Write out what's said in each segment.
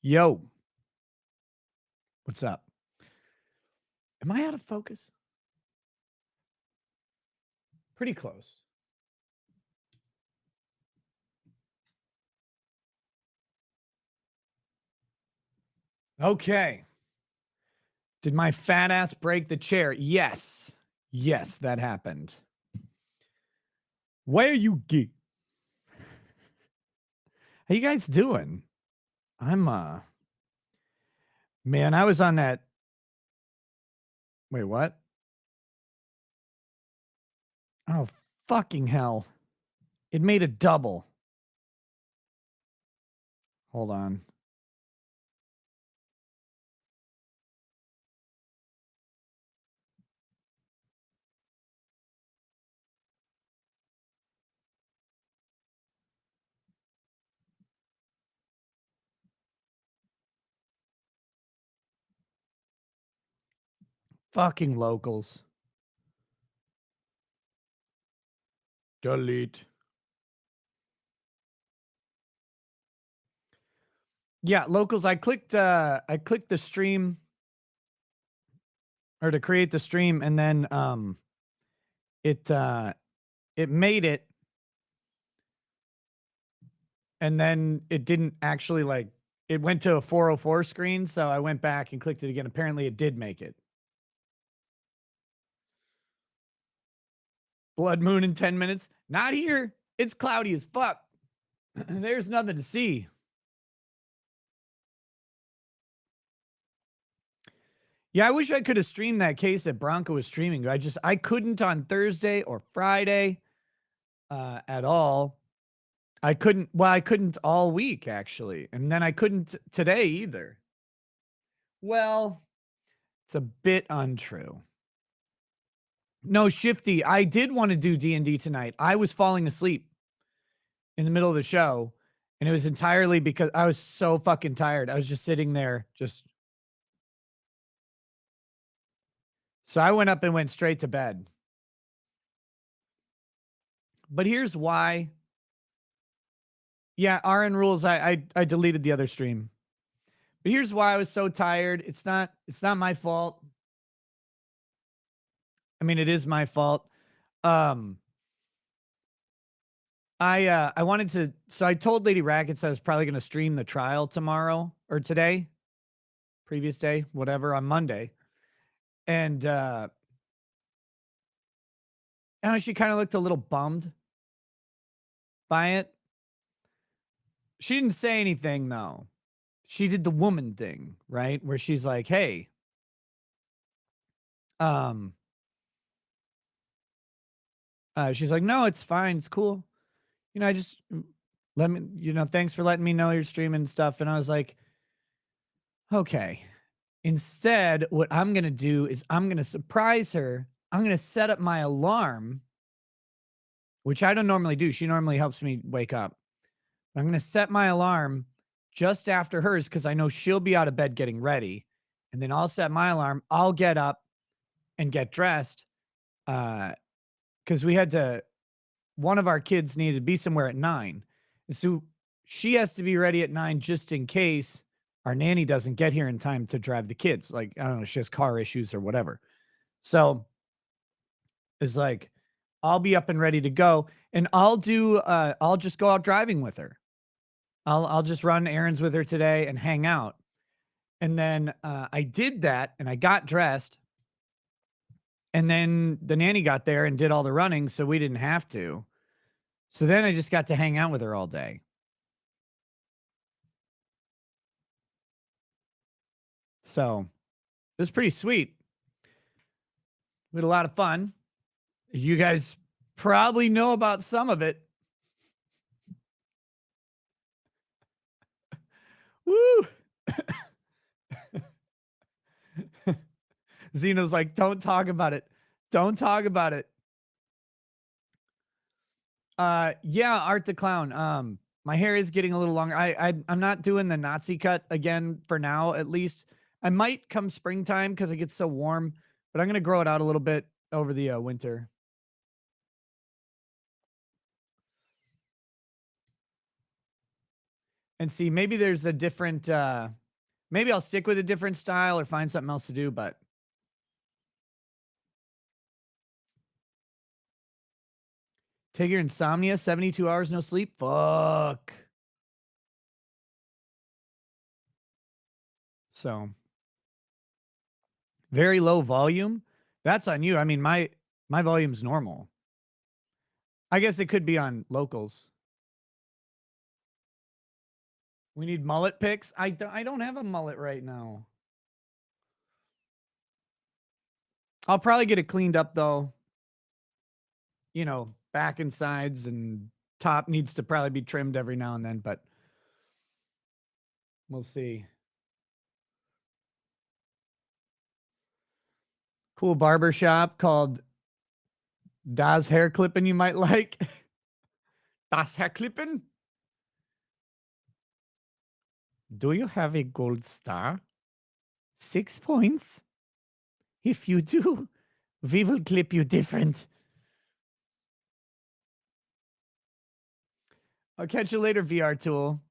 Yo, what's up? Am I out of focus? Pretty close. Okay. Did my fat ass break the chair? Yes. Yes, that happened. Where you geek? How you guys doing? I'm man, I was on that. Wait, what? Oh, fucking hell. It made a double. Hold on. Fucking locals. Delete. Yeah, locals. I clicked the stream or to create the stream and then it it made it and then it didn't actually like it went to a 404 screen, so I went back and clicked it again. Apparently it did make it. Blood moon in 10 minutes. Not here. It's cloudy as fuck. There's nothing to see. Yeah, I wish I could have streamed that case that Bronco was streaming. I couldn't on Thursday or Friday at all. I couldn't all week actually. And then I couldn't today either. Well, it's a bit untrue. No, Shifty, I did want to do D&D tonight. I was falling asleep in the middle of the show, and it was entirely because I was so fucking tired. I was just sitting there so I went up and went straight to bed. But here's why. Yeah, RN rules, I deleted the other stream. But here's why I was so tired. It's not my fault. I mean, it is my fault. I wanted to, so I told Lady Rackets I was probably going to stream the trial tomorrow or today, previous day, whatever, on Monday. And she kind of looked a little bummed by it. She didn't say anything though. She did the woman thing, right? Where she's like, "Hey, um she's like, "No, it's fine. It's cool. I just let me, thanks for letting me know you're streaming stuff." And I was like, "Okay." Instead, what I'm going to do is I'm going to surprise her. I'm going to set up my alarm, which I don't normally do. She normally helps me wake up. I'm going to set my alarm just after hers because I know she'll be out of bed getting ready. And then I'll set my alarm. I'll get up and get dressed because one of our kids needed to be somewhere at 9. So she has to be ready at 9 just in case our nanny doesn't get here in time to drive the kids. Like, I don't know, she has car issues or whatever. So it's like, I'll be up and ready to go and I'll just go out driving with her. I'll just run errands with her today and hang out. And then I did that and I got dressed. And then the nanny got there and did all the running, so we didn't have to. So then I just got to hang out with her all day. So it was pretty sweet. We had a lot of fun. You guys probably know about some of it. Woo! Xeno's like, don't talk about it. Don't talk about it. Yeah, Art the Clown. My hair is getting a little longer. I'm not doing the Nazi cut again for now, at least. I might come springtime because it gets so warm, but I'm gonna grow it out a little bit over the winter. and see. Maybe there's a different. Maybe I'll stick with a different style or find something else to do. But take your insomnia, 72 hours no sleep. Fuck. So very low volume. That's on you. I mean, my volume's normal. I guess it could be on locals. We need mullet pics. I don't have a mullet right now. I'll probably get it cleaned up though. You know, back and sides and top needs to probably be trimmed every now and then, but we'll see. Cool barber shop called Das Hair Clipping you might like. Das Hair Clipping? Do you have a gold star? 6 points? If you do, we will clip you different. I'll catch you later, VR tool.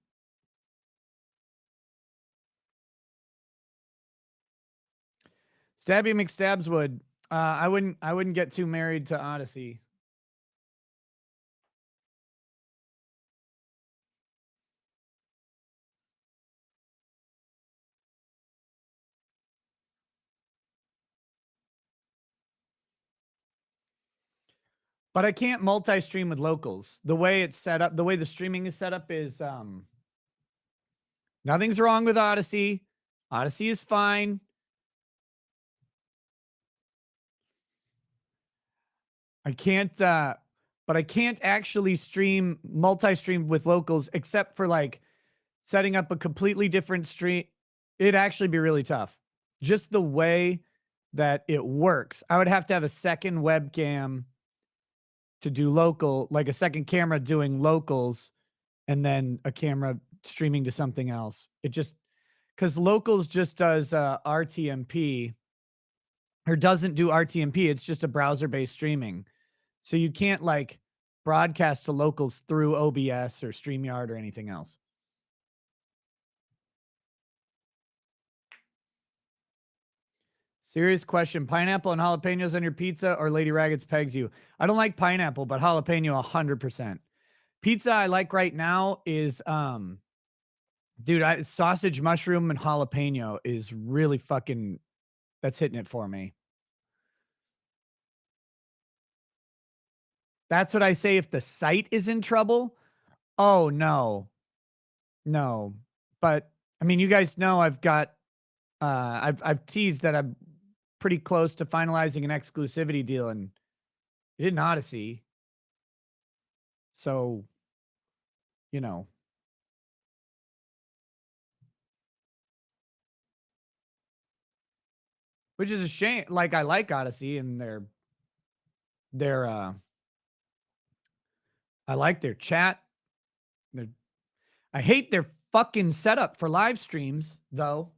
Stabby McStabswood. I wouldn't get too married to Odyssey. But I can't multi-stream with locals. The way it's set up, the way the streaming is set up is nothing's wrong with Odyssey. Odyssey is fine. I can't but I can't actually stream multi-stream with locals except for like setting up a completely different stream. It'd actually be really tough. Just the way that it works. I would have to have a second webcam to do local, like a second camera doing locals, and then a camera streaming to something else. It just, because locals just does RTMP or doesn't do RTMP. It's just a browser based streaming. So you can't like broadcast to locals through OBS or StreamYard or anything else. Serious question. Pineapple and jalapenos on your pizza or Lady Raggeds pegs you? I don't like pineapple, but jalapeno 100%. Pizza I like right now is dude, sausage, mushroom, and jalapeno is really fucking, that's hitting it for me. That's what I say if the site is in trouble. Oh no. No. But I mean, you guys know I've got I've teased that I'm pretty close to finalizing an exclusivity deal and it didn't Odyssey. So, you know. Which is a shame. Like I like Odyssey and their I like their chat. Their, I hate their fucking setup for live streams, though.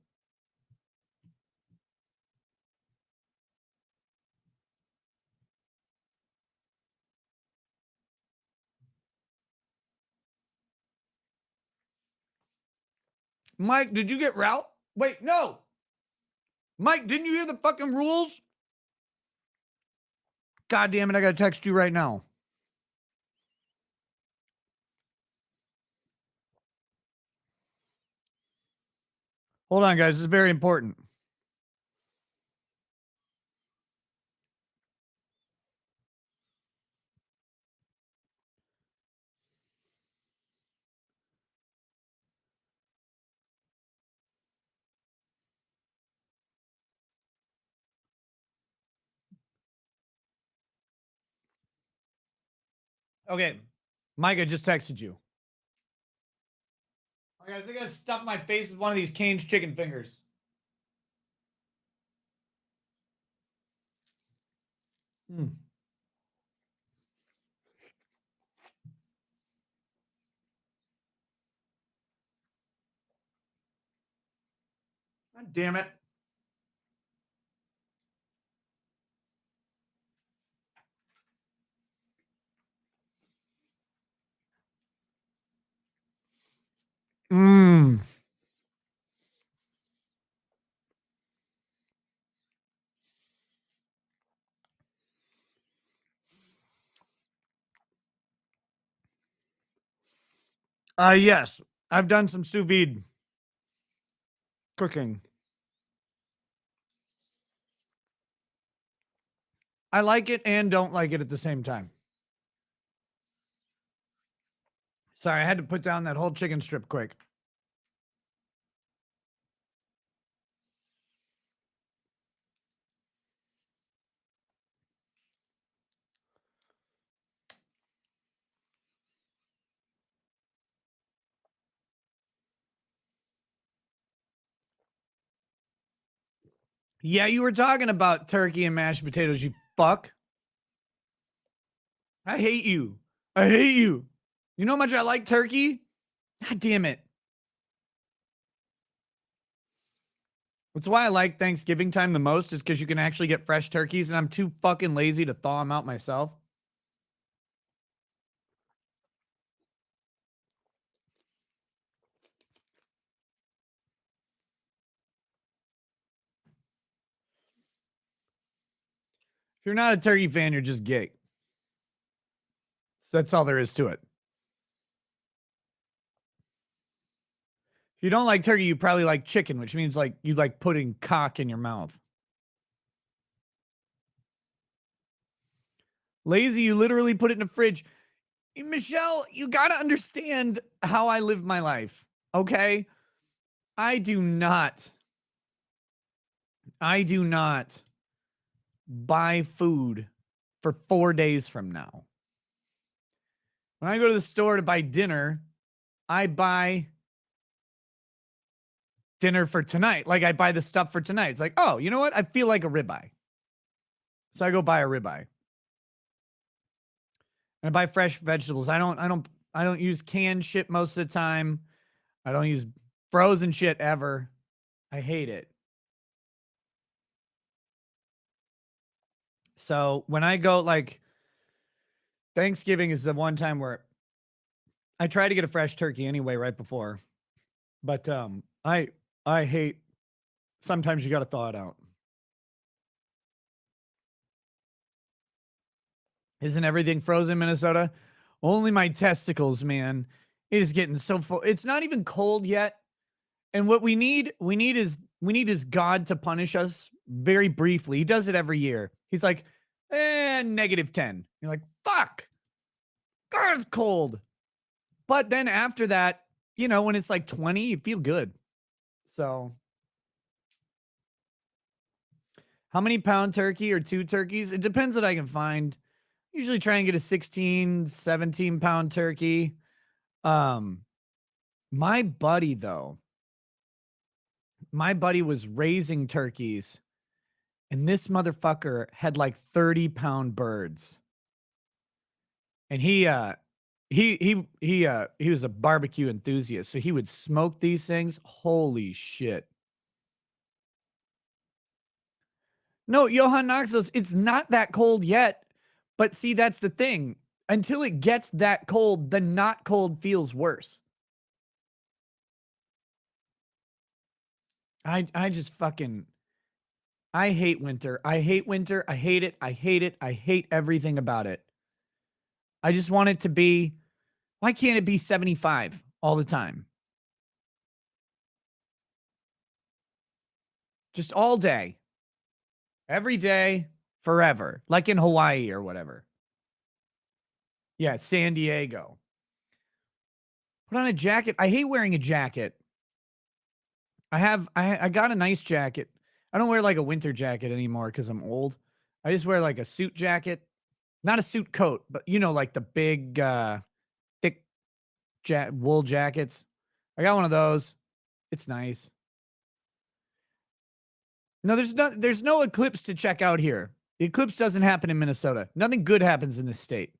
Mike, did you get route? Wait, no. Mike, didn't you hear the fucking rules? God damn it, I gotta text you right now. Hold on, guys. This is very important. Okay. Mike, I just texted you. Okay, I think I stuffed my face with one of these Cane's chicken fingers. Mm. God damn it. Yes. I've done some sous vide cooking. I like it and don't like it at the same time. Sorry, I had to put down that whole chicken strip quick. Yeah, you were talking about turkey and mashed potatoes, you fuck. I hate you. I hate you. You know how much I like turkey? God damn it. That's why I like Thanksgiving time the most, is because you can actually get fresh turkeys, and I'm too fucking lazy to thaw them out myself. If you're not a turkey fan, you're just gay. So that's all there is to it. If you don't like turkey, you probably like chicken, which means like you like putting cock in your mouth. Lazy, you literally put it in the fridge. Michelle, you gotta understand how I live my life, okay? I do not, I do not buy food for 4 days from now. When I go to the store to buy dinner, I buy dinner for tonight. Like I buy the stuff for tonight. It's like, oh, you know what? I feel like a ribeye. So I go buy a ribeye. And I buy fresh vegetables. I don't use canned shit most of the time. I don't use frozen shit ever. I hate it. So when I go, like, Thanksgiving is the one time where I try to get a fresh turkey anyway right before. But I hate, sometimes you got to thaw it out. Isn't everything frozen in Minnesota? Only my testicles, man. It is getting so full. It's not even cold yet. And what we need is God to punish us very briefly. He does it every year. He's like, -10. You're like, fuck. God, it's cold. But then after that, when it's like 20, you feel good. So, how many pound turkey or two turkeys? It depends what I can find. Usually try and get a 16, 17-pound turkey. Um, my buddy, though, my buddy was raising turkeys, and this motherfucker had like 30-pound birds. And he was a barbecue enthusiast, so he would smoke these things. Holy shit. No, Johann Knoxville's, it's not that cold yet. But see, that's the thing. Until it gets that cold, the not cold feels worse. I just fucking, I hate winter. I hate winter. I hate it. I hate it. I hate everything about it. I just want it to be, why can't it be 75 all the time? Just all day, every day, forever, like in Hawaii or whatever. Yeah, San Diego. Put on a jacket. I hate wearing a jacket. I got a nice jacket. I don't wear like a winter jacket anymore because I'm old. I just wear like a suit jacket, not a suit coat, but like the big thick wool jackets. I got one of those. It's nice. No, there's no eclipse to check out here. The eclipse doesn't happen in Minnesota. Nothing good happens in this state.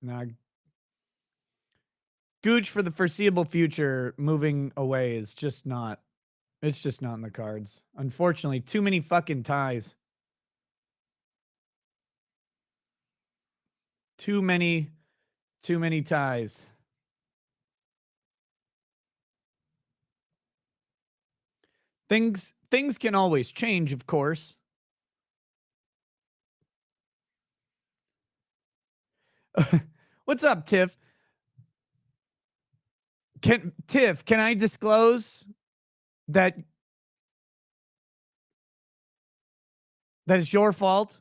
Nah, Gooch for the foreseeable future, moving away is just not. It's just not in the cards. Unfortunately, too many fucking ties. Too many, too many ties. Things can always change, of course. What's up, Tiff? Can I disclose that it's your fault?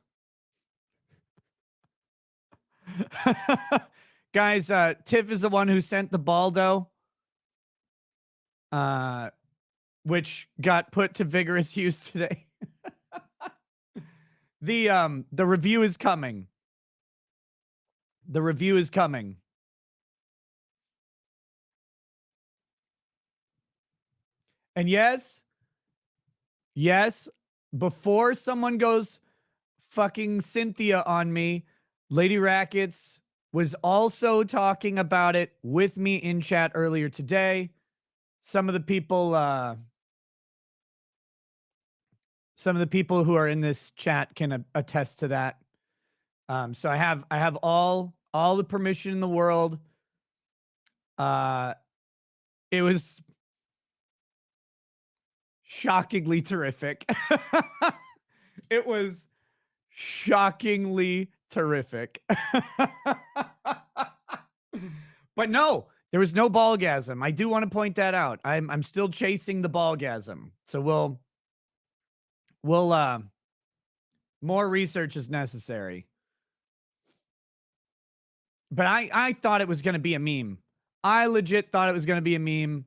Guys, Tiff is the one who sent the Baldo, uh, which got put to vigorous use today. The review is coming. The review is coming. And yes, before someone goes fucking Cynthia on me, Lady Rackets was also talking about it with me in chat earlier today. Some of the people who are in this chat can attest to that. So I have all the permission in the world. It was shockingly terrific. It was shockingly terrific. But no, there was no ballgasm. I do want to point that out. I'm still chasing the ballgasm. So we'll more research is necessary. But I thought it was going to be a meme. I legit thought it was going to be a meme.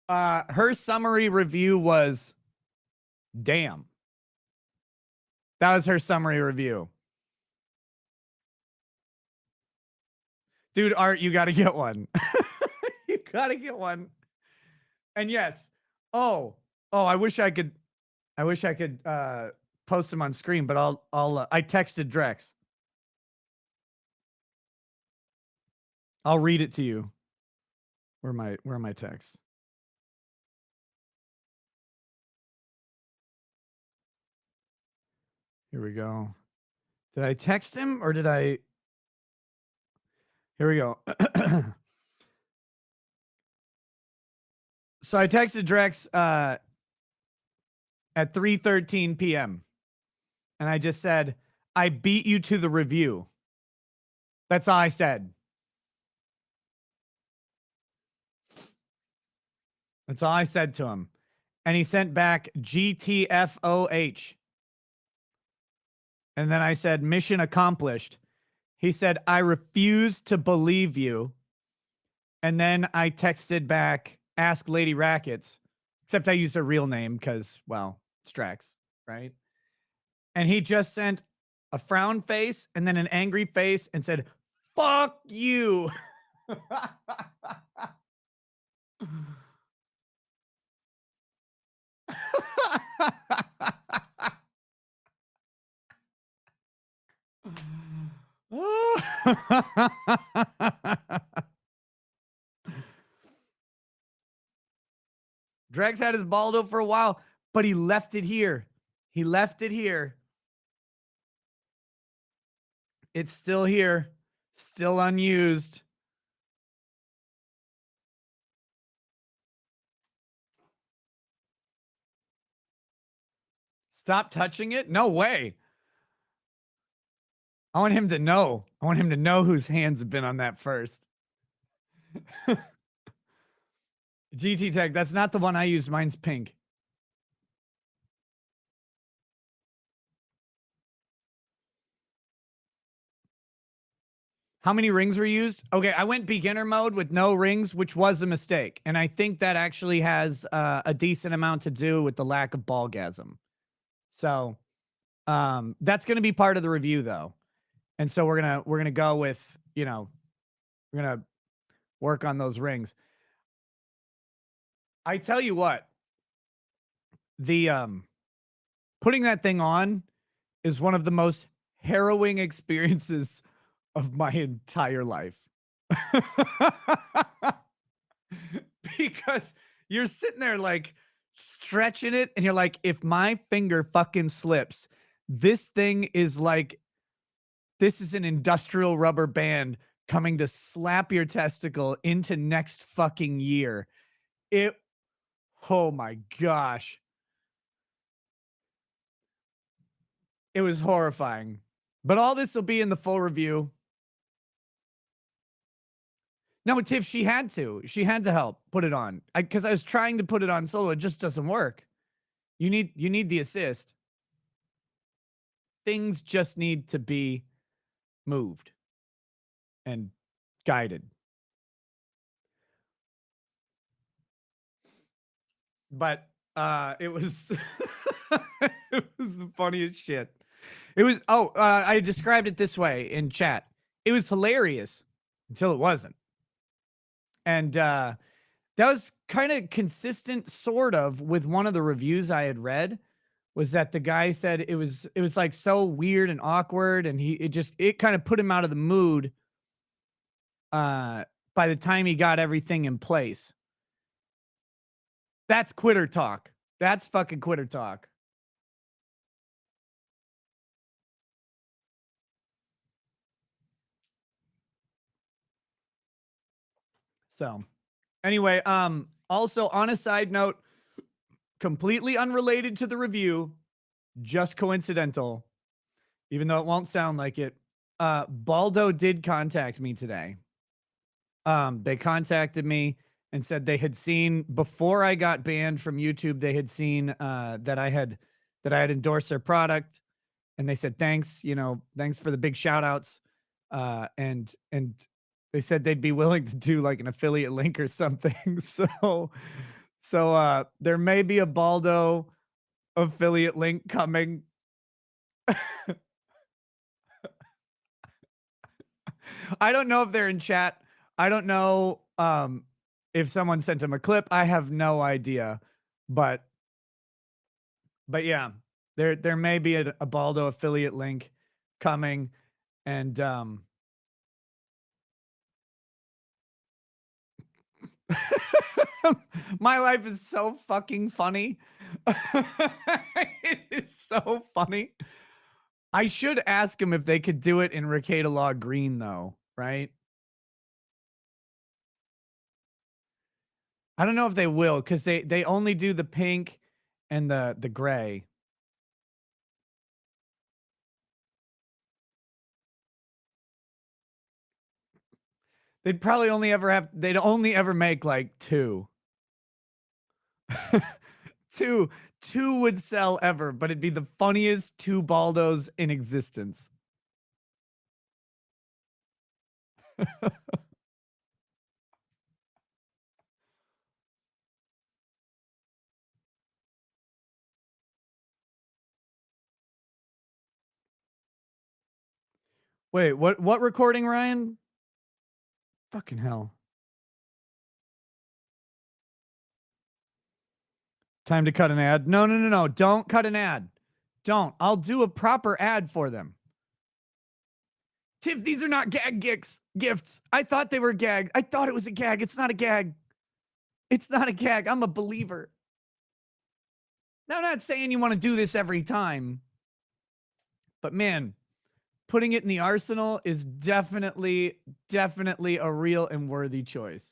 Her summary review was, damn. That was her summary review. Dude, Art, you got to get one. You got to get one. And yes. Oh, I wish I could post them on screen, but I texted Drex. I'll read it to you. Where are my texts? Here we go. Did I text him or did I? Here we go. So I texted Drex at 3:13 p.m. and I just said, I beat you to the review. That's all I said. That's all I said to him. And he sent back GTFOH. And then I said, mission accomplished. He said, I refuse to believe you. And then I texted back, ask Lady Rackets, except I used her real name because, well, Strax, right? And he just sent a frown face and then an angry face and said, fuck you. Drex had his Baldo for a while, but he left it here. He left it here. It's still here, still unused. Stop touching it? No way. I want him to know. I want him to know whose hands have been on that first. GT Tech, that's not the one I used. Mine's pink. How many rings were used? Okay, I went beginner mode with no rings, which was a mistake. And I think that actually has a decent amount to do with the lack of ballgasm. So that's going to be part of the review, though. And so we're gonna go with, we're gonna work on those rings. I tell you what, the putting that thing on is one of the most harrowing experiences of my entire life. Because you're sitting there like stretching it and you're like, if my finger fucking slips, this thing is like, this is an industrial rubber band coming to slap your testicle into next fucking year. Oh my gosh. It was horrifying. But all this will be in the full review. No, Tiff, she had to. She had to help put it on. Because I was trying to put it on solo. It just doesn't work. You need the assist. Things just need to be moved and guided. But it was it was the funniest shit. It was I described it this way in chat. It was hilarious until it wasn't. And that was kind of consistent sort of with one of the reviews I had read, was that the guy said it was like so weird and awkward, and it kind of put him out of the mood by the time he got everything in place. That's quitter talk. That's fucking quitter talk. So, anyway, also on a side note, completely unrelated to the review, just coincidental, even though it won't sound like it. Baldo did contact me today. They contacted me and said they had seen, before I got banned from YouTube, they had seen that I had endorsed their product, and they said thanks, thanks for the big shout outs. And they said they'd be willing to do like an affiliate link or something. So there may be a Baldo affiliate link coming. I don't know if they're in chat. I don't know if someone sent him a clip. I have no idea. But yeah, there may be a Baldo affiliate link coming. And my life is so fucking funny. It is so funny. I should ask him if they could do it in Rekieta Law green, though, right? I don't know if they will, because they only do the pink and the gray. They'd probably they'd only ever make like two. two would sell ever, but it'd be the funniest two Baldos in existence. Wait, what recording, Ryan? Fucking hell. Time to cut an ad. No. Don't cut an ad. Don't. I'll do a proper ad for them. Tiff, these are not gag gifts. I thought they were gag. I thought it was a gag. It's not a gag. It's not a gag. I'm a believer. Now, I'm not saying you want to do this every time, but man, putting it in the arsenal is definitely a real and worthy choice.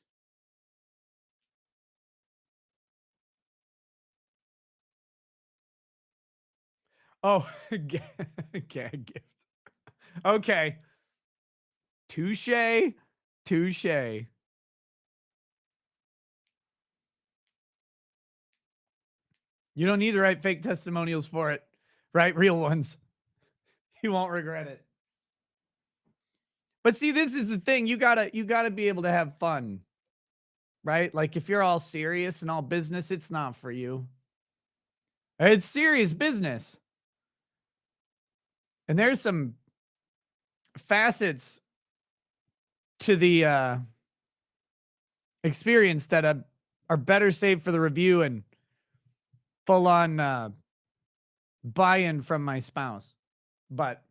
Oh, gag gift. Okay. Touche. You don't need to write fake testimonials for it. Write real ones. You won't regret it. But see, this is the thing. You gotta be able to have fun. Right? Like if you're all serious and all business, it's not for you. It's serious business. And there's some facets to the experience that are better saved for the review and full on buy-in from my spouse. But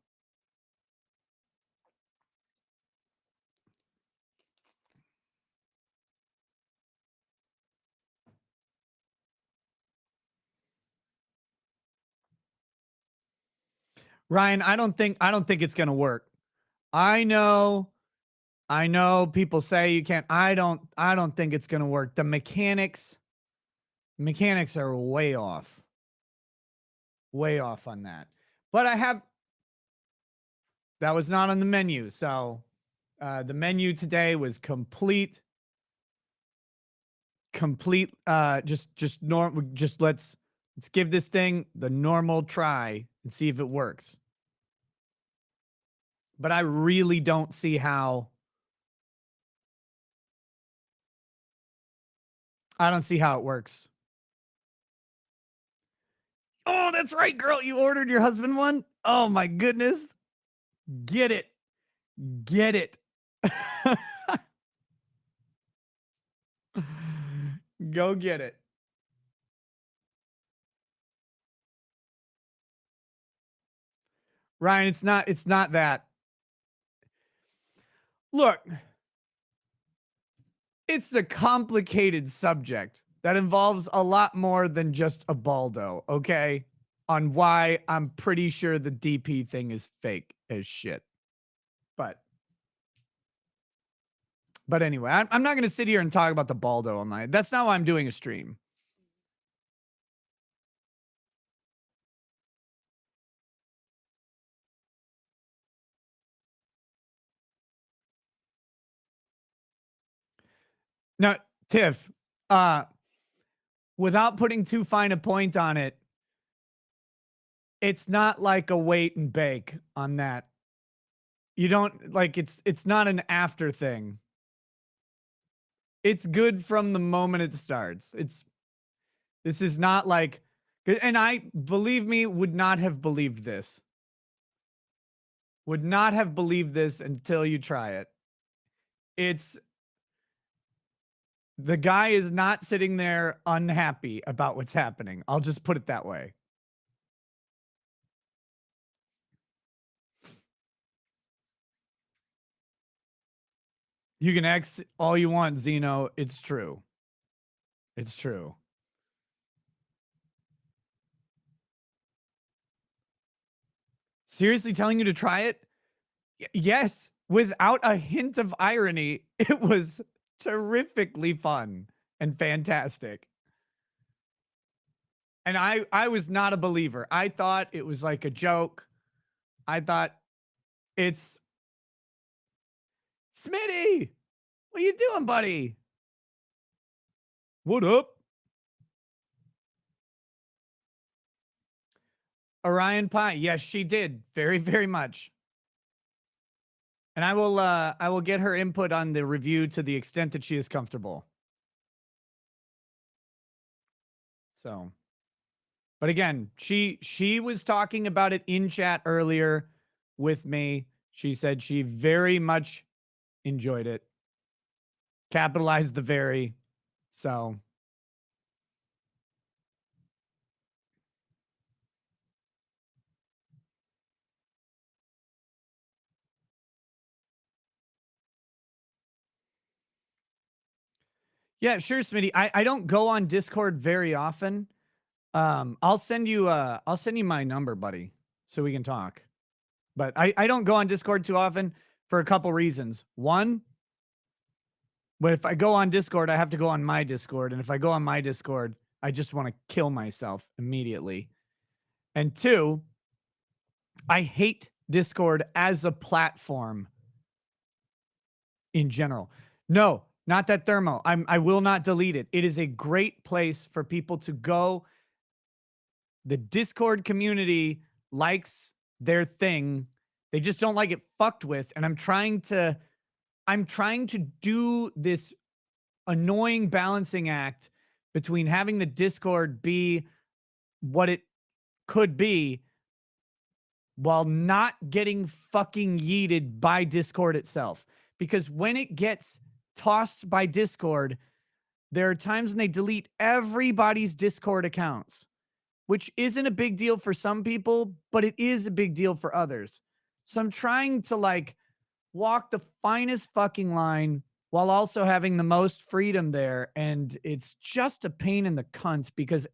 Ryan, I don't think it's gonna work. I know people say you can't. I don't think it's gonna work. The mechanics are way off on that. But I have that was not on the menu. So the menu today was complete just normal just let's give this thing the normal try and see if it works. But I really don't see how I don't see how it works. Oh, that's right, girl. You ordered your husband one? Oh my goodness. Get it. Get it. Go get it. Ryan, it's not that. Look, it's a complicated subject that involves a lot more than just a baldo, okay? On why I'm pretty sure the DP thing is fake as shit. But anyway, I'm not going to sit here and talk about the baldo all night. That's not why I'm doing a stream. Now, Tiff, uh, without putting too fine a point on it, it's not like a wait and bake on that. You don't like it's not an after thing. It's good from the moment it starts. This is not like and I believe me would not have believed this. Would not have believed this until you try it. It's the guy is not sitting there unhappy about what's happening. I'll just put it that way. You can X all you want, Zeno. It's true. It's true. Seriously telling you to try it? Yes, without a hint of irony, it was terrifically fun and fantastic. And I was not a believer. I thought it was like a joke. I thought it's Smitty. What are you doing, buddy? What up? Orion Pie. Yes, she did. Very, very much. And I will get her input on the review to the extent that she is comfortable. So, but again, she was talking about it in chat earlier with me. She said she very much enjoyed it. Capitalized the very. So, yeah, sure, Smitty. I don't go on Discord very often. I'll send you my number, buddy, so we can talk. But I don't go on Discord too often for a couple reasons. One, but if I go on Discord, I have to go on my Discord. And if I go on my Discord, I just want to kill myself immediately. And two, I hate Discord as a platform in general. No, not that thermo. I will not delete it. It is a great place for people to go. The Discord community likes their thing. They just don't like it fucked with. And I'm trying to do this annoying balancing act between having the Discord be what it could be while not getting fucking yeeted by Discord itself. Because when it gets tossed by Discord, there are times when they delete everybody's Discord accounts, which isn't a big deal for some people, but it is a big deal for others. So I'm trying to like walk the finest fucking line while also having the most freedom there. And it's just a pain in the cunt because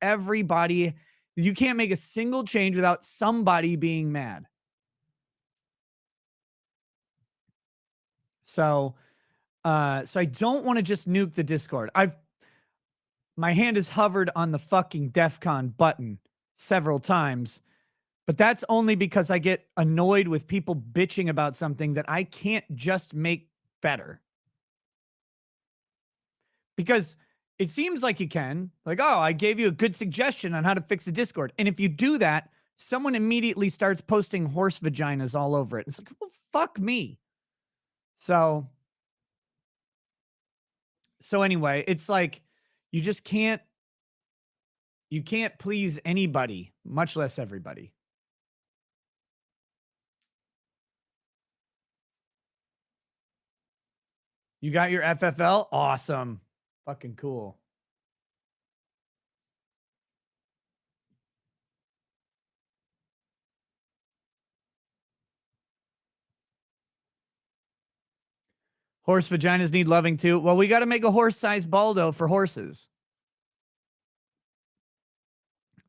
you can't make a single change without somebody being mad. So I don't want to just nuke the Discord. My hand has hovered on the fucking DEF CON button several times But that's only because I get annoyed with people bitching about something that I can't just make better. Because it seems like you can, like, oh, I gave you a good suggestion on how to fix the Discord. And if you do that, someone immediately starts posting horse vaginas all over it. It's like, well, fuck me. So, so anyway, it's like you just can't please anybody, much less everybody. You got your FFL? Awesome. Fucking cool. Horse vaginas need loving too. Well, we got to make a horse-sized Baldo for horses.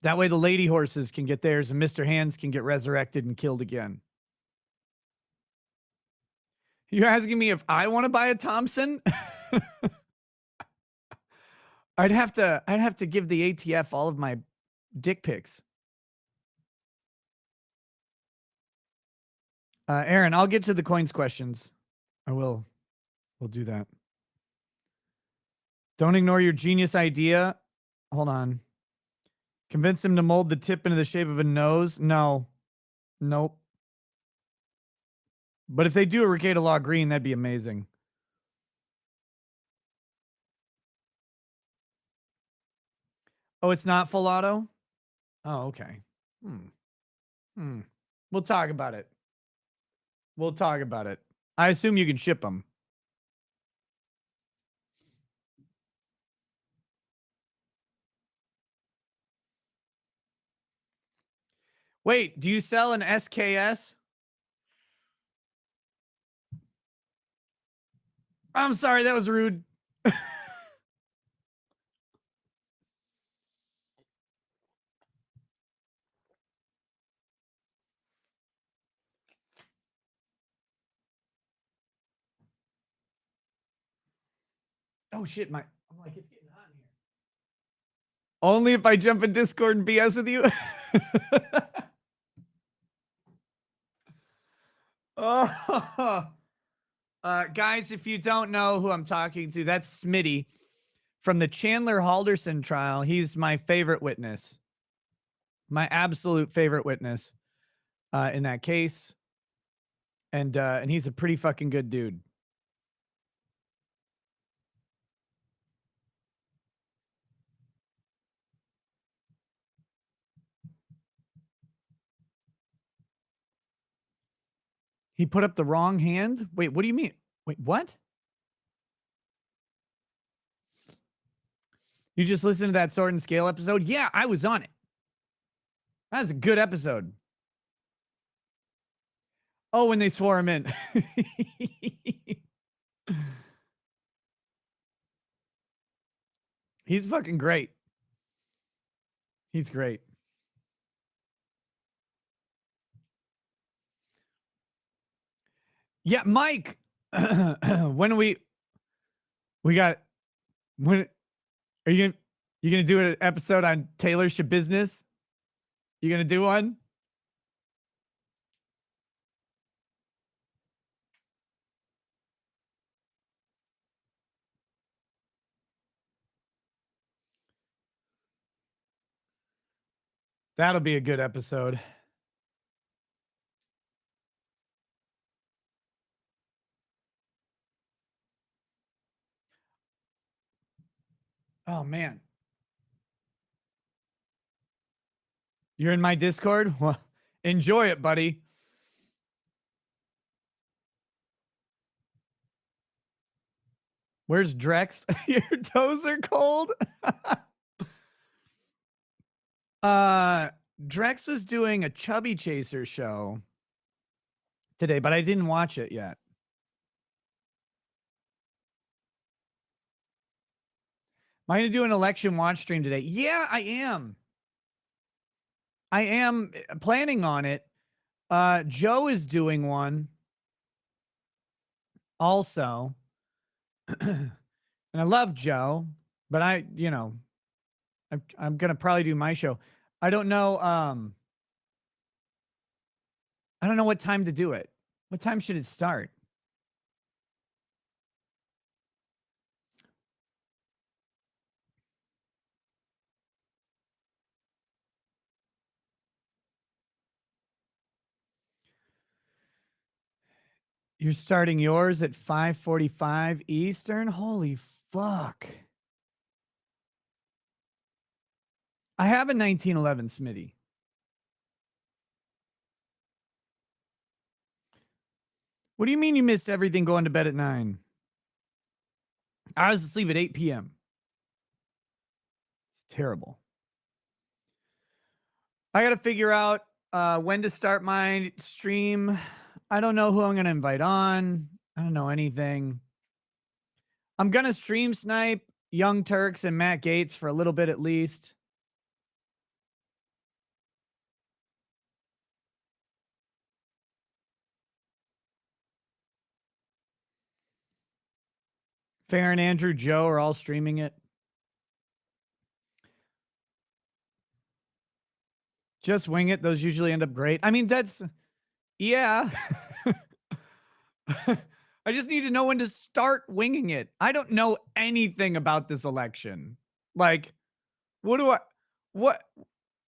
That way the lady horses can get theirs and Mr. Hands can get resurrected and killed again. You're asking me if I want to buy a Thompson? I'd have to give the ATF all of my dick pics. Aaron, I'll get to the coins questions. I will. We'll do that. Don't ignore your genius idea. Hold on. Convince him to mold the tip into the shape of a nose. No. Nope. But if they do a Rekieta Law green, that'd be amazing. Oh, it's not full auto? Oh, okay. We'll talk about it. We'll talk about it. I assume you can ship them. Wait, do you sell an SKS? I'm sorry, that was rude. Oh shit, I'm like, it's getting hot in here. Only if I jump in Discord and BS with you. Oh, guys, if you don't know who I'm talking to, that's Smitty from the Chandler Halderson trial. He's my favorite witness, my absolute favorite witness in that case, and he's a pretty fucking good dude. He put up the wrong hand? Wait, what do you mean? Wait, what? You just listened to that Sword and Scale episode? Yeah, I was on it. That was a good episode. Oh, when they swore him in. He's fucking great. He's great. Yeah, Mike. When we got when are you gonna do an episode on Taylor Business? You gonna do one? That'll be a good episode. Oh man. You're in my Discord? Well, enjoy it, buddy. Where's Drex? Your toes are cold. Drex was doing a Chubby Chaser show today, but I didn't watch it yet. Am I gonna do an election watch stream today? Yeah, I am. I am planning on it. Joe is doing one also. And I love Joe, but I'm gonna probably do my show. I don't know. I don't know what time to do it. What time should it start? You're starting yours at 5:45 Eastern? Holy fuck. I have a 1911 Smitty. What do you mean you missed everything going to bed at 9? I was asleep at 8 p.m. It's terrible. I got to figure out when to start my stream. I don't know who I'm going to invite on. I don't know anything. I'm going to stream snipe Young Turks and Matt Gates for a little bit at least. Fair and Andrew Joe are all streaming it. Just wing it. Those usually end up great. I mean, that's, yeah. I just need to know when to start winging it. I don't know anything about this election. Like, what do I, what,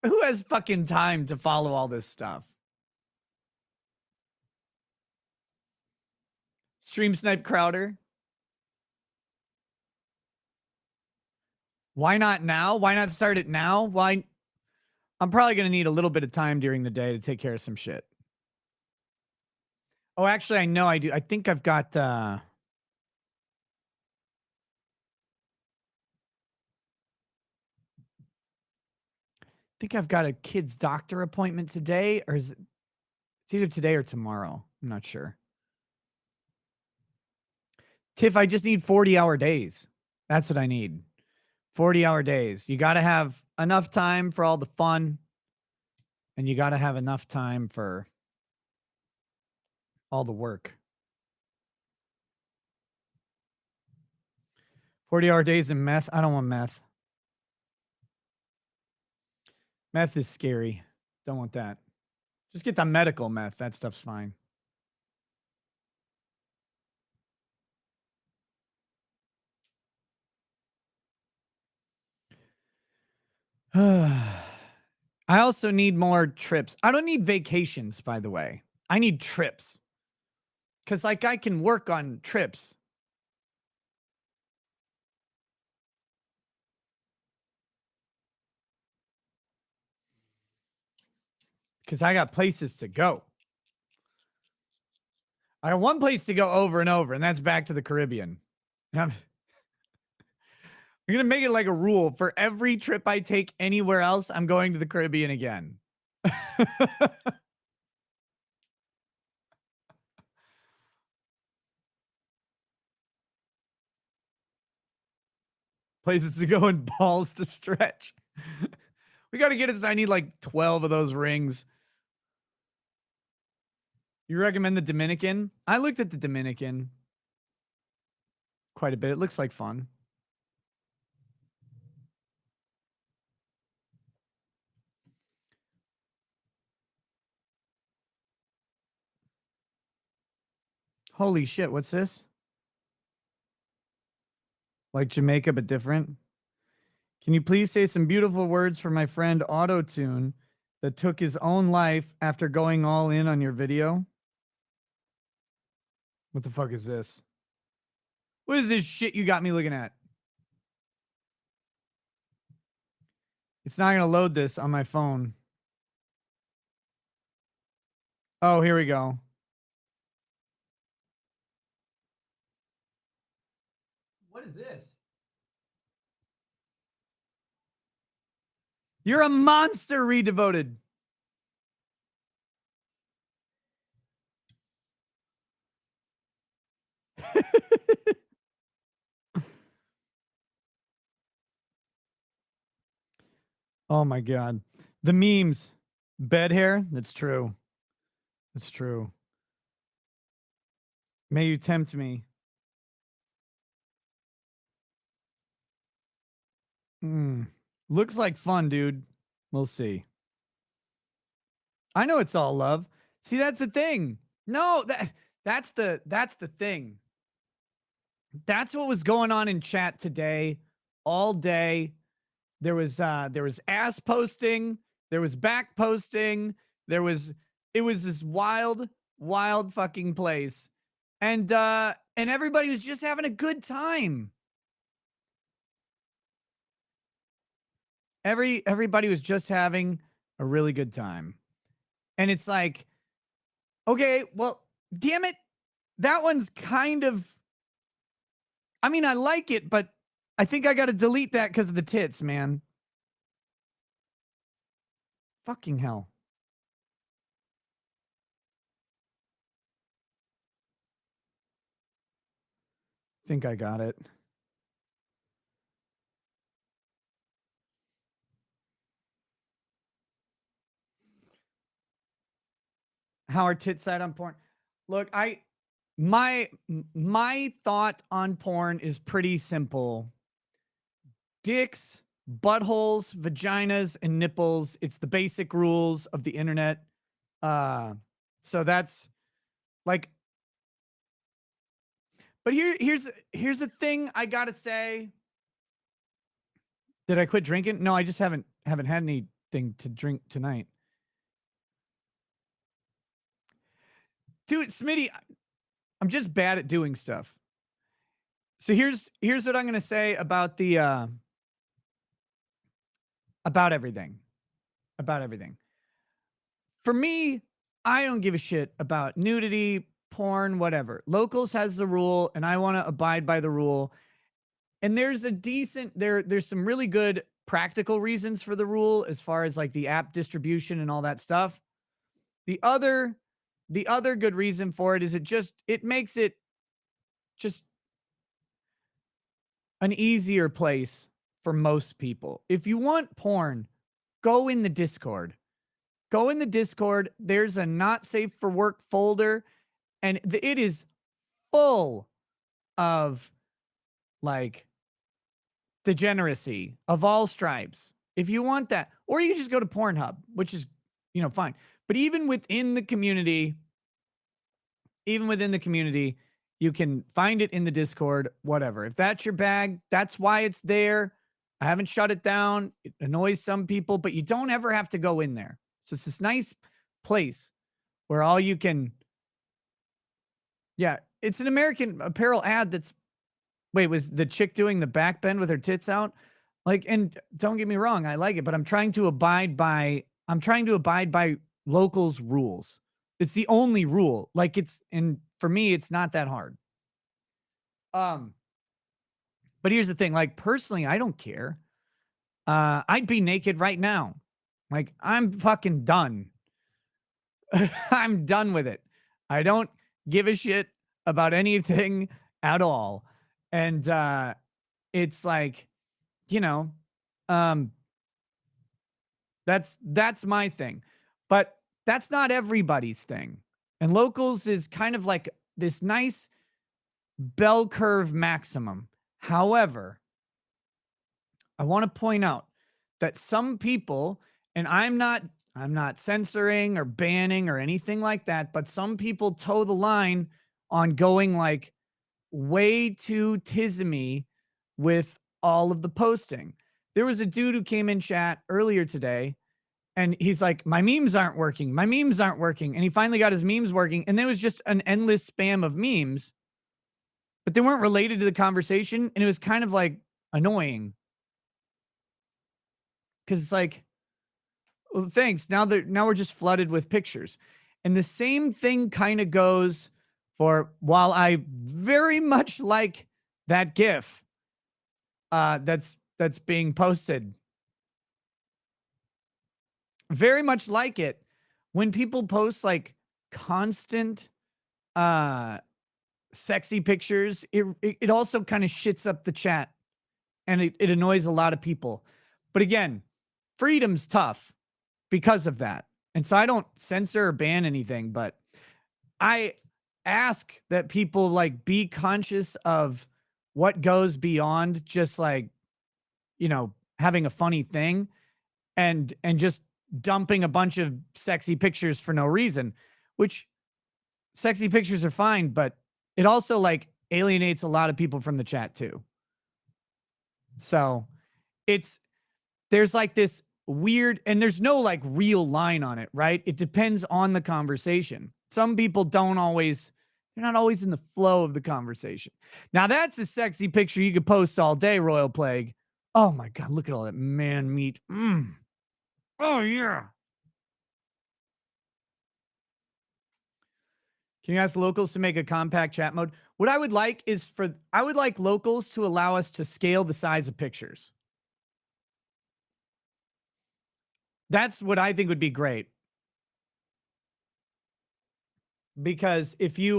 who has fucking time to follow all this stuff? Stream snipe Crowder. Why not now? Why not start it now? Why? I'm probably going to need a little bit of time during the day to take care of some shit. Oh, actually, I know I do. I think I've got, I think I've got a kid's doctor appointment today, or is it, it's either today or tomorrow. I'm not sure. Tiff, I just need 40-hour days. That's what I need. 40-hour days. You got to have enough time for all the fun, and you got to have enough time for all the work. 40-hour days in meth. I don't want meth. Meth is scary. Don't want that. Just get the medical meth. That stuff's fine. I also need more trips. I don't need vacations, by the way. I need trips. Because, like, I can work on trips. Because I got places to go. I got one place to go over and over, and that's back to the Caribbean. I'm going to make it like a rule. For every trip I take anywhere else, I'm going to the Caribbean again. Places to go and balls to stretch. We got to get it. I need like 12 of those rings. You recommend the Dominican? I looked at the Dominican quite a bit. It looks like fun. Holy shit, what's this? Like Jamaica, but different? Can you please say some beautiful words for my friend Autotune that took his own life after going all in on your video? What the fuck is this? What is this shit you got me looking at? It's not going to load this on my phone. Oh, here we go. What is this? You're a monster, Redevoted. Oh my god. The memes. Bed hair? That's true. That's true. May you tempt me. Looks like fun, dude. We'll see. I know it's all love. See, that's the thing. No, that's the thing. That's what was going on in chat today, all day. There was ass posting, there was back posting, there was it was this wild, wild fucking place. And everybody was just having a good time. Everybody was just having a really good time. And it's like, okay, well, damn it. That one's kind of, I mean, I like it, but I think I got to delete that because of the tits, man. Fucking hell. Think I got it. How are tits side on porn? Look, my thought on porn is pretty simple. Dicks, buttholes, vaginas, and nipples. It's the basic rules of the internet. Uh so that's like, but here's the thing I gotta say. Did I quit drinking? No, I just haven't had anything to drink tonight. Dude, Smitty, I'm just bad at doing stuff. So here's what I'm gonna say about the about everything. About everything. For me, I don't give a shit about nudity, porn, whatever. Locals has the rule, and I want to abide by the rule. And there's a decent there's some really good practical reasons for the rule as far as like the app distribution and all that stuff. The other the other good reason for it is it makes it just an easier place for most people. If you want porn, go in the Discord. Go in the Discord. There's a not safe for work folder, and it is full of like degeneracy of all stripes. If you want that, or you can just go to Pornhub, which is, fine. But even within the community, you can find it in the Discord, whatever. If that's your bag, that's why it's there. I haven't shut it down. It annoys some people, but you don't ever have to go in there. So it's this nice place where all you can. Yeah, it's an American Apparel ad that's. Wait, was the chick doing the back bend with her tits out? Like, and don't get me wrong, I like it, but I'm trying to abide by locals' rules. It's the only rule. Like and for me, it's not that hard. Um, but here's the thing, like personally, I don't care. I'd be naked right now. Like, I'm fucking done. I'm done with it. I don't give a shit about anything at all. And it's like, you know, um, that's my thing. But that's not everybody's thing. And locals is kind of like this nice bell curve maximum. However, I want to point out that some people, and I'm not censoring or banning or anything like that, but some people toe the line on going like way too tismy with all of the posting. There was a dude who came in chat earlier today and he's like, my memes aren't working. My memes aren't working. And he finally got his memes working. And there was just an endless spam of memes, but they weren't related to the conversation. And it was kind of like annoying because it's like, well, thanks. Now we're just flooded with pictures. And the same thing kind of goes for, while I very much like that GIF that's being posted. Very much like it. When people post like constant sexy pictures, it also kind of shits up the chat and it annoys a lot of people. But again, freedom's tough because of that. And so I don't censor or ban anything, but I ask that people like be conscious of what goes beyond just like, having a funny thing and just dumping a bunch of sexy pictures for no reason, which sexy pictures are fine, but it also like alienates a lot of people from the chat too. So it's there's like this weird, and there's no like real line on it, right? It depends on the conversation. Some people don't always, they're not always in the flow of the conversation. Now that's a sexy picture you could post all day, Royal Plague. Oh my God, look at all that man meat. Oh yeah. Can you ask locals to make a compact chat mode? What I would like is I would like locals to allow us to scale the size of pictures. That's what I think would be great. Because if they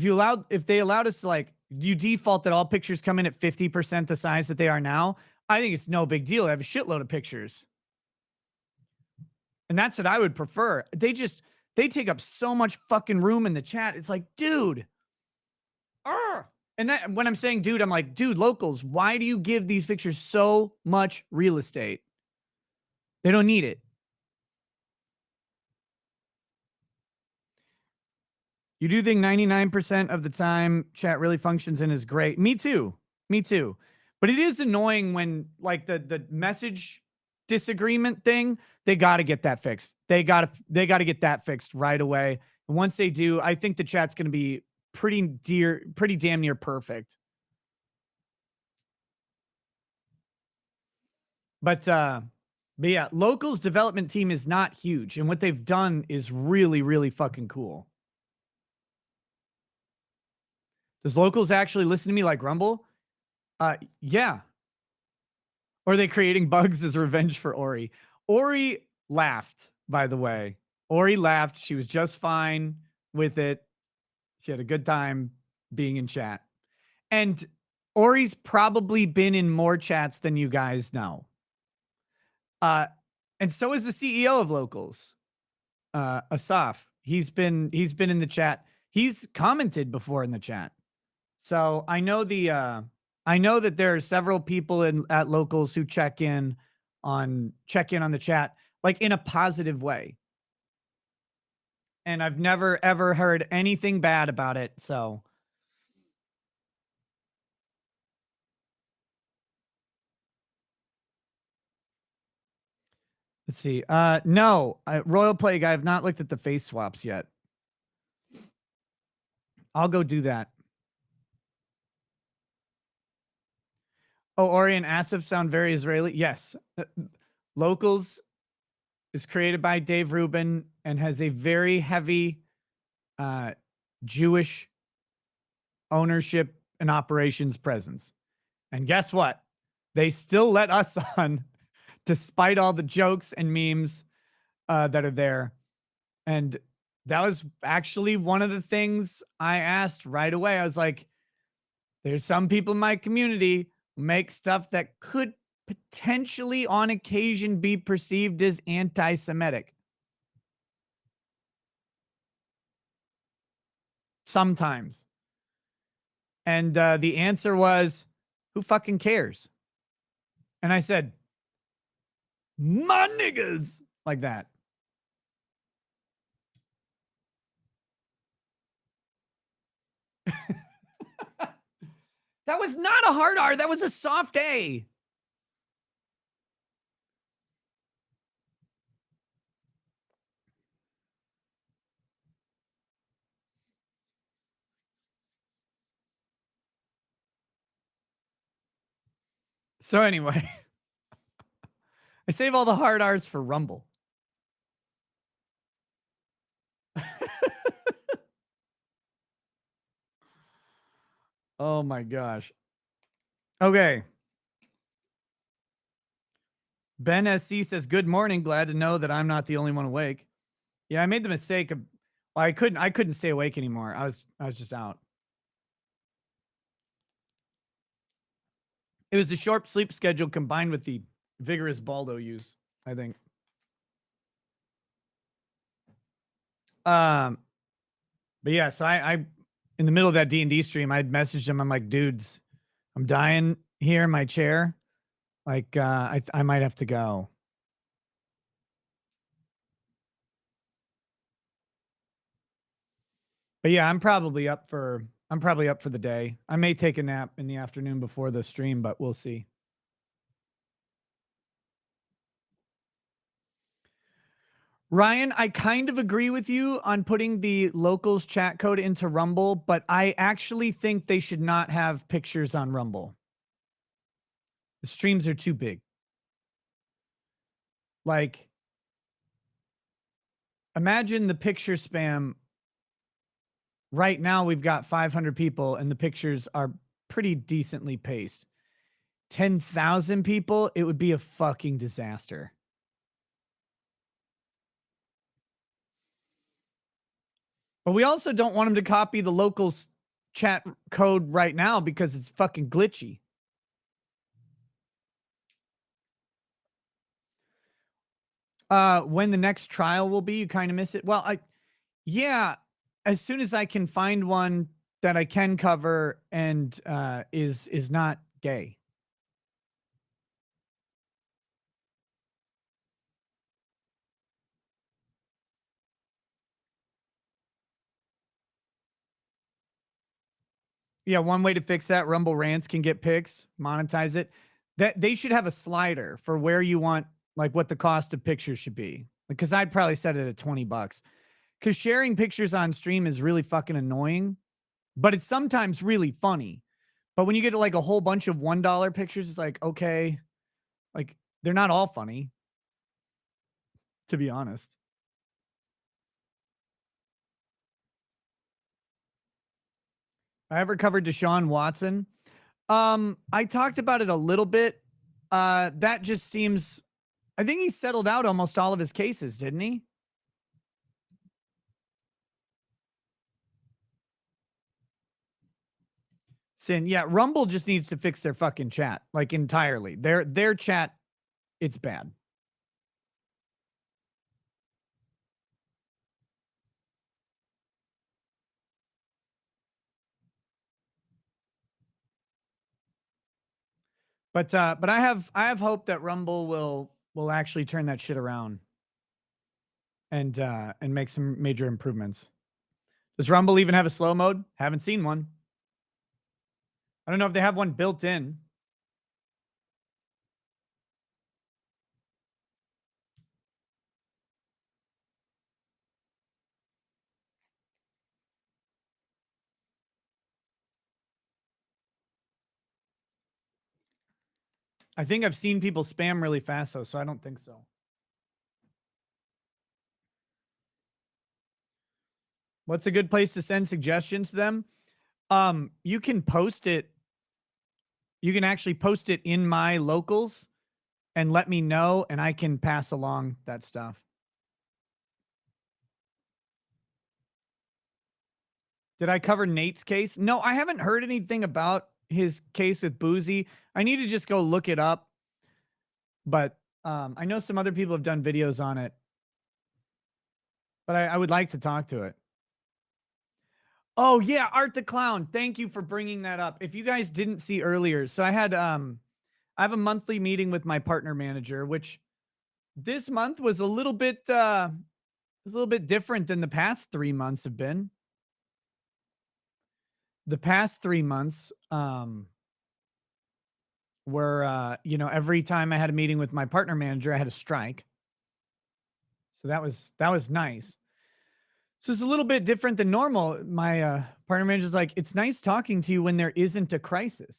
allowed us to like you default that all pictures come in at 50% the size that they are now, I think it's no big deal. I have a shitload of pictures. And that's what I would prefer. They take up so much fucking room in the chat. It's like, dude. And that when I'm saying dude, I'm like, dude, locals, why do you give these pictures so much real estate? They don't need it. You do think 99% of the time chat really functions and is great. Me too. Me too. But it is annoying when like the message disagreement thing, they got to get that fixed. They got to get that fixed right away. And once they do, I think the chat's going to be pretty damn near perfect. But yeah, locals development team is not huge, and what they've done is really, really fucking cool. Does locals actually listen to me like Rumble? Yeah. Or are they creating bugs as revenge for Ori? Ori laughed, by the way. Ori laughed. She was just fine with it. She had a good time being in chat. And Ori's probably been in more chats than you guys know. And so is the CEO of Locals, Asaf. He's been in the chat. He's commented before in the chat. So I know I know that there are several people at Locals who check in on the chat like in a positive way. And I've never ever heard anything bad about it. So let's see. No, Royal Plague, I have not looked at the face swaps yet. I'll go do that. Oh, Ori and Asif sound very Israeli. Yes. Locals is created by Dave Rubin and has a very heavy Jewish ownership and operations presence. And guess what? They still let us on despite all the jokes and memes that are there. And that was actually one of the things I asked right away. I was like, there's some people in my community who make stuff that could potentially on occasion be perceived as anti-Semitic. Sometimes. And the answer was, who fucking cares? And I said, my niggas, like that. That was not a hard R. That was a soft A. So anyway, I save all the hard R's for Rumble. Oh my gosh. Okay. Ben SC says, "Good morning. Glad to know that I'm not the only one awake." Yeah, I made the mistake of well, I couldn't stay awake anymore. I was just out. It was the short sleep schedule combined with the vigorous Baldo use, I think. Um but yeah, so I in the middle of that D&D stream, I'd messaged him. I'm like, "Dudes, I'm dying here in my chair. Like I might have to go." But yeah, I'm probably up for the day. I may take a nap in the afternoon before the stream, but we'll see. Ryan, I kind of agree with you on putting the locals chat code into Rumble, but I actually think they should not have pictures on Rumble. The streams are too big. Like, imagine the picture spam. Right now, we've got 500 people, and the pictures are pretty decently paced. 10,000 people, it would be a fucking disaster. But we also don't want them to copy the locals chat code right now because it's fucking glitchy. When the next trial will be, you kind of miss it. Well, yeah, as soon as I can find one that I can cover and is not gay. Yeah, one way to fix that, Rumble Rants can get pics, monetize it. That they should have a slider for where you want, like, what the cost of pictures should be. Because I'd probably set it at $20. Because sharing pictures on stream is really fucking annoying, but it's sometimes really funny. But when you get to like a whole bunch of $1 pictures, it's like, okay, like they're not all funny, to be honest. I ever covered Deshaun Watson. I talked about it a little bit. That just seems, I think he settled out almost all of his cases, didn't he? Sin, yeah, Rumble just needs to fix their fucking chat, like entirely. Their chat, it's bad. But I have hope that Rumble will actually turn that shit around and make some major improvements. Does Rumble even have a slow mode? Haven't seen one. I don't know if they have one built in. I think I've seen people spam really fast though, so I don't think so. What's a good place to send suggestions to them? You can post it. You can actually post it in my locals and let me know, and I can pass along that stuff. Did I cover Nate's case? No, I haven't heard anything about his case with Boozy. I need to just go look it up. But I know some other people have done videos on it. But I would like to talk to it. Oh yeah, Art the Clown. Thank you for bringing that up. If you guys didn't see earlier, so I have a monthly meeting with my partner manager, which this month was a little bit different than the past 3 months have been. The past 3 months were every time I had a meeting with my partner manager, I had a strike. So that was nice. So it's a little bit different than normal. My partner manager's like, it's nice talking to you when there isn't a crisis.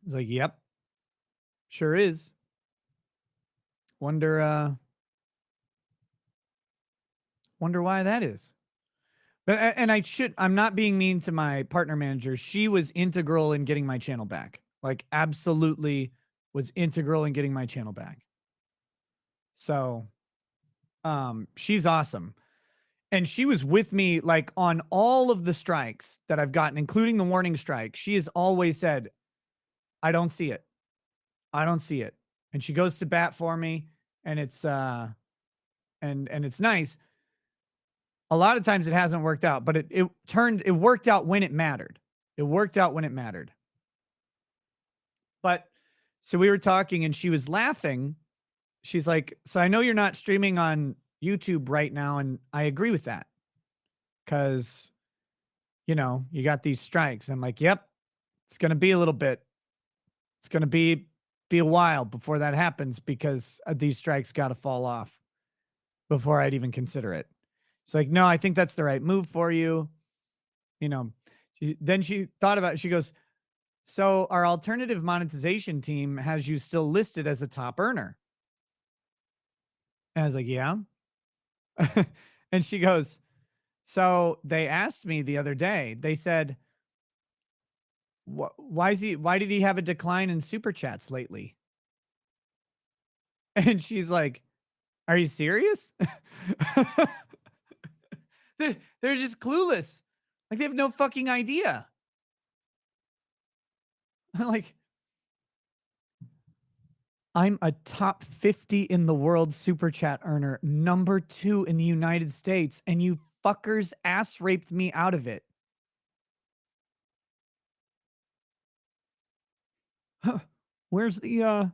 He's like, yep, sure is. Wonder why that is. But and I'm not being mean to my partner manager. She was integral in getting my channel back. Like absolutely was integral in getting my channel back. So she's awesome. And she was with me like on all of the strikes that I've gotten, including the warning strike. She has always said, I don't see it. I don't see it. And she goes to bat for me, and it's and it's nice. A lot of times it hasn't worked out, but it worked out when it mattered. It worked out when it mattered. But so we were talking and she was laughing. She's like, "So I know you're not streaming on YouTube right now, and I agree with that." because, you got these strikes. I'm like, yep, it's going to be a little bit. It's going to be a while before that happens because these strikes got to fall off before I'd even consider it. It's like, no, I think that's the right move for you. You know, then she thought about it. She goes, so our alternative monetization team has you still listed as a top earner. And I was like, yeah. And she goes, so they asked me the other day, they said, why did he have a decline in super chats lately? And she's like, are you serious? They're just clueless. Like they have no fucking idea. Like, I'm a top 50 in the world super chat earner, number 2 in the United States, and you fuckers ass raped me out of it. Huh, where's the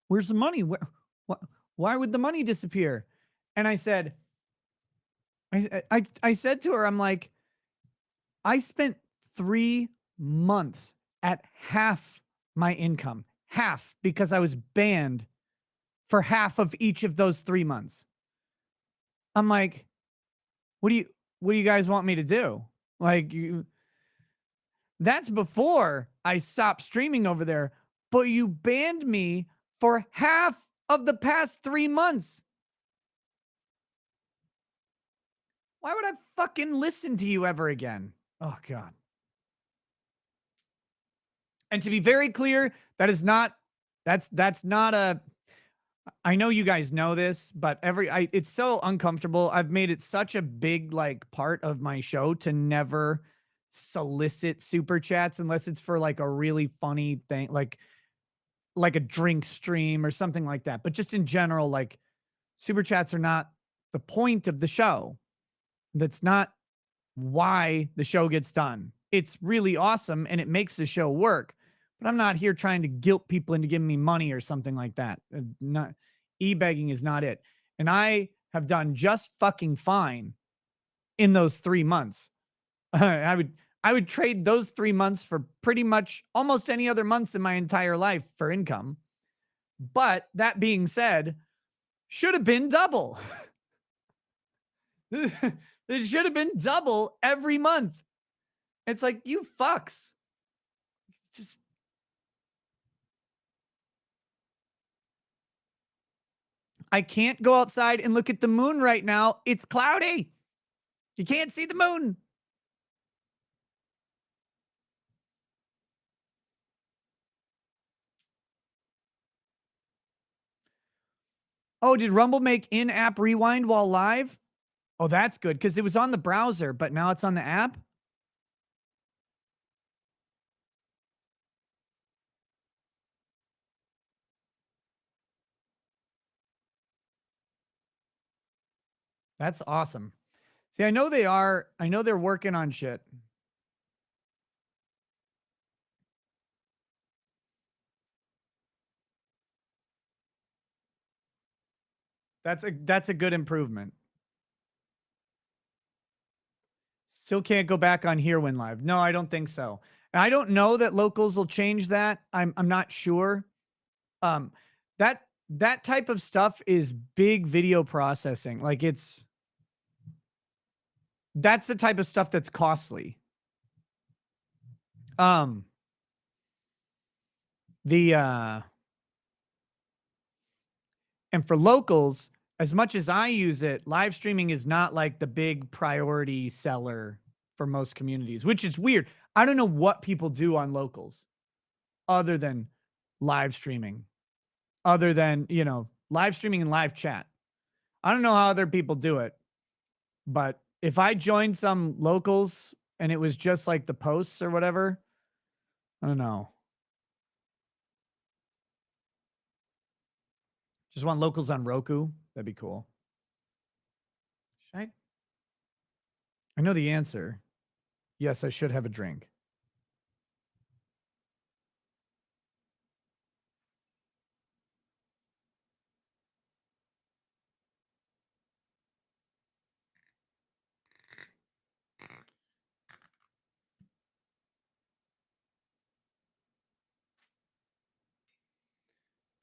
money? Wh- why would the money disappear? And I said, I said to her, I'm like, I spent 3 months at half my income, half because I was banned for half of each of those 3 months. I'm like, what do you what do you guys want me to do? Like that's before I stopped streaming over there, but you banned me for half of the past 3 months. Why would I fucking listen to you ever again? Oh god. And to be very clear, that's not a I know you guys know this, but it's so uncomfortable. I've made it such a big like part of my show to never solicit super chats unless it's for like a really funny thing, like a drink stream or something like that. But just in general, like super chats are not the point of the show. That's not why the show gets done. It's really awesome and it makes the show work. But I'm not here trying to guilt people into giving me money or something like that. Not e-begging is not it. And I have done just fucking fine in those 3 months. I would trade those 3 months for pretty much almost any other months in my entire life for income. But that being said, should have been double. It should have been double every month. It's like, you fucks. Just, I can't go outside and look at the moon right now. It's cloudy. You can't see the moon. Oh, did Rumble make in app rewind while live? Oh, that's good because it was on the browser, but now it's on the app. That's awesome. See, I know they're working on shit. That's a good improvement. Still can't go back on here when live. No, I don't think so. And I don't know that locals will change that. I'm not sure. Um, that that type of stuff is big video processing. Like that's the type of stuff that's costly. Um, the and for locals, as much as I use it, live streaming is not like the big priority seller for most communities, which is weird. I don't know what people do on locals other than live streaming, other than, live streaming and live chat. I don't know how other people do it, but if I joined some locals and it was just like the posts or whatever, I don't know. Just want locals on Roku. That'd be cool. Should I know the answer. Yes, I should have a drink.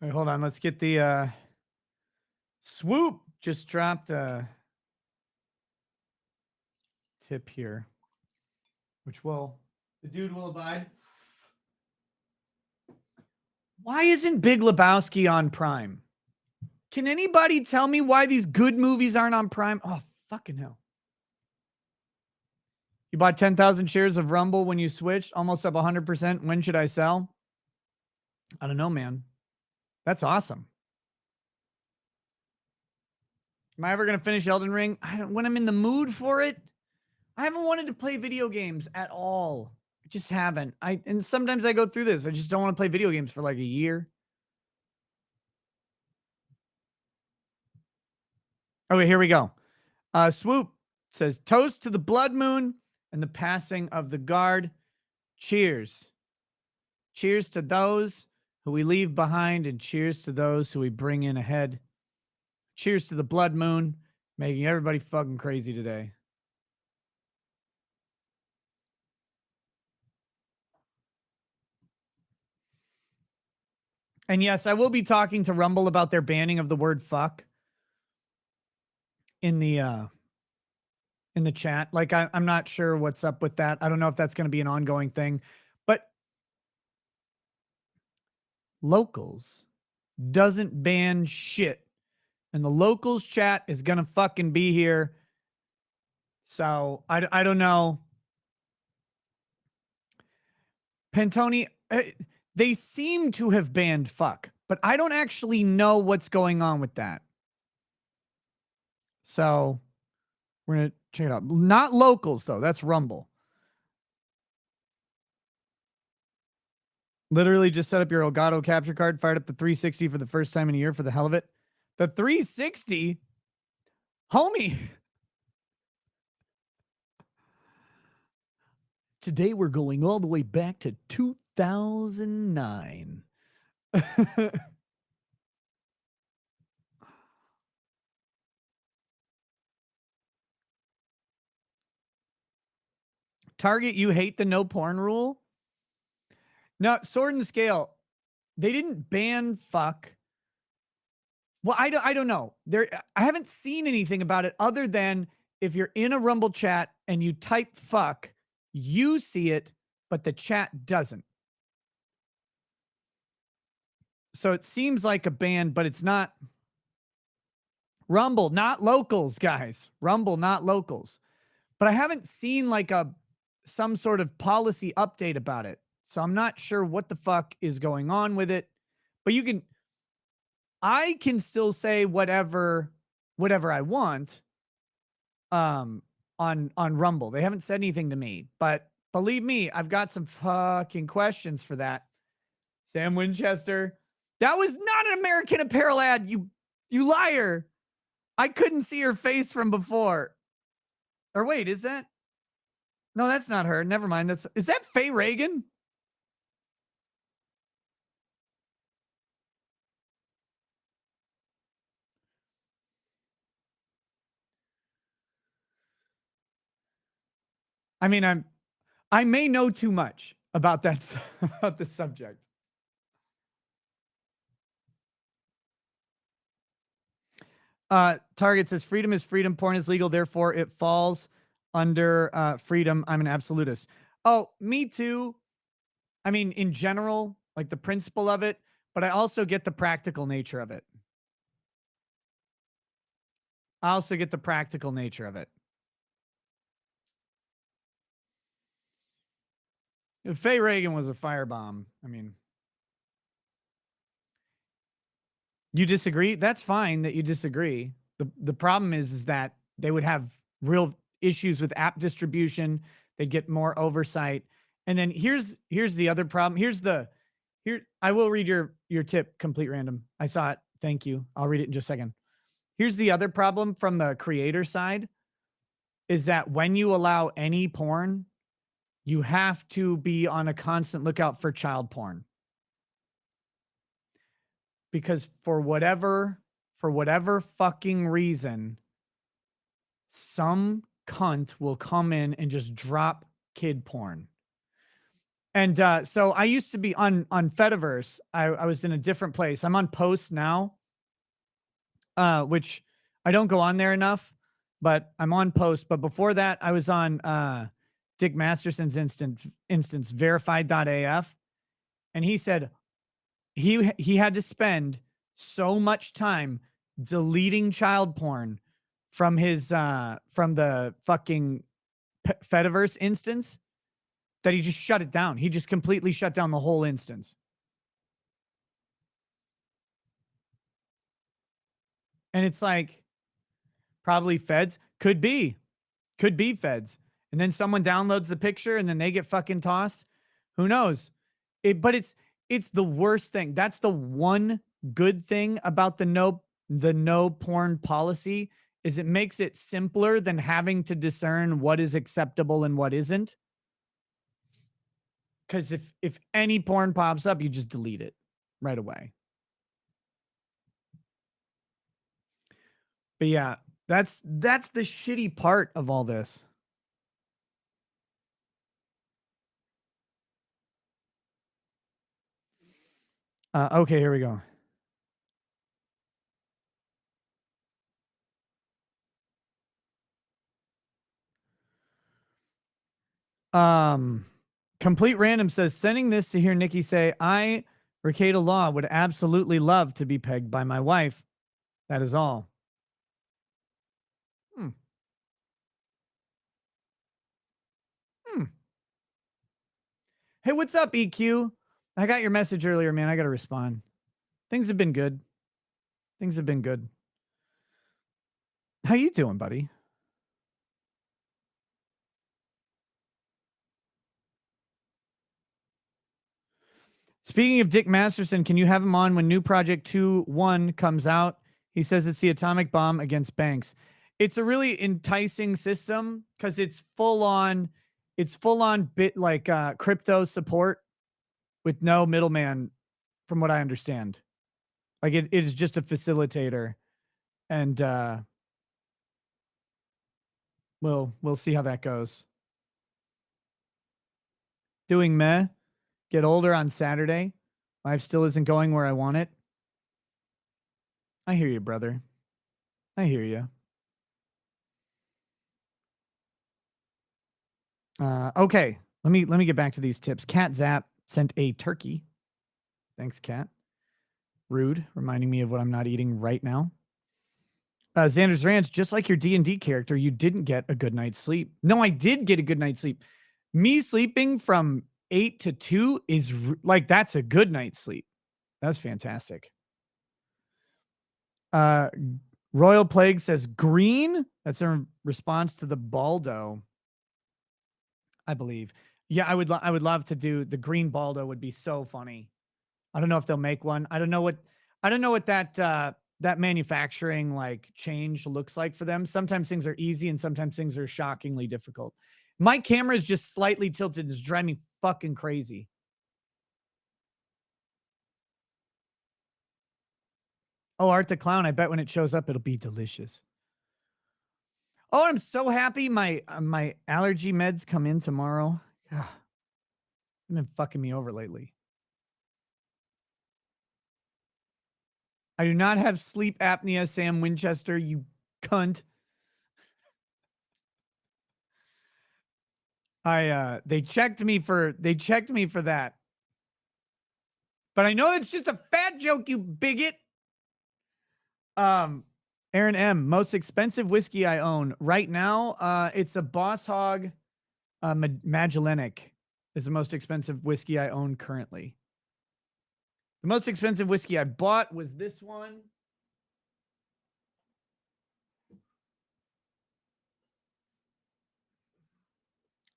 Wait, hold on. Let's get the swoop. Just dropped a tip here, which the dude will abide. Why isn't Big Lebowski on Prime? Can anybody tell me why these good movies aren't on Prime? Oh, fucking hell. You bought 10,000 shares of Rumble when you switched, almost up 100%. When should I sell? I don't know, man. That's awesome. Am I ever going to finish Elden Ring? When I'm in the mood for it. I haven't wanted to play video games at all. I just haven't. And sometimes I go through this. I just don't want to play video games for like a year. Okay, here we go. Swoop says, toast to the blood moon and the passing of the guard. Cheers. Cheers to those who we leave behind, and cheers to those who we bring in ahead. Cheers to the blood moon, making everybody fucking crazy today. And yes, I will be talking to Rumble about their banning of the word fuck in the chat. Like, I'm not sure what's up with that. I don't know if that's going to be an ongoing thing, but locals doesn't ban shit. And the locals chat is going to fucking be here. So I don't know. Pantone, they seem to have banned fuck, but I don't actually know what's going on with that. So we're going to check it out. Not locals, though. That's Rumble. Literally just set up your Elgato capture card, fired up the 360 for the first time in a year for the hell of it. The 360? Homie. Today we're going all the way back to 2009. Target, you hate the no porn rule? No, Sword and Scale, they didn't ban fuck. Well, I don't know. I haven't seen anything about it other than if you're in a Rumble chat and you type fuck, you see it, but the chat doesn't. So it seems like a ban, but it's not. Rumble, not locals, guys. Rumble, not locals. But I haven't seen like some sort of policy update about it. So I'm not sure what the fuck is going on with it. But I can still say whatever I want on Rumble. They haven't said anything to me, but believe me, I've got some fucking questions for that. Sam Winchester, that was not an American Apparel ad, you liar. I couldn't see her face from before. Or wait, is that? No, that's not her. Never mind. Is that Faye Reagan? I mean, I may know too much about that about this subject. Target says freedom is freedom. Porn is legal, therefore it falls under freedom. I'm an absolutist. Oh, me too. I mean, in general, like the principle of it, but I also get the practical nature of it. I also get the practical nature of it. If Faye Reagan was a firebomb, I mean, you disagree? That's fine that you disagree. The problem is that they would have real issues with app distribution. They'd get more oversight. And then here's the other problem. Here I will read your tip, complete random. I saw it. Thank you. I'll read it in just a second. Here's the other problem from the creator side is that when you allow any porn, you have to be on a constant lookout for child porn. Because for whatever fucking reason, some cunt will come in and just drop kid porn. And so I used to be on Fediverse. I was in a different place. I'm on Post now, which I don't go on there enough, but I'm on Post. But before that, I was on Dick Masterson's instance verified.af, and he said he had to spend so much time deleting child porn from his from the fucking Fediverse instance that he just shut it down. He just completely shut down the whole instance. And it's like, probably feds. Could be feds. And then someone downloads the picture and then they get fucking tossed. Who knows? But it's the worst thing. That's the one good thing about the no porn policy is it makes it simpler than having to discern what is acceptable and what isn't. Because if any porn pops up, you just delete it right away. But yeah, that's the shitty part of all this. Okay, here we go. Um, Complete Random says sending this to hear Nikki say, "I, Rekieta Law, would absolutely love to be pegged by my wife. That is all." Hmm. Hmm. Hey, what's up, EQ? I got your message earlier, man. I got to respond. Things have been good. Things have been good. How you doing, buddy? Speaking of Dick Masterson, can you have him on when new Project 2.1 comes out? He says it's the atomic bomb against banks. It's a really enticing system because it's full on bit like crypto support with no middleman, from what I understand. Like it is just a facilitator. And we'll see how that goes. Doing meh, get older on Saturday. Life still isn't going where I want it. I hear you, brother. I hear you. Okay, let me get back to these tips. Cat Zap sent a turkey. Thanks, Cat. Rude, reminding me of what I'm not eating right now. Xander's Ranch, just like your D&D character, you didn't get a good night's sleep. No, I did get a good night's sleep. Me sleeping from 8 to 2 is like that's a good night's sleep. That's fantastic. Uh, Royal Plague says green. That's a response to the Baldo, I believe. Yeah, I would love to do the green Baldo. Would be so funny. I don't know if they'll make one. I don't know what that that manufacturing like change looks like for them. Sometimes things are easy and sometimes things are shockingly difficult. My camera is just slightly tilted. It's driving me fucking crazy. Oh, Art the Clown. I bet when it shows up, it'll be delicious. Oh, I'm so happy my allergy meds come in tomorrow. They've been fucking me over lately. I do not have sleep apnea, Sam Winchester, you cunt. They checked me for that. But I know it's just a fat joke, you bigot. Um Aaron M, most expensive whiskey I own right now. It's a Boss Hog Magellanic is the most expensive whiskey I own currently. The most expensive whiskey I bought was this one.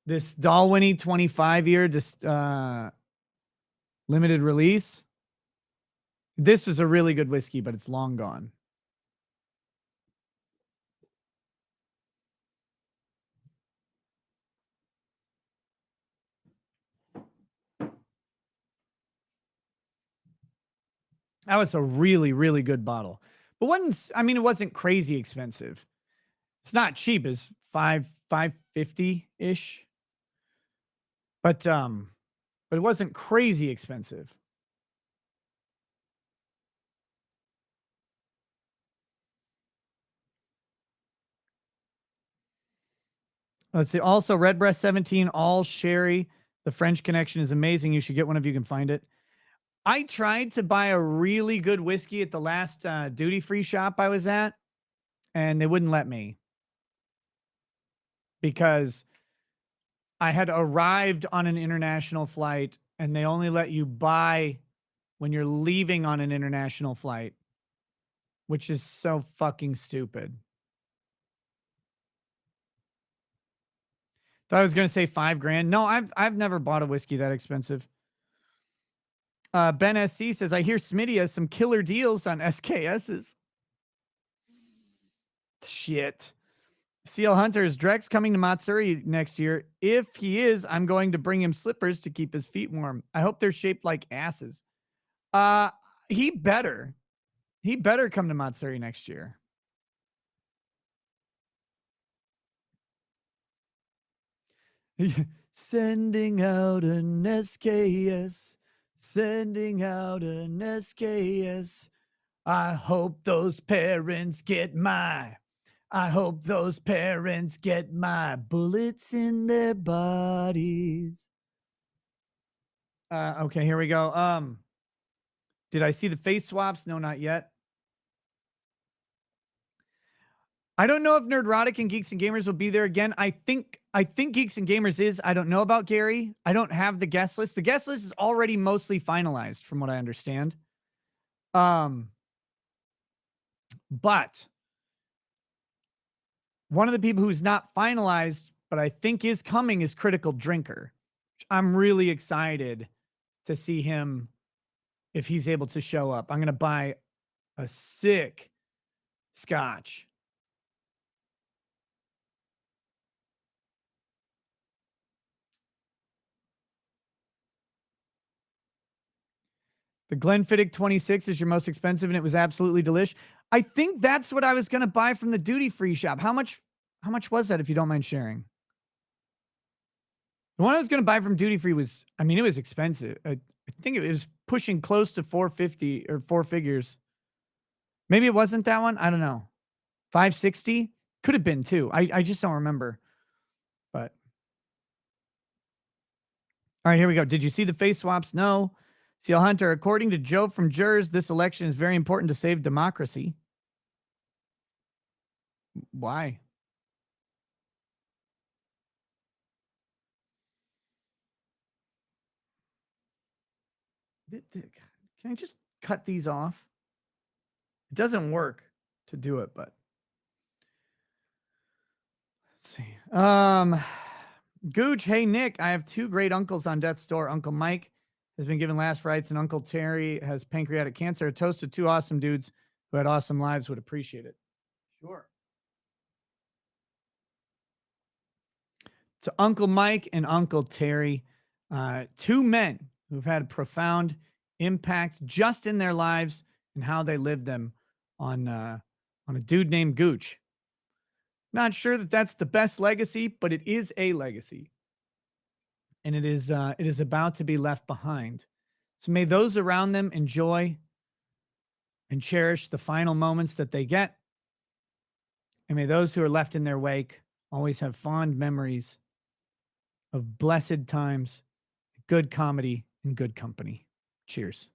This Dalwhinnie 25-year just limited release. This is a really good whiskey, but it's long gone. That was a really, really good bottle. But wasn't I mean it wasn't crazy expensive. It's not cheap, it's 550-ish. But but it wasn't crazy expensive. Let's see. Also, Redbreast 17, all sherry. The French Connection is amazing. You should get one if you can find it. I tried to buy a really good whiskey at the last duty free shop I was at, and they wouldn't let me because I had arrived on an international flight and they only let you buy when you're leaving on an international flight, which is so fucking stupid. Thought I was going to say 5 grand. No, I've never bought a whiskey that expensive. Ben SC says, I hear Smitty has some killer deals on SKSs. Shit. Seal Hunters, Drex coming to Matsuri next year. If he is, I'm going to bring him slippers to keep his feet warm. I hope they're shaped like asses. Uh, he better. He better come to Matsuri next year. Sending out an SKS. Sending out an SKS. I hope those parents get I hope those parents get my bullets in their bodies. Okay, here we go. Did I see the face swaps? No, not yet. I don't know if Nerdrotic and Geeks and Gamers will be there again. I think Geeks and Gamers is. I don't know about Gary. I don't have the guest list. The guest list is already mostly finalized, from what I understand. But one of the people who's not finalized, but I think is coming, is Critical Drinker. I'm really excited to see him if he's able to show up. I'm going to buy a sick scotch. The Glenfiddich 26 is your most expensive and it was absolutely delish. I think that's what I was going to buy from the duty free shop. How much was that if you don't mind sharing? The one I was going to buy from duty free was, I mean, it was expensive. I think it was pushing close to 450 or four figures. Maybe it wasn't that one. I don't know. 560 could have been too. I just don't remember. But all right, here we go. Did you see the face swaps? No. Seal Hunter, according to Joe from Jers, this election is very important to save democracy. Why? Can I just cut these off? It doesn't work to do it, but let's see. Gooch, hey Nick, I have two great uncles on death's door. Uncle Mike has been given last rites, and Uncle Terry has pancreatic cancer. A toast to two awesome dudes who had awesome lives. Would appreciate it. Sure. To Uncle Mike and Uncle Terry, two men who've had a profound impact just in their lives and how they lived them on a dude named Gooch. Not sure that that's the best legacy, but it is a legacy, and it is about to be left behind. So may those around them enjoy and cherish the final moments that they get, and may those who are left in their wake always have fond memories of blessed times, good comedy, and good company. Cheers.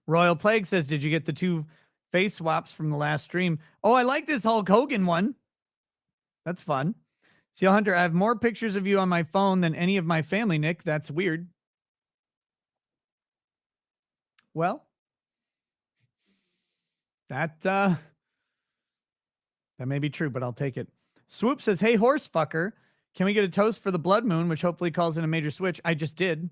Royal Plague says, did you get the two face swaps from the last stream? Oh, I like this Hulk Hogan one. That's fun. Seal Hunter, I have more pictures of you on my phone than any of my family, Nick. That's weird. Well, that may be true, but I'll take it. Swoop says, hey, horse fucker, can we get a toast for the blood moon, which hopefully calls in a major switch? I just did.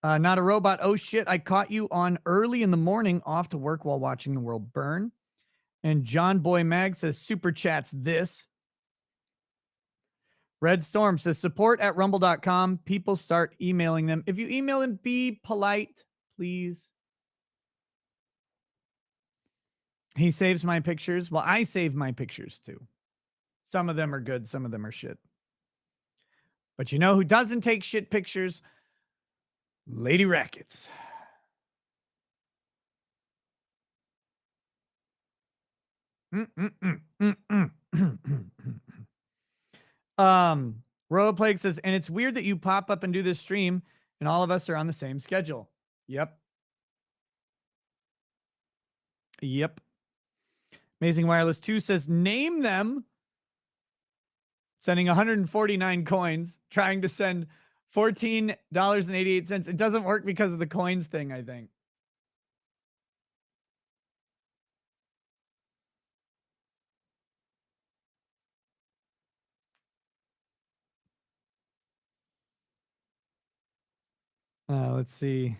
Not a robot. Oh, shit. I caught you on early in the morning off to work while watching the world burn. And John Boy Mag says, super chats this. Red Storm says, support at rumble.com. People start emailing them. If you email them, be polite, please. He saves my pictures. Well, I save my pictures too. Some of them are good, some of them are shit. But you know who doesn't take shit pictures? Lady Rackets. Royal Plague says, and it's weird that you pop up and do this stream and all of us are on the same schedule. Yep. Yep. Amazing Wireless 2 says, name them. Sending 149 coins, trying to send $14.88. It doesn't work because of the coins thing, I think. Let's see.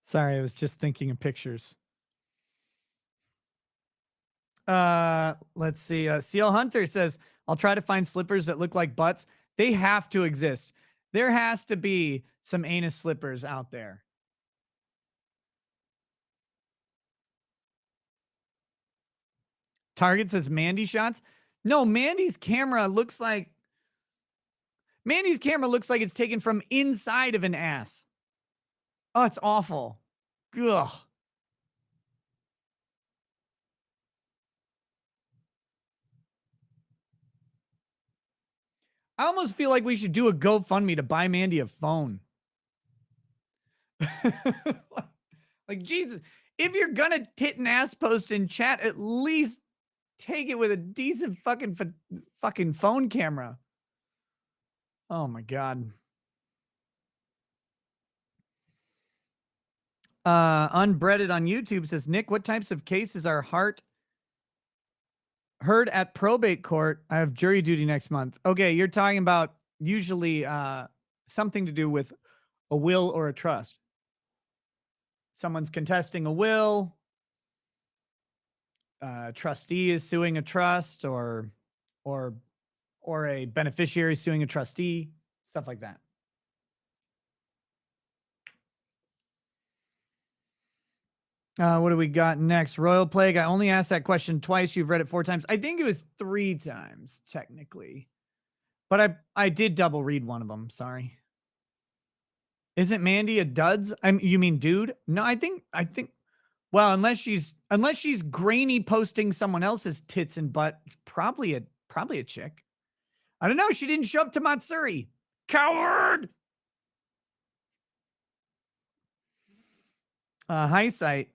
Sorry, I was just thinking of pictures. Let's see. Seal Hunter says, I'll try to find slippers that look like butts. They have to exist. There has to be some anus slippers out there. Target says Mandy shots. No, Mandy's camera looks like it's taken from inside of an ass. Oh, it's awful. Ugh. I almost feel like we should do a GoFundMe to buy Mandy a phone. Like, Jesus, if you're gonna tit and ass post in chat, at least take it with a decent fucking phone camera. Oh my God. Unbreaded on YouTube says, Nick, what types of cases are heard at probate court? I have jury duty next month. Okay, you're talking about usually something to do with a will or a trust. Someone's contesting a will. Trustee is suing a trust, or a beneficiary suing a trustee, stuff like that. What do we got next? Royal Plague. I only asked that question twice. You've read it 4 times. I think it was 3 times, technically. But I did double read one of them. Sorry. Isn't Mandy a duds? You mean dude? No, I think well, unless she's grainy posting someone else's tits and butt, probably a chick. I don't know. She didn't show up to Matsuri. Coward. Hindsight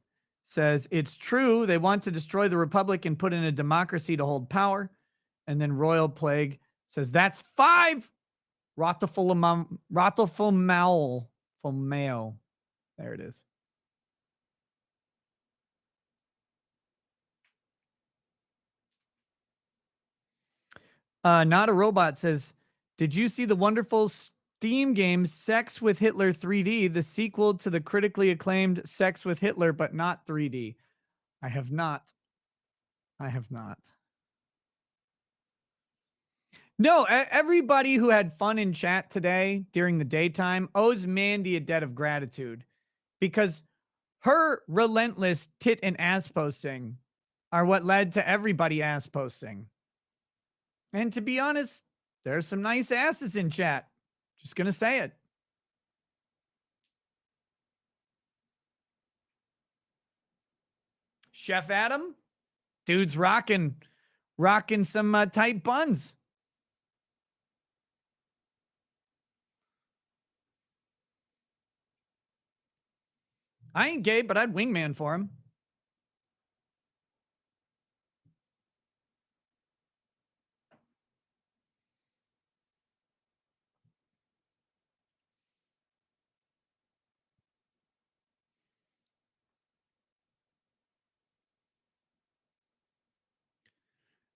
says it's true. They want to destroy the republic and put in a democracy to hold power. And then Royal Plague says that's 5. Rothelful Mayo. There it is. Not a Robot says, did you see the wonderful Steam game Sex with Hitler 3D, the sequel to the critically acclaimed Sex with Hitler, but not 3D? I have not. No, everybody who had fun in chat today during the daytime owes Mandy a debt of gratitude, because her relentless tit and ass posting are what led to everybody ass posting. And to be honest, there's some nice asses in chat. Just gonna say it. Chef Adam, dude's rocking some tight buns. I ain't gay, but I'd wingman for him.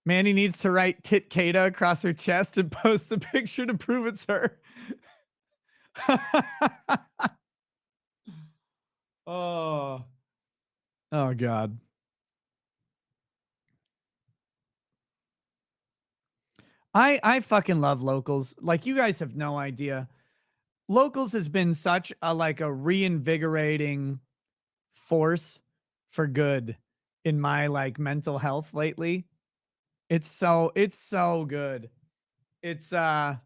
Mandy needs to write Tit Kata across her chest and post the picture to prove it's her. Oh. Oh God. I fucking love Locals. Like, you guys have no idea. Locals has been such a reinvigorating force for good in my like mental health lately. It's so good. It's man,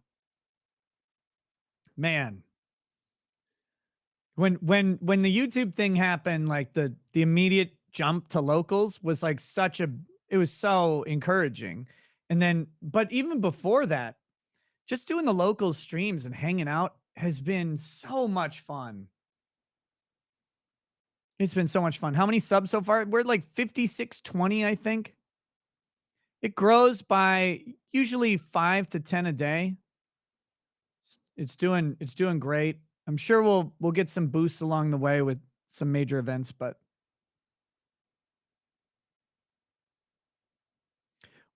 when the YouTube thing happened, like the immediate jump to locals was like such a it was so encouraging. And then but even before that, just doing the local streams and hanging out has been so much fun. It's been so much fun. How many subs so far? We're like 5620, I think. It grows by usually 5 to 10 a day. It's doing great. I'm sure we'll get some boosts along the way with some major events, but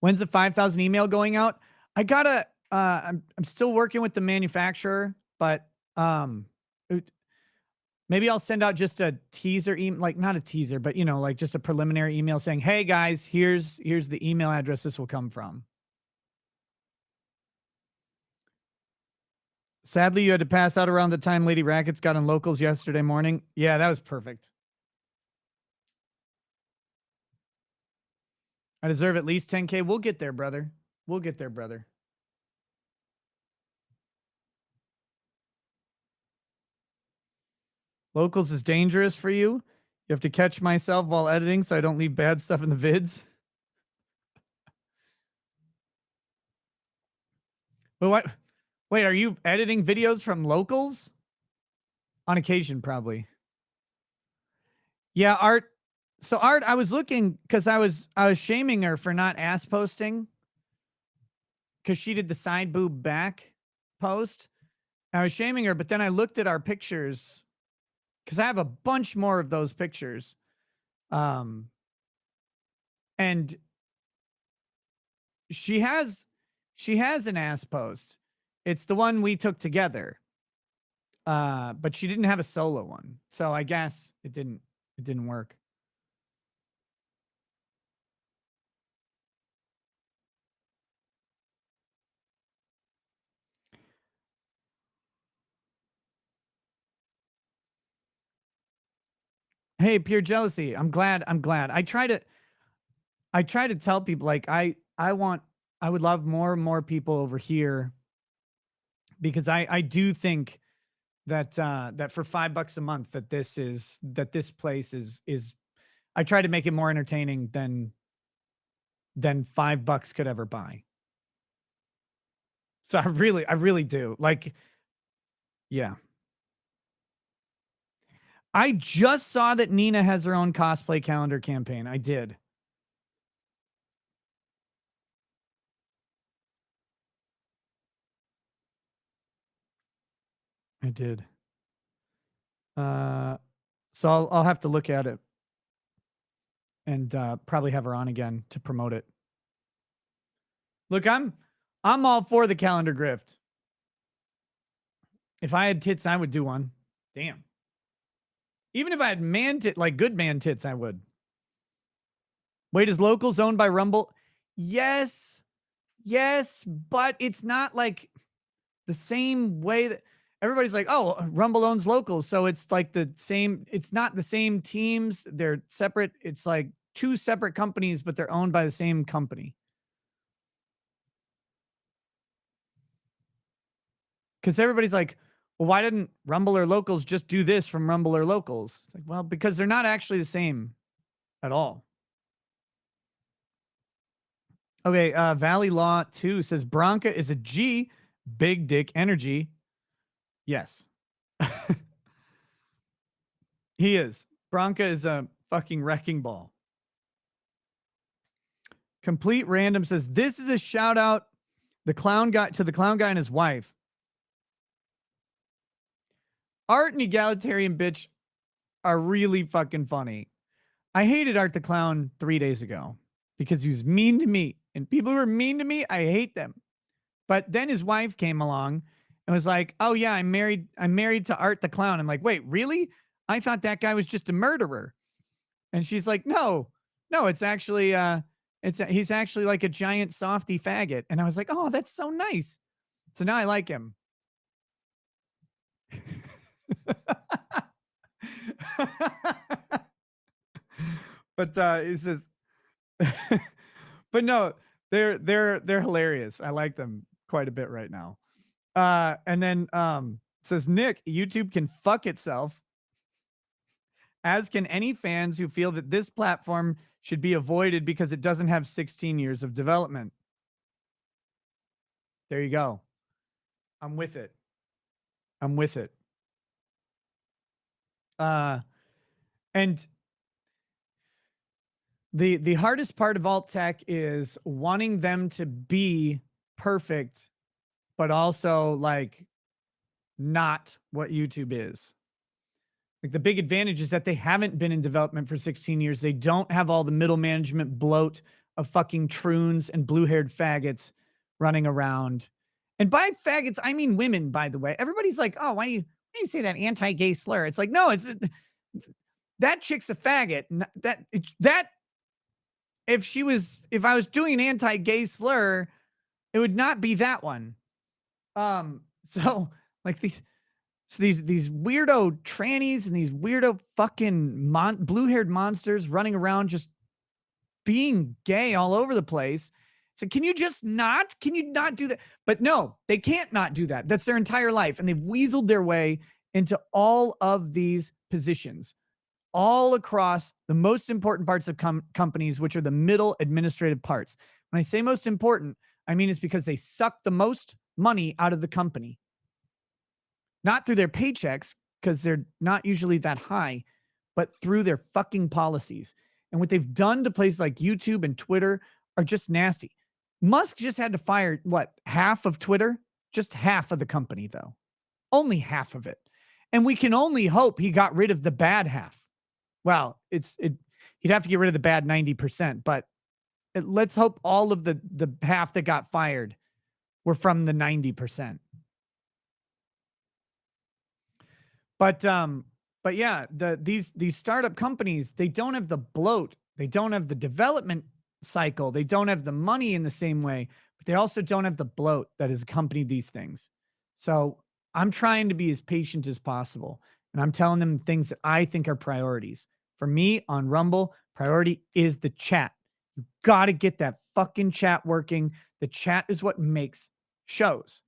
when's the 5,000 email going out? I gotta. I'm still working with the manufacturer, but it- maybe I'll send out just a teaser email, like not a teaser, but like just a preliminary email saying, "Hey guys, here's the email address this will come from." Sadly, you had to pass out around the time Lady Rackets got on locals yesterday morning. Yeah, that was perfect. I deserve at least 10K. We'll get there, brother. We'll get there, brother. Locals is dangerous for you. You have to catch myself while editing so I don't leave bad stuff in the vids. But what? Wait, are you editing videos from locals? On occasion, probably. Yeah, Art. So Art, I was looking because I was shaming her for not ass posting because she did the side boob back post. I was shaming her, but then I looked at our pictures because I have a bunch more of those pictures. Um, and she has she has an ass post. It's the one we took together. But she didn't have a solo one. So I guess it didn't work. Hey, pure jealousy. I'm glad. I try to tell people like I would love more and more people over here because I do think that that for $5 a month that this place is I try to make it more entertaining than $5 could ever buy. So I really do. Like, yeah. I just saw that Nina has her own cosplay calendar campaign. I did. I did. Uh so I'll have to look at it and probably have her on again to promote it. Look, I'm all for the calendar grift. If I had tits, I would do one. Damn. Even if I had like good man tits, I would. Wait, is locals owned by Rumble? Yes. Yes, but it's not like the same way that everybody's like, "Oh, Rumble owns locals." So it's like the same it's not the same teams. They're separate. It's like two separate companies, but they're owned by the same company. Because everybody's like, well, why didn't Rumble or Locals just do this from Rumble or Locals? It's like, well, because they're not actually the same at all. Okay, Valley Law 2 says Bronca is a G, big dick energy. Yes. He is. Bronca is a fucking wrecking ball. Complete Random says this is a shout out the clown guy and his wife. Art and Egalitarian bitch are really fucking funny. I hated Art the Clown 3 days ago because he was mean to me. And people who are mean to me, I hate them. But then his wife came along and was like, "Oh yeah, I'm married to Art the Clown." I'm like, "Wait, really? I thought that guy was just a murderer." And she's like, "No. No, it's actually he's actually like a giant softy faggot." And I was like, "Oh, that's so nice." So now I like him. But it says, but no, they're hilarious. I like them quite a bit right now. And then it says Nick, YouTube can fuck itself, as can any fans who feel that this platform should be avoided because it doesn't have 16 years of development. There you go. I'm with it. I'm with it. Uh, and the hardest part of alt tech is wanting them to be perfect, but also like not what YouTube is. Like the big advantage is that they haven't been in development for 16 years. They don't have all the middle management bloat of fucking troons and blue-haired faggots running around. And by faggots, I mean women, by the way. Everybody's like, oh, why do you say that anti-gay slur? It's like, no, it's that chick's a faggot. That if I was doing an anti-gay slur, it would not be that one. So like these weirdo trannies and these weirdo fucking blue-haired monsters running around just being gay all over the place. So can you just not? Can you not do that? But no, they can't not do that. That's their entire life. And they've weaseled their way into all of these positions, all across the most important parts of companies, which are the middle administrative parts. When I say most important, I mean it's because they suck the most money out of the company. Not through their paychecks, because they're not usually that high, but through their fucking policies. And what they've done to places like YouTube and Twitter are just nasty. Musk just had to fire, what, half of Twitter? Just half of the company, though. Only half of it. And we can only hope he got rid of the bad half. Well, he'd have to get rid of the bad 90%, but let's hope all of the half that got fired were from the 90%. But yeah, these startup companies, they don't have the bloat, they don't have the development cycle, they don't have the money in the same way, but they also don't have the bloat that has accompanied these things. So I'm trying to be as patient as possible, and I'm telling them things that I think are priorities. For me on Rumble, priority is the chat. You got to get that fucking chat working. The chat is what makes shows.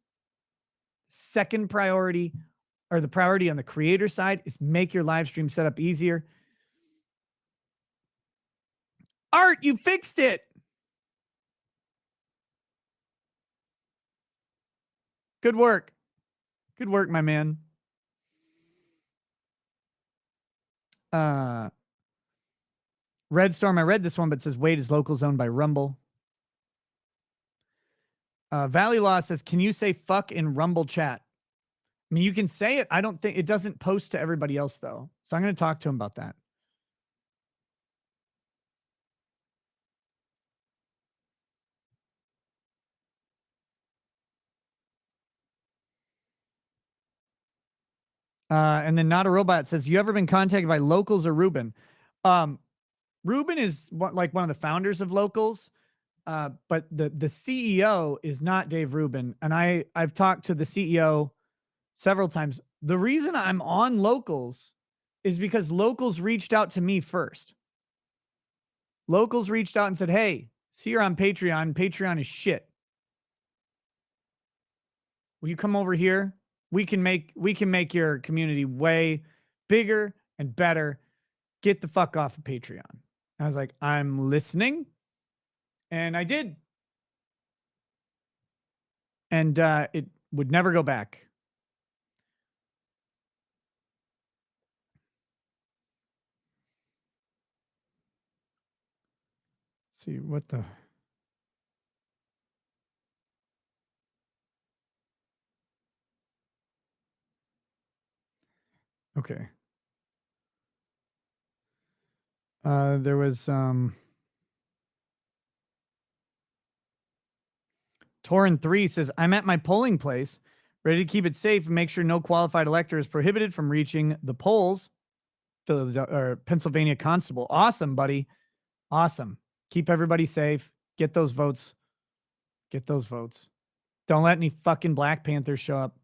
Second priority, or the priority on the creator side, is make your live stream setup easier. Art, you fixed it. Good work. Good work, my man. Red Storm, I read this one, but it says Wade is locals owned by Rumble. Valley Law says, can you say fuck in Rumble chat? I mean, you can say it. I don't think it doesn't post to everybody else, though. So I'm going to talk to him about that. And then Not a Robot says, you ever been contacted by Locals or Ruben? Ruben is like one of the founders of Locals. But the CEO is not Dave Rubin. And I've talked to the CEO several times. The reason I'm on Locals is because Locals reached out to me first. Locals reached out and said, hey, see you're on Patreon. Patreon is shit. Will you come over here? We can make your community way bigger and better. Get the fuck off of Patreon. I was like, I'm listening. And I did. And it would never go back. Let's see what the. Okay. There was Torin 3 says, I'm at my polling place, ready to keep it safe and make sure no qualified elector is prohibited from reaching the polls. Pennsylvania Constable. Awesome, buddy. Awesome. Keep everybody safe. Get those votes. Get those votes. Don't let any fucking Black Panthers show up.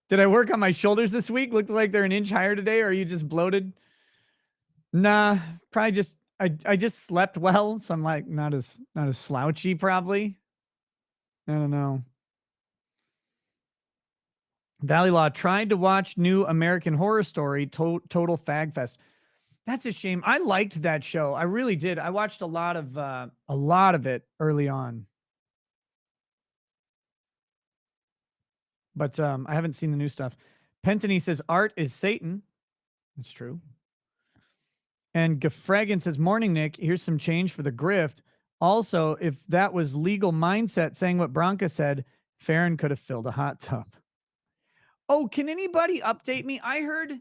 Did I work on my shoulders this week? Looked like they're an inch higher today, or are you just bloated? Nah, probably just I just slept well, so I'm like not as slouchy probably. I don't know. Valley Law tried to watch new American Horror Story Total Fag Fest. That's a shame. I liked that show. I really did. I watched a lot of it early on, but I haven't seen the new stuff. Pentony says art is Satan. That's true. And Gefregan says, "Morning, Nick. Here's some change for the grift. Also, if that was legal mindset saying what Bronca said, Farron could have filled a hot tub." Oh, can anybody update me? I heard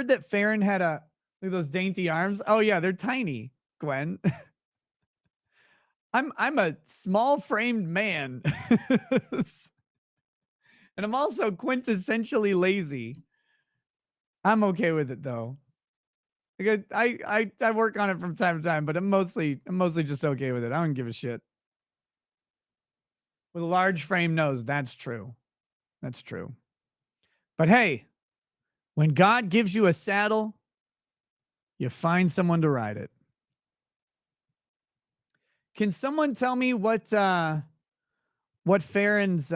that Farron had a look at those dainty arms. Oh yeah, they're tiny, Gwen. I'm a small framed man. And I'm also quintessentially lazy. I'm okay with it though. Like, I work on it from time to time, but I'm mostly just okay with it. I don't give a shit. With a large frame nose, that's true. That's true. But hey, when God gives you a saddle, you find someone to ride it. Can someone tell me what Farron's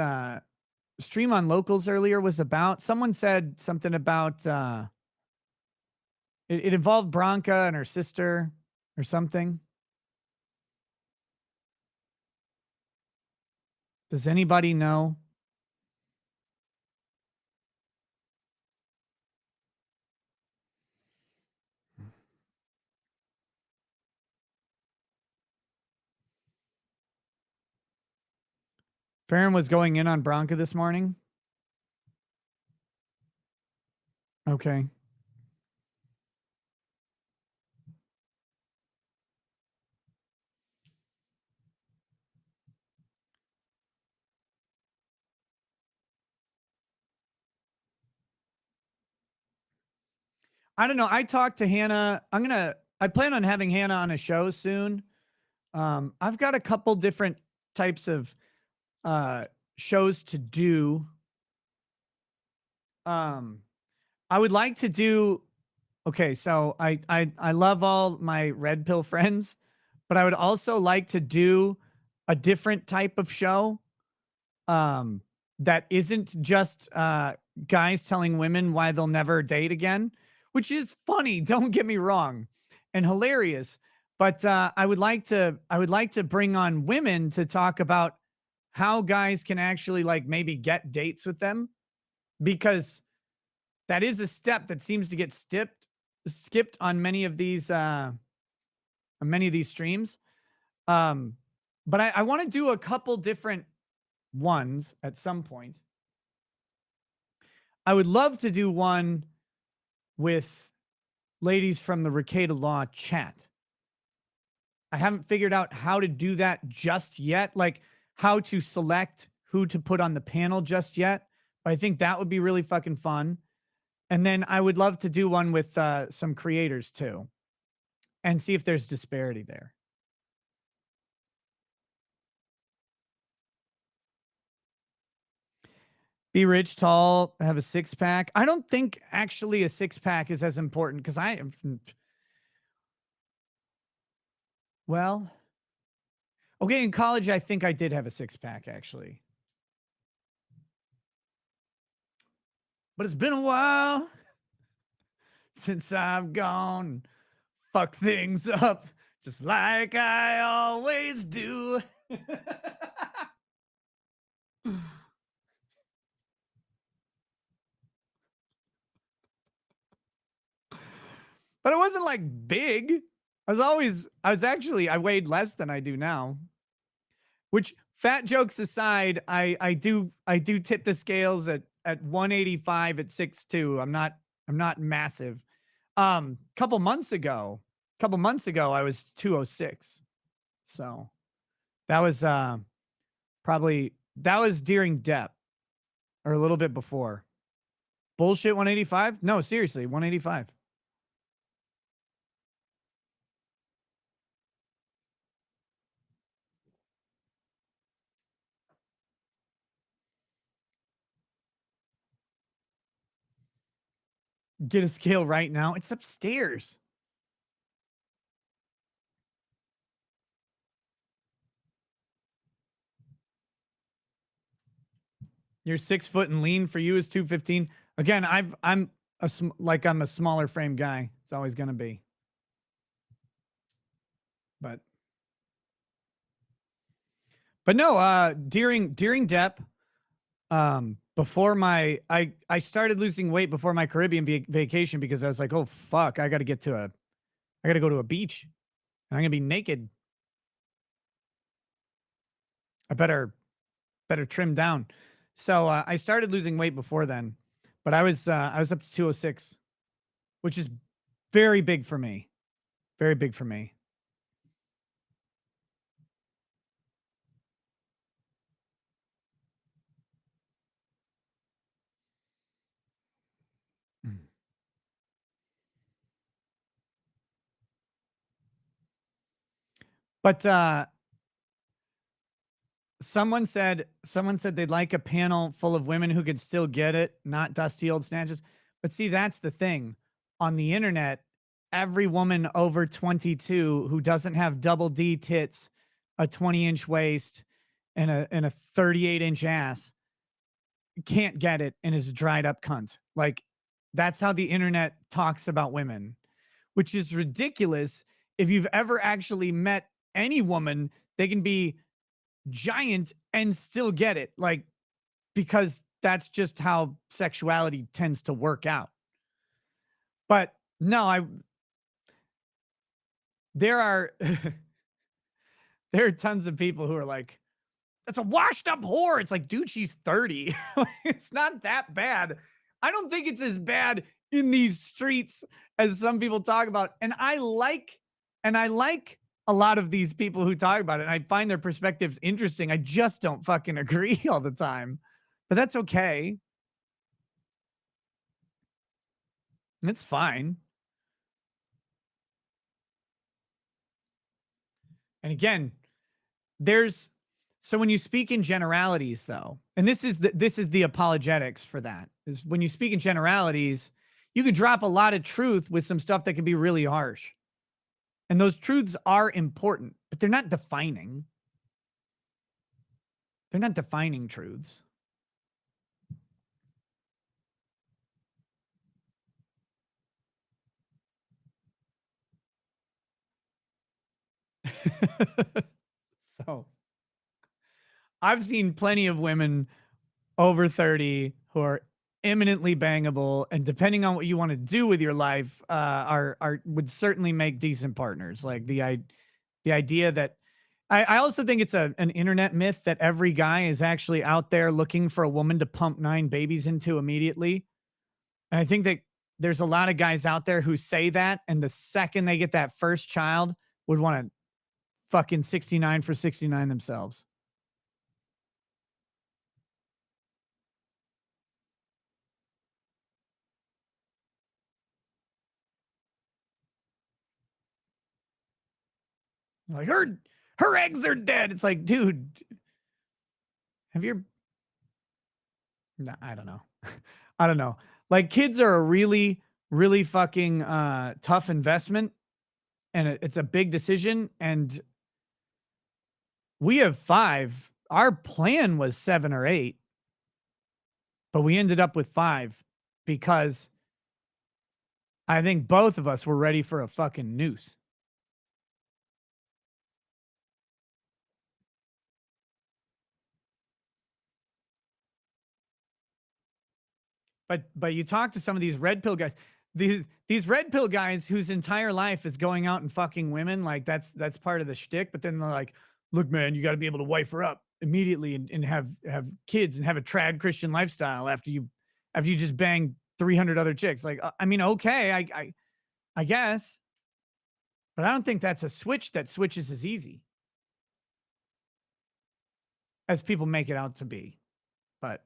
stream on locals earlier was about? Someone said something about it involved Bronca and her sister or something. Does anybody know? Farron was going in on Bronca this morning. Okay. I don't know. I talked to Hannah. I plan on having Hannah on a show soon. I've got a couple different types of uh shows to do. Um, I would like to do okay, so I love all my red pill friends, but I would also like to do a different type of show um that isn't just guys telling women why they'll never date again, which is funny, don't get me wrong, and hilarious, but I would like to bring on women to talk about how guys can actually like maybe get dates with them, because that is a step that seems to get skipped on many of these streams. Um, but I want to do a couple different ones at some point. I would love to do one with ladies from the Rekieta Law chat. I haven't figured out how to do that just yet, like how to select who to put on the panel just yet. But I think that would be really fucking fun. And then I would love to do one with some creators too and see if there's disparity there. Be rich, tall, have a six pack. I don't think actually a six pack is as important because well, okay, in college, I think I did have a six pack actually, but it's been a while since I've gone fuck things up just like I always do. But it wasn't like big. I weighed less than I do now. Which, fat jokes aside, I do tip the scales at 185 at 6'2". I'm not massive. Couple months ago I was 206. So that was probably that was during depth or a little bit before. Bullshit 185? No, seriously, 185. Get a scale right now. It's upstairs. You're 6 foot and lean. For you is 215. Again, I'm like I'm a smaller frame guy. It's always gonna be. But no, during DEP, before I started losing weight before my Caribbean vacation because I was like, oh fuck, I gotta go to a beach and I'm gonna be naked. I better trim down. So I started losing weight before then, but I was up to 206, which is very big for me. Very big for me. Mm. But someone said they'd like a panel full of women who could still get it, not dusty old snatches. But see, that's the thing. On the internet, every woman over 22 who doesn't have double D tits, a 20-inch waist, and a 38-inch ass can't get it and is a dried up cunt. Like that's how the internet talks about women, which is ridiculous. If you've ever actually met any woman, they can be giant and still get it. Like, because that's just how sexuality tends to work out. But no, there are there are tons of people who are like, that's a washed up whore. It's like, dude, she's 30. It's not that bad. I don't think it's as bad in these streets as some people talk about. And I like a lot of these people who talk about it. And I find their perspectives interesting. I just don't fucking agree all the time. But that's okay. It's fine. And again, there's so when you speak in generalities though, and this is the apologetics for that, is when you speak in generalities, you could drop a lot of truth with some stuff that can be really harsh. And those truths are important, but they're not defining. They're not defining truths. So I've seen plenty of women over 30 who are eminently bangable, and depending on what you want to do with your life, are would certainly make decent partners. Like the idea that I also think it's an internet myth that every guy is actually out there looking for a woman to pump 9 babies into immediately. And I think that there's a lot of guys out there who say that, and the second they get that first child, would want to fucking 69 for 69 themselves. Like her eggs are dead. It's like, dude, have your no, I don't know. I don't know. Like kids are a really fucking tough investment, and it's a big decision, and we have 5. Our plan was 7 or 8, but we ended up with 5 because I think both of us were ready for a fucking noose. But you talk to some of these red pill guys, these red pill guys whose entire life is going out and fucking women, like that's part of the shtick. But then they're like, look, man, you got to be able to wife her up immediately and have kids and have a trad Christian lifestyle after you just bang 300 other chicks. Like, I mean, okay, I guess, but I don't think that's a switch that switches as easy as people make it out to be. But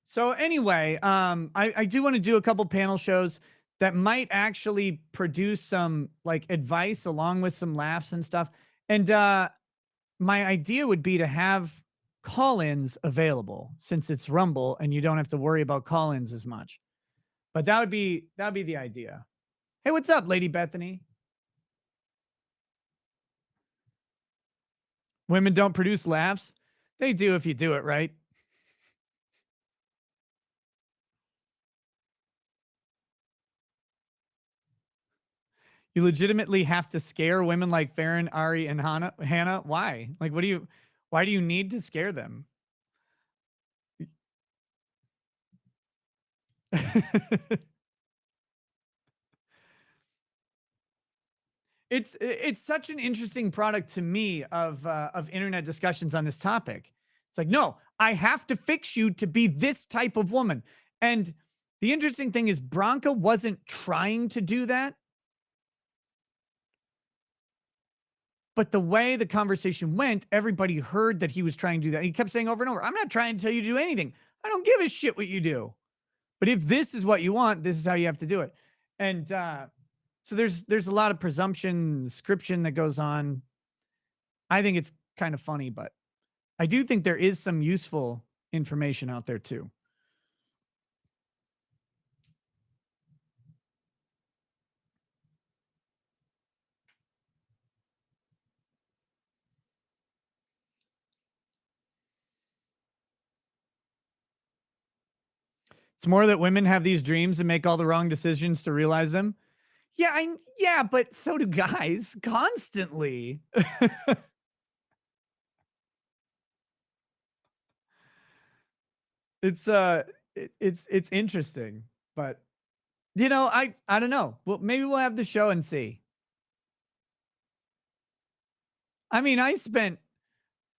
so anyway, I do want to do a couple panel shows that might actually produce some like advice along with some laughs and stuff. And my idea would be to have call-ins available since it's Rumble and you don't have to worry about call-ins as much. But that would be the idea. Hey, what's up, Lady Bethany? Women don't produce laughs. They do if you do it right. You legitimately have to scare women like Farron, Ari, and Hannah. Why? Like, why do you need to scare them? It's such an interesting product to me of internet discussions on this topic. It's like, no, I have to fix you to be this type of woman. And the interesting thing is Bronca wasn't trying to do that, but the way the conversation went, everybody heard that he was trying to do that. He kept saying over and over, I'm not trying to tell you to do anything. I don't give a shit what you do. But if this is what you want, this is how you have to do it. And so there's a lot of presumption, description that goes on. I think it's kind of funny, but I do think there is some useful information out there too. It's more that women have these dreams and make all the wrong decisions to realize them. Yeah, but so do guys constantly. It's it's interesting, but I don't know. Well, maybe we'll have the show and see. I mean, I spent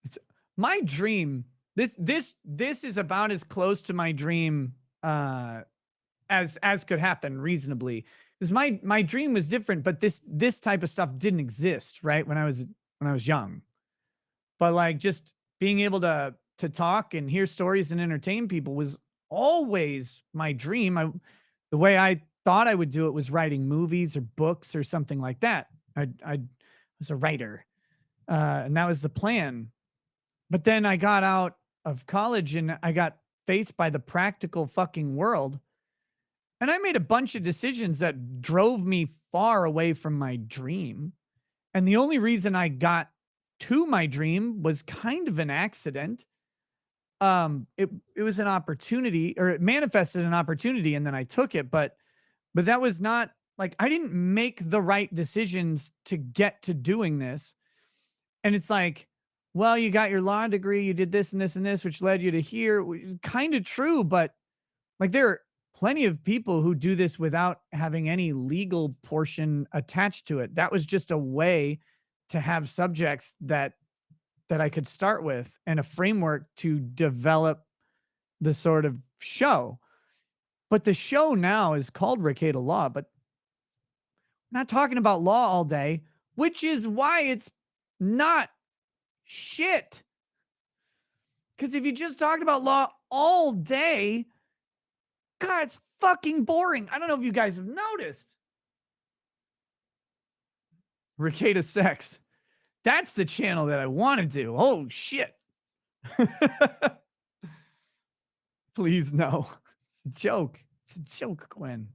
it's my dream. This is about as close to my dream as could happen reasonably. Because my dream was different, but this type of stuff didn't exist, right? When I was young. But like just being able to talk and hear stories and entertain people was always my dream. The way I thought I would do it was writing movies or books or something like that. I was a writer, and that was the plan. But then I got out of college and I got faced by the practical fucking world. And I made a bunch of decisions that drove me far away from my dream. And the only reason I got to my dream was kind of an accident. It was an opportunity, or it manifested an opportunity and then I took it, but that was not like I didn't make the right decisions to get to doing this. And it's like, well, you got your law degree, you did this and this and this, which led you to here, which is kind of true, but like there are plenty of people who do this without having any legal portion attached to it. That was just a way to have subjects that I could start with and a framework to develop the sort of show. But the show now is called Rekieta Law, but we're not talking about law all day, which is why it's not shit. Because if you just talked about law all day, God, it's fucking boring. I don't know if you guys have noticed. Rekieta Sex. That's the channel that I want to do. Oh, shit. Please, no. It's a joke. It's a joke, Gwen.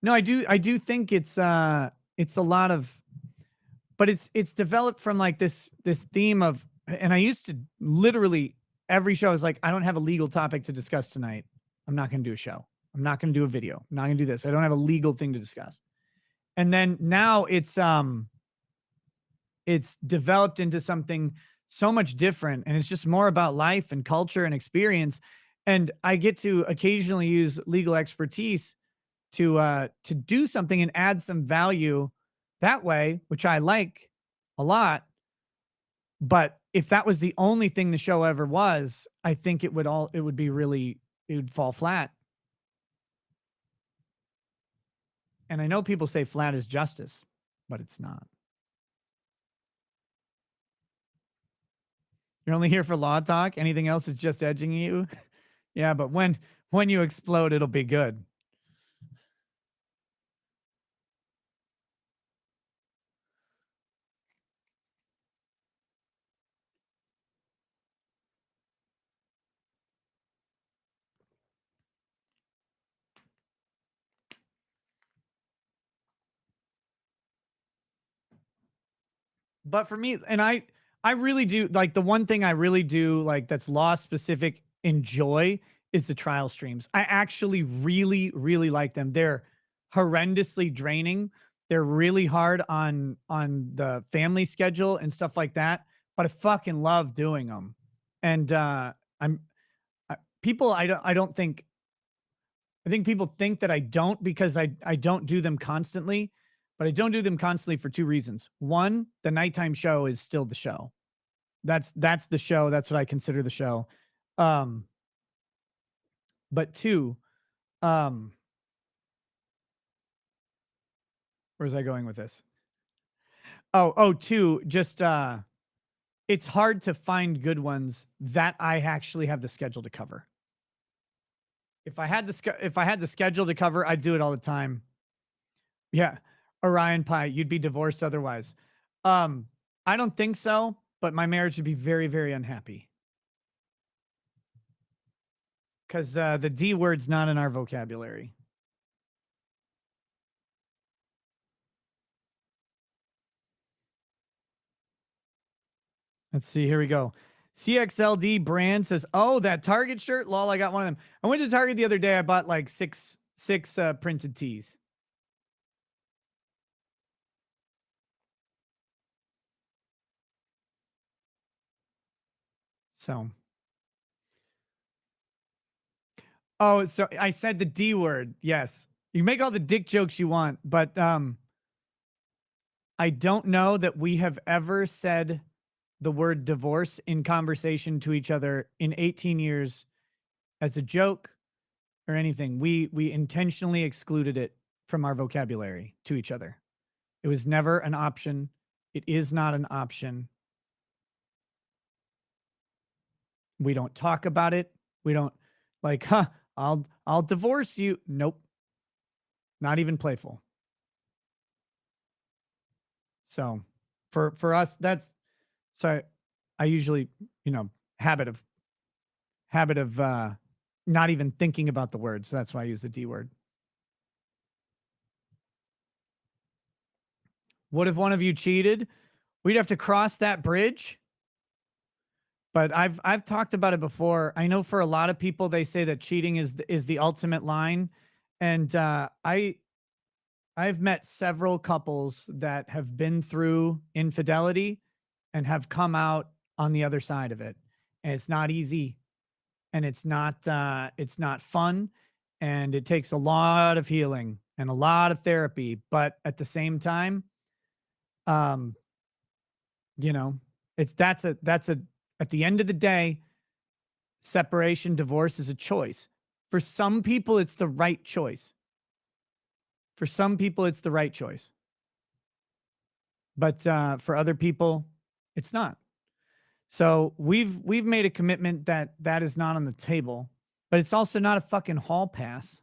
No, I do think it's a lot of but it's developed from like this theme of and I used to literally every show is like, I don't have a legal topic to discuss tonight. I'm not gonna do a show. I'm not gonna do a video. I'm not gonna do this. I don't have a legal thing to discuss. And then now it's developed into something so much different and it's just more about life and culture and experience. And I get to occasionally use legal expertise to do something and add some value that way, which I like a lot. But if that was the only thing the show ever was, I think it would be really it would fall flat. And I know people say flat is justice, but it's not. You're only here for law talk. Anything else is just edging you. Yeah, but when you explode, it'll be good. But for me, and I really do like the one thing I really do like that's law specific enjoy is the trial streams. I actually really, really like them. They're horrendously draining. They're really hard on the family schedule and stuff like that. But I fucking love doing them. And I'm people. I don't think. I think people think that I don't because I don't do them constantly, but I don't do them constantly for two reasons. One, the nighttime show is still the show. That's the show. That's what I consider the show. Um, but two, um, where's I going with this? Two, just it's hard to find good ones that I actually have the schedule to cover. If I had the schedule to cover, I'd do it all the time. Yeah. Orion Pie, you'd be divorced otherwise. Um, I don't think so, but my marriage would be very, very unhappy because the D word's not in our vocabulary. Let's see. Here we go. CXLD brand says, "Oh, that Target shirt. Lol, I got one of them. I went to Target the other day. I bought like six printed tees. So, oh, so I said the D word. Yes, you make all the dick jokes you want, but I don't know that we have ever said the word divorce in conversation to each other in 18 years as a joke or anything. We intentionally excluded it from our vocabulary to each other. It was never an option. It is not an option. We don't talk about it. We don't like, huh, I'll divorce you. Nope. Not even playful. So for us, that's so I usually, you know, habit of habit of not even thinking about the words. So that's why I use the D word. What if one of you cheated? We'd have to cross that bridge. But I've talked about it before. I know for a lot of people, they say that cheating is the ultimate line, and I've met several couples that have been through infidelity and have come out on the other side of it, and it's not easy, and it's not fun, and it takes a lot of healing and a lot of therapy. But at the same time, um, you know, it's that's a at the end of the day, separation, divorce is a choice. For some people, it's the right choice. For some people, it's the right choice. But for other people, it's not. So we've made a commitment that that is not on the table, but it's also not a fucking hall pass.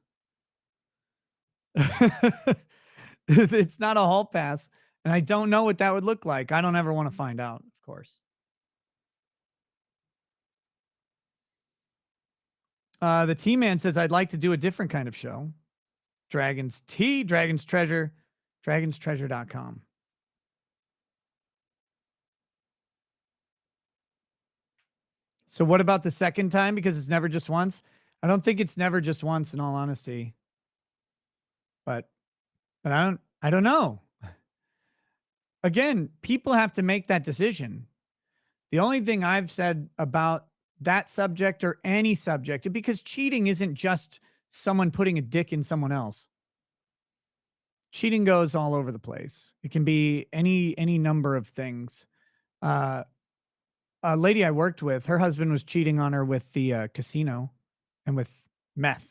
It's not a hall pass, and I don't know what that would look like. I don't ever want to find out, of course. The T Man says I'd like to do a different kind of show. Dragon's Tea, Dragon's Treasure, dragonstreasure.com. So what about the second time? Because it's never just once. I don't think it's never just once, in all honesty. But I don't know. Again, people have to make that decision. The only thing I've said about that subject or any subject, because cheating isn't just someone putting a dick in someone else. Cheating goes all over the place. It can be any number of things. Uh, a lady I worked with, her husband was cheating on her with the casino and with meth.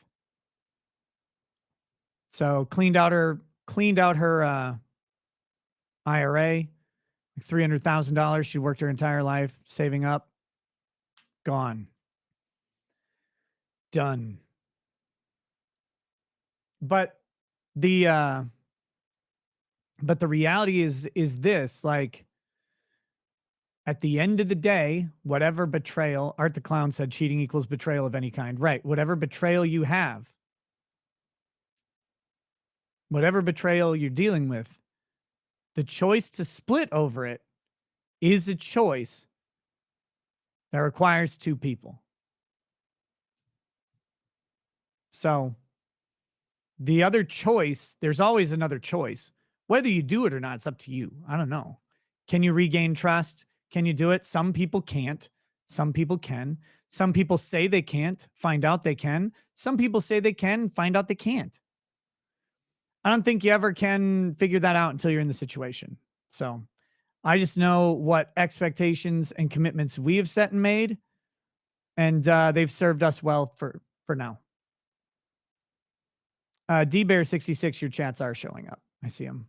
So cleaned out her IRA, $300,000. She worked her entire life saving up. Gone. Done. But the but the reality is this, like at the end of the day, whatever betrayal, Art the Clown said cheating equals betrayal of any kind. Right. Whatever betrayal you have, whatever betrayal you're dealing with, the choice to split over it is a choice that requires two people. So the other choice, there's always another choice. Whether you do it or not, it's up to you. I don't know. Can you regain trust? Can you do it? Some people can't. Some people can. Some people say they can't, find out they can. Some people say they can, find out they can't. I don't think you ever can figure that out until you're in the situation. So I just know what expectations and commitments we have set and made, and they've served us well for now. D Bear 66, your chats are showing up. I see them.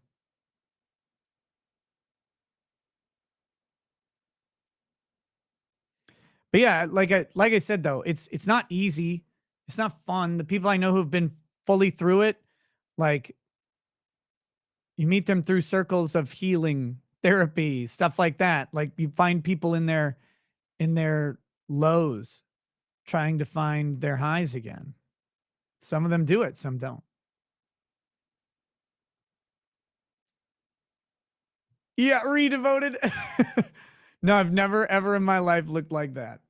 But yeah, like I said though, it's not easy. It's not fun. The people I know who've been fully through it, like you meet them through circles of healing, therapy, stuff like that. Like you find people in their lows trying to find their highs again. Some of them do it, some don't. Yeah, redevoted. No, I've never ever in my life looked like that.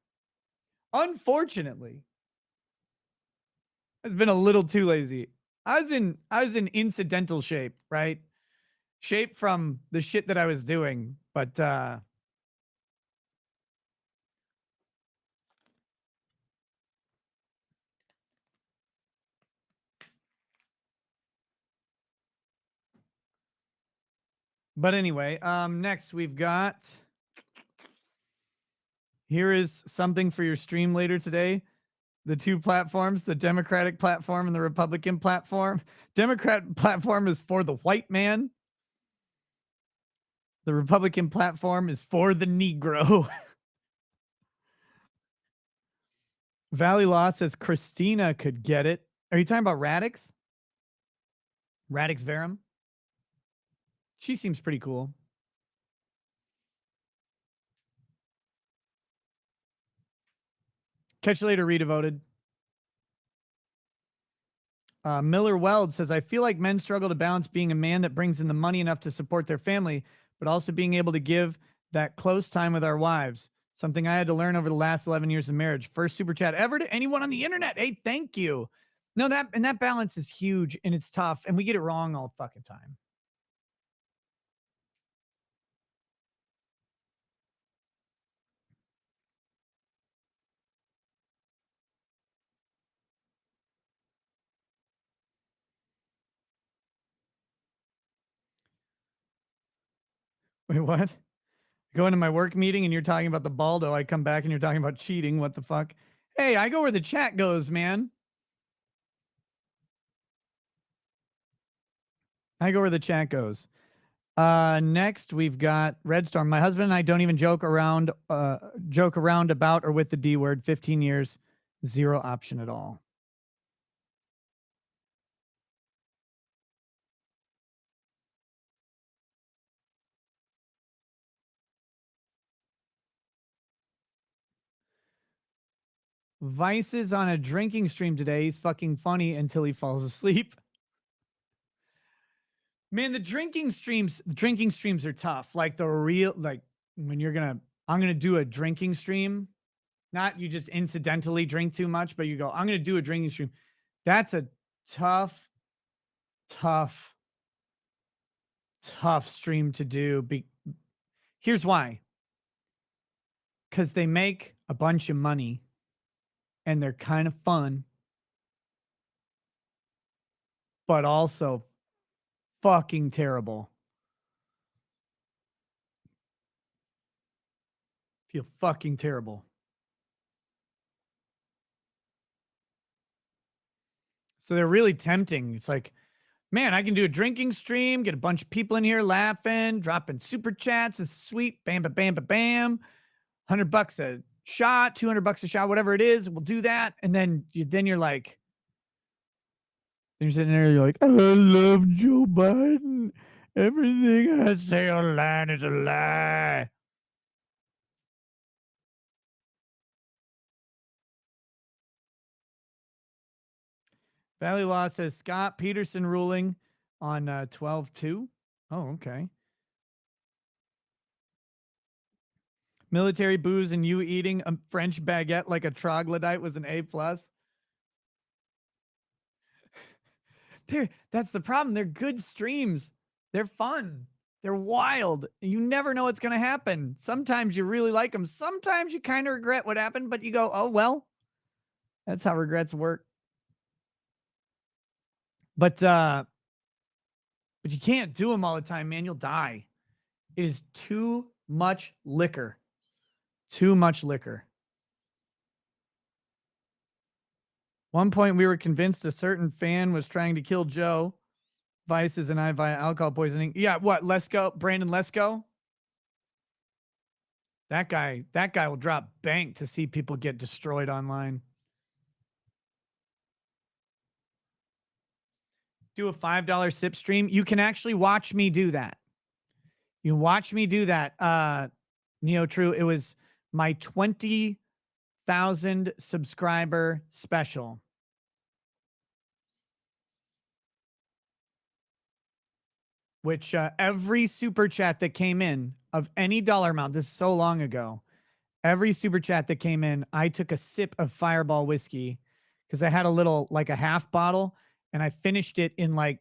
Unfortunately, it's been a little too lazy. I was in incidental shape, right? Shape from the shit that I was doing, but anyway, next we've got here is something for your stream later today. The two platforms, the Democratic platform and the Republican platform. Democrat platform is for the white man. The Republican platform is for the Negro. Valley Law says Christina could get it. Are you talking about Radix? Radix Verum? She seems pretty cool. Catch you later, redevoted. Miller Weld says, I feel like men struggle to balance being a man that brings in the money enough to support their family, but also being able to give that close time with our wives. Something I had to learn over the last 11 years of marriage. First super chat ever to anyone on the internet. Hey, thank you. No, that balance is huge and it's tough, and we get it wrong all fucking time. Wait, what? Go into my work meeting and you're talking about the Baldo. I come back and you're talking about cheating. What the fuck? Hey, I go where the chat goes, man. I go where the chat goes. Next we've got Red Storm. My husband and I don't even joke around about or with the D word. 15 years, zero option at all. Vice is on a drinking stream today. He's fucking funny until he falls asleep. Man, the drinking streams are tough. Like the real, like when I'm gonna do a drinking stream. Not you just incidentally drink too much, but you go, I'm gonna do a drinking stream. That's a tough, tough, tough stream to do. Here's why. Because they make a bunch of money and they're kind of fun, but also fucking terrible. Feel fucking terrible. So they're really tempting. It's like, man, I can do a drinking stream, get a bunch of people in here laughing, dropping super chats. It's sweet. Bam, bam, bam, bam, bam. $100 a shot, $200 a shot, whatever it is. We'll do that. And then you're like, then you're sitting there, you're like, I love Joe Biden. Everything I say online is a lie. Valley Law says Scott Peterson ruling on 12-2. Oh, okay. Military booze and you eating a French baguette like a troglodyte was an A plus. That's the problem. They're good streams. They're fun. They're wild. You never know what's going to happen. Sometimes you really like them. Sometimes you kind of regret what happened, but you go, oh, well, that's how regrets work. But you can't do them all the time, man. You'll die. It is too much liquor. Too much liquor. One point we were convinced a certain fan was trying to kill Joe. Vices and I via alcohol poisoning. Yeah, what? Lesko, Brandon Lesko. That guy will drop bank to see people get destroyed online. Do a $5 sip stream. You can actually watch me do that. You watch me do that. Neo True. It was my 20,000 subscriber special. Which every super chat that came in of any dollar amount, this is so long ago, every super chat that came in, I took a sip of Fireball whiskey because I had a little, like a half bottle, and I finished it in like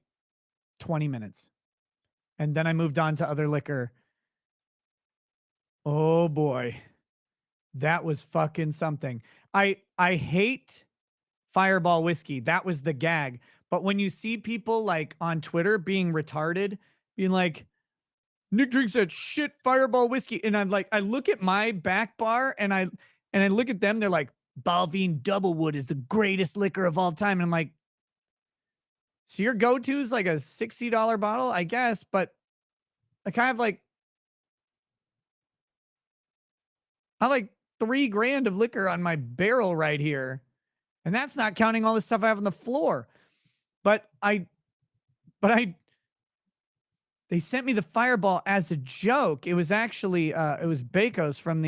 20 minutes. And then I moved on to other liquor. Oh boy. That was fucking something. I hate Fireball whiskey. That was the gag. But when you see people like on Twitter being retarded, being like, Nick drinks that shit Fireball whiskey, and I'm like, I look at my back bar and I look at them. They're like, Balvenie Doublewood is the greatest liquor of all time, and I'm like, so your go-to is like a $60 bottle, I guess, but like I have like 3 grand of liquor on my barrel right here, and that's not counting all the stuff I have on the floor. But they sent me the Fireball as a joke. It was actually it was Bakos from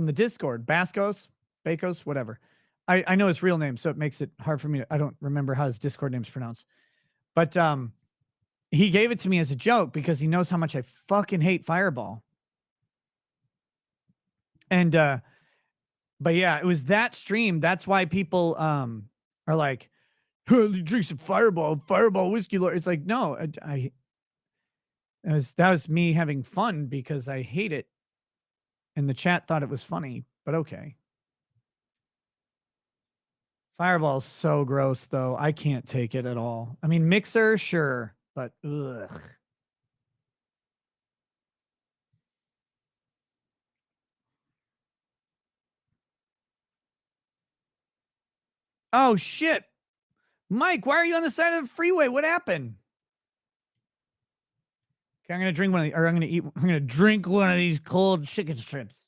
the Discord, Bakos, whatever. I know his real name, so it makes it hard for me to, I don't remember how his Discord name's pronounced. But he gave it to me as a joke because he knows how much I fucking hate Fireball. And but yeah, it was that stream. That's why people are like, he drinks a Fireball whiskey. It's like, no, that was me having fun because I hate it. And the chat thought it was funny, but okay. Fireball's so gross, though. I can't take it at all. I mean, mixer, sure, but ugh. Oh shit, Mike, why are you on the side of the freeway? What happened? Okay, I'm gonna drink one of these, or I'm gonna drink one of these cold chicken strips.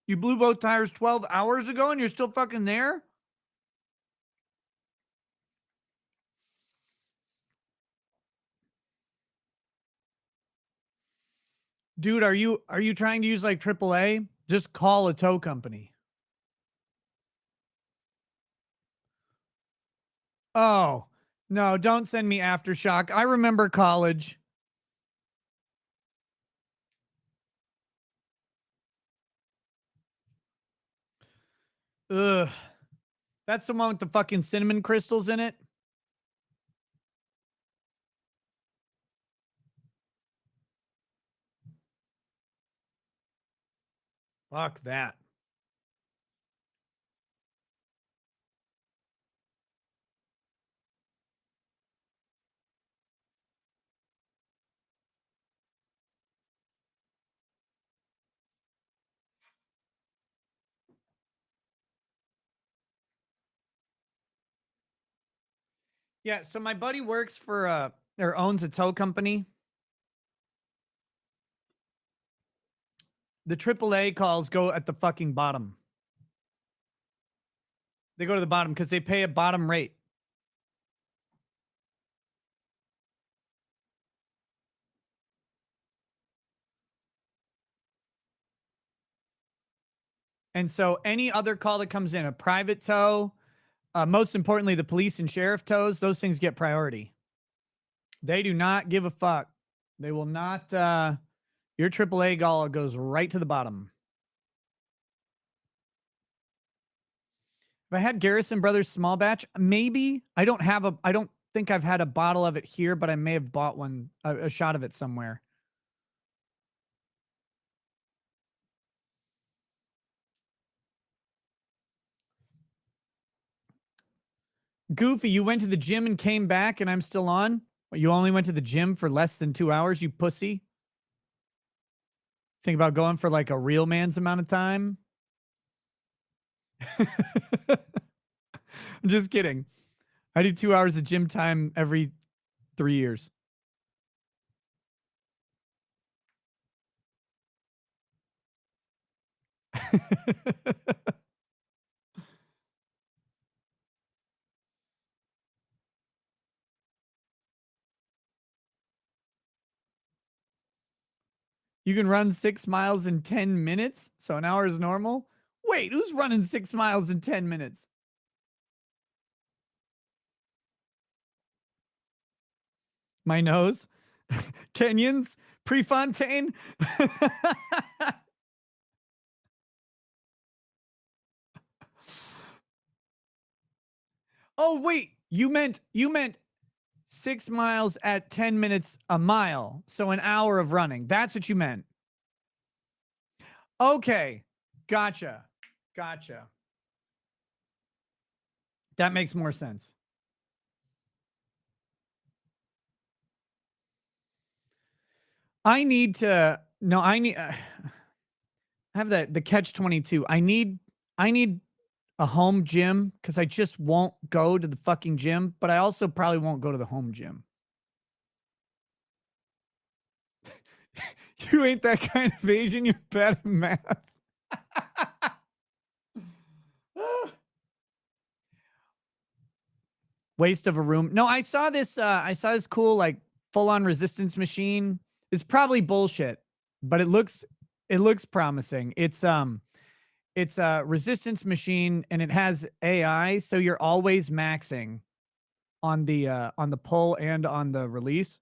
You blew both tires 12 hours ago and you're still fucking there? Dude, are you trying to use like AAA? Just call a tow company. Oh, no, don't send me Aftershock. I remember college. Ugh. That's the one with the fucking cinnamon crystals in it. Fuck that. Yeah, so my buddy works for or owns a tow company, the AAA calls go at the fucking bottom. They go to the bottom because they pay a bottom rate. And so any other call that comes in, a private tow, most importantly, the police and sheriff tows, those things get priority. They do not give a fuck. They will not. Your AAA call goes right to the bottom. If I had Garrison Brothers small batch, maybe. I don't think I've had a bottle of it here, but I may have bought one, a shot of it somewhere. Goofy, you went to the gym and came back and I'm still on? You only went to the gym for less than 2 hours, you pussy? Think about going for like a real man's amount of time? I'm just kidding. I do 2 hours of gym time every 3 years. You can run 6 miles in 10 minutes? So an hour is normal? Wait, who's running 6 miles in 10 minutes? My nose? Kenyans? Prefontaine? Oh, wait. You meant 6 miles at 10 minutes a mile. So an hour of running. That's what you meant. Okay. Gotcha. Gotcha. That makes more sense. I need to no, I need I have the catch 22. I need a home gym cuz I just won't go to the fucking gym, but I also probably won't go to the home gym. You ain't that kind of Asian, you're bad at math. Waste of a room. No, I saw this cool like full on resistance machine. It's probably bullshit, but it looks promising. It's a resistance machine and it has AI, so you're always maxing on the pull and on the release.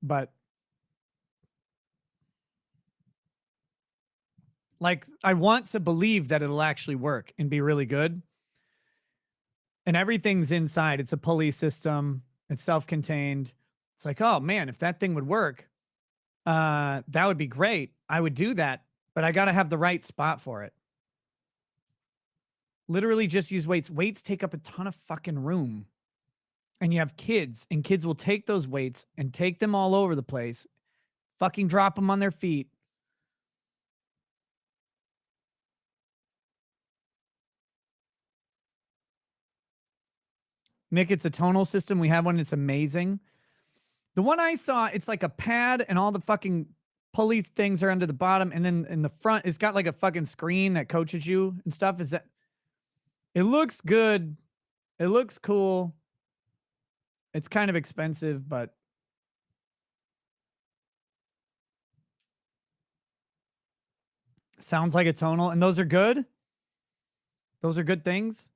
But like I want to believe that it'll actually work and be really good. And everything's inside. It's a pulley system. It's self-contained. It's like, oh man, if that thing would work, that would be great. I would do that, but I got to have the right spot for it. Literally just use weights. Weights take up a ton of fucking room. And you have kids, and kids will take those weights and take them all over the place, fucking drop them on their feet. Nick, it's a tonal system. We have one. It's amazing. The one I saw, it's like a pad, and all the fucking pulley things are under the bottom, and then in the front, it's got like a fucking screen that coaches you and stuff. Is that? It looks good. It looks cool. It's kind of expensive, but sounds like a tonal. And those are good. Those are good things.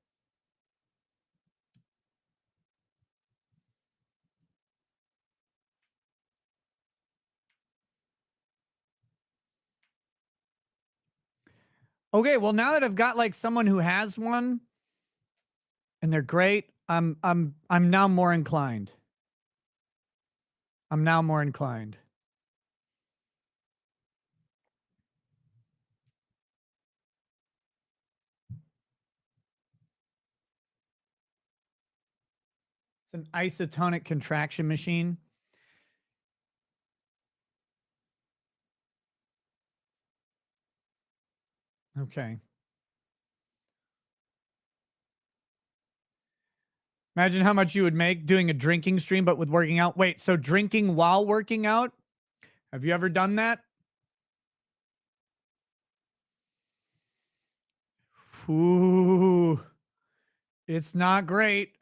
Okay, well now that I've got like someone who has one and they're great, I'm now more inclined. I'm now more inclined. It's an isotonic contraction machine. Okay. Imagine how much you would make doing a drinking stream, but with working out. Wait, so drinking while working out? Have you ever done that? Ooh, it's not great.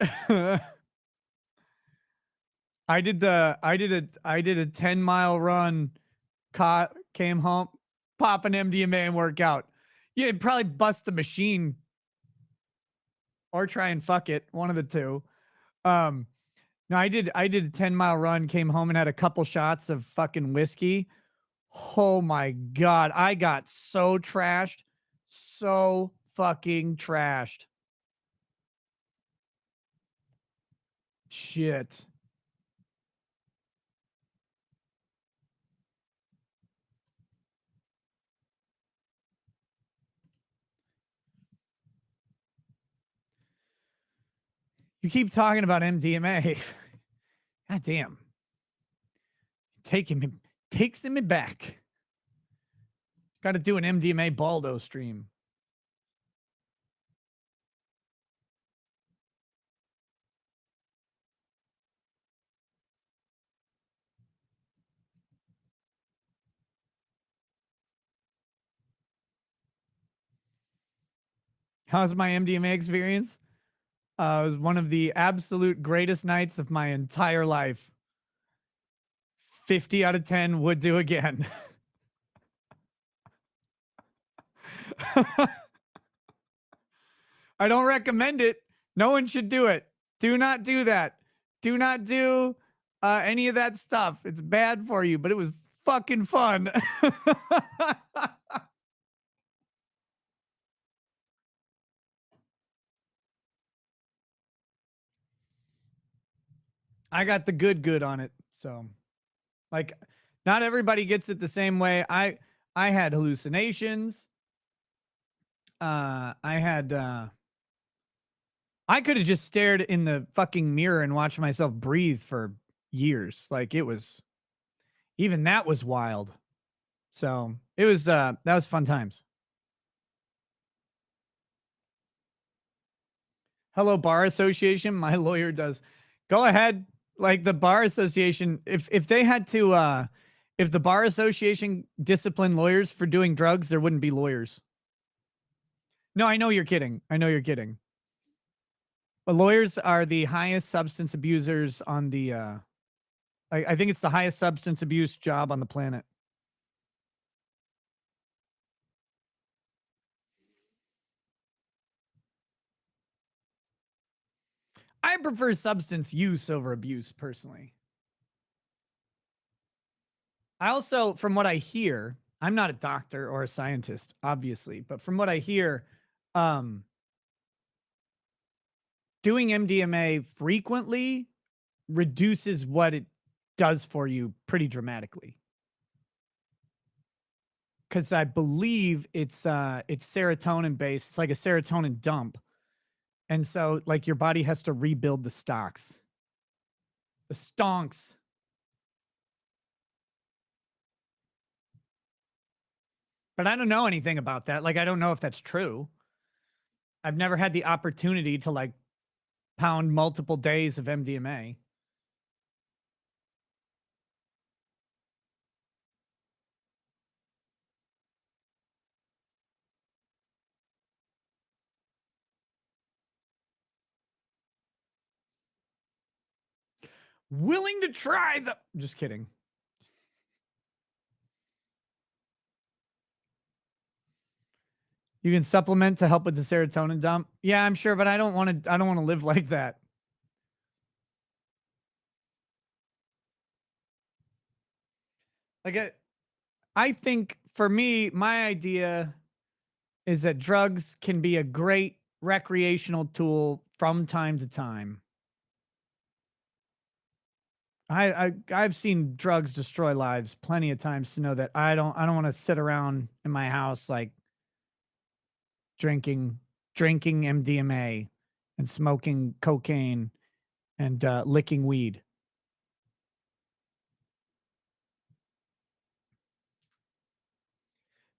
I did a 10-mile run, came home, pop an MDMA and work out. Yeah, it'd probably bust the machine or try and fuck it, one of the two. Um, no, I did a 10-mile run, came home and had a couple shots of fucking whiskey. Oh my god, I got so trashed. So fucking trashed. Shit. You keep talking about MDMA. God damn. Taking me takes me back. Got to do an MDMA Baldo stream. How's my MDMA experience? It was one of the absolute greatest nights of my entire life. 50 out of 10 would do again. I don't recommend it. No one should do it. Do not do that. Do not do any of that stuff. It's bad for you, but it was fucking fun. I got the good on it. So, like, not everybody gets it the same way. I had hallucinations. I could have just stared in the fucking mirror and watched myself breathe for years. Like it was even that was wild. So it was that was fun times. Hello, Bar Association. My lawyer does. Go ahead. Like the Bar Association, if they had to if the Bar Association disciplined lawyers for doing drugs, there wouldn't be lawyers. No, I know you're kidding. I know you're kidding. But lawyers are the highest substance abusers on the I think it's the highest substance abuse job on the planet. I prefer substance use over abuse personally. I also, from what I hear, I'm not a doctor or a scientist, obviously, but from what I hear, um, doing MDMA frequently reduces what it does for you pretty dramatically. Because I believe it's serotonin based. It's like a serotonin dump, and so like your body has to rebuild the stocks, the stonks. But I don't know anything about that. Like I don't know if that's true. I've never had the opportunity to like pound multiple days of MDMA. Willing to try the. Just kidding. You can supplement to help with the serotonin dump. Yeah, I'm sure, but I don't want to. I don't want to live like that. Like, I think for me, my idea is that drugs can be a great recreational tool from time to time. I've seen drugs destroy lives plenty of times to know that I don't want to sit around in my house like drinking MDMA and smoking cocaine and licking weed.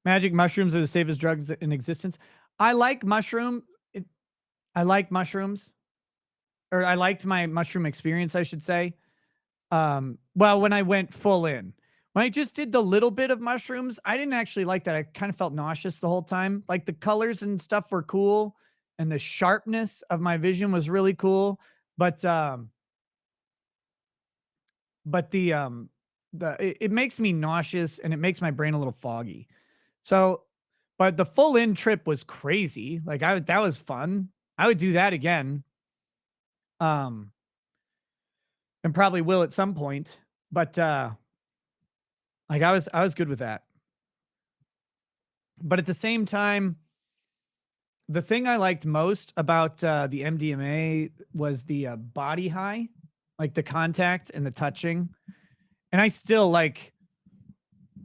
Magic mushrooms are the safest drugs in existence. I like mushroom. I like mushrooms. or I liked my mushroom experience, I should say. Well, when I went full in. When I just did the little bit of mushrooms, I didn't actually like that. I kind of felt nauseous the whole time. Like the colors and stuff were cool, and the sharpness of my vision was really cool. But but it makes me nauseous and it makes my brain a little foggy. So, but the full in trip was crazy. Like that was fun. I would do that again. Um, and probably will at some point. But like I was good with that. But at the same time, the thing I liked most about the MDMA was the body high, like the contact and the touching. And I still like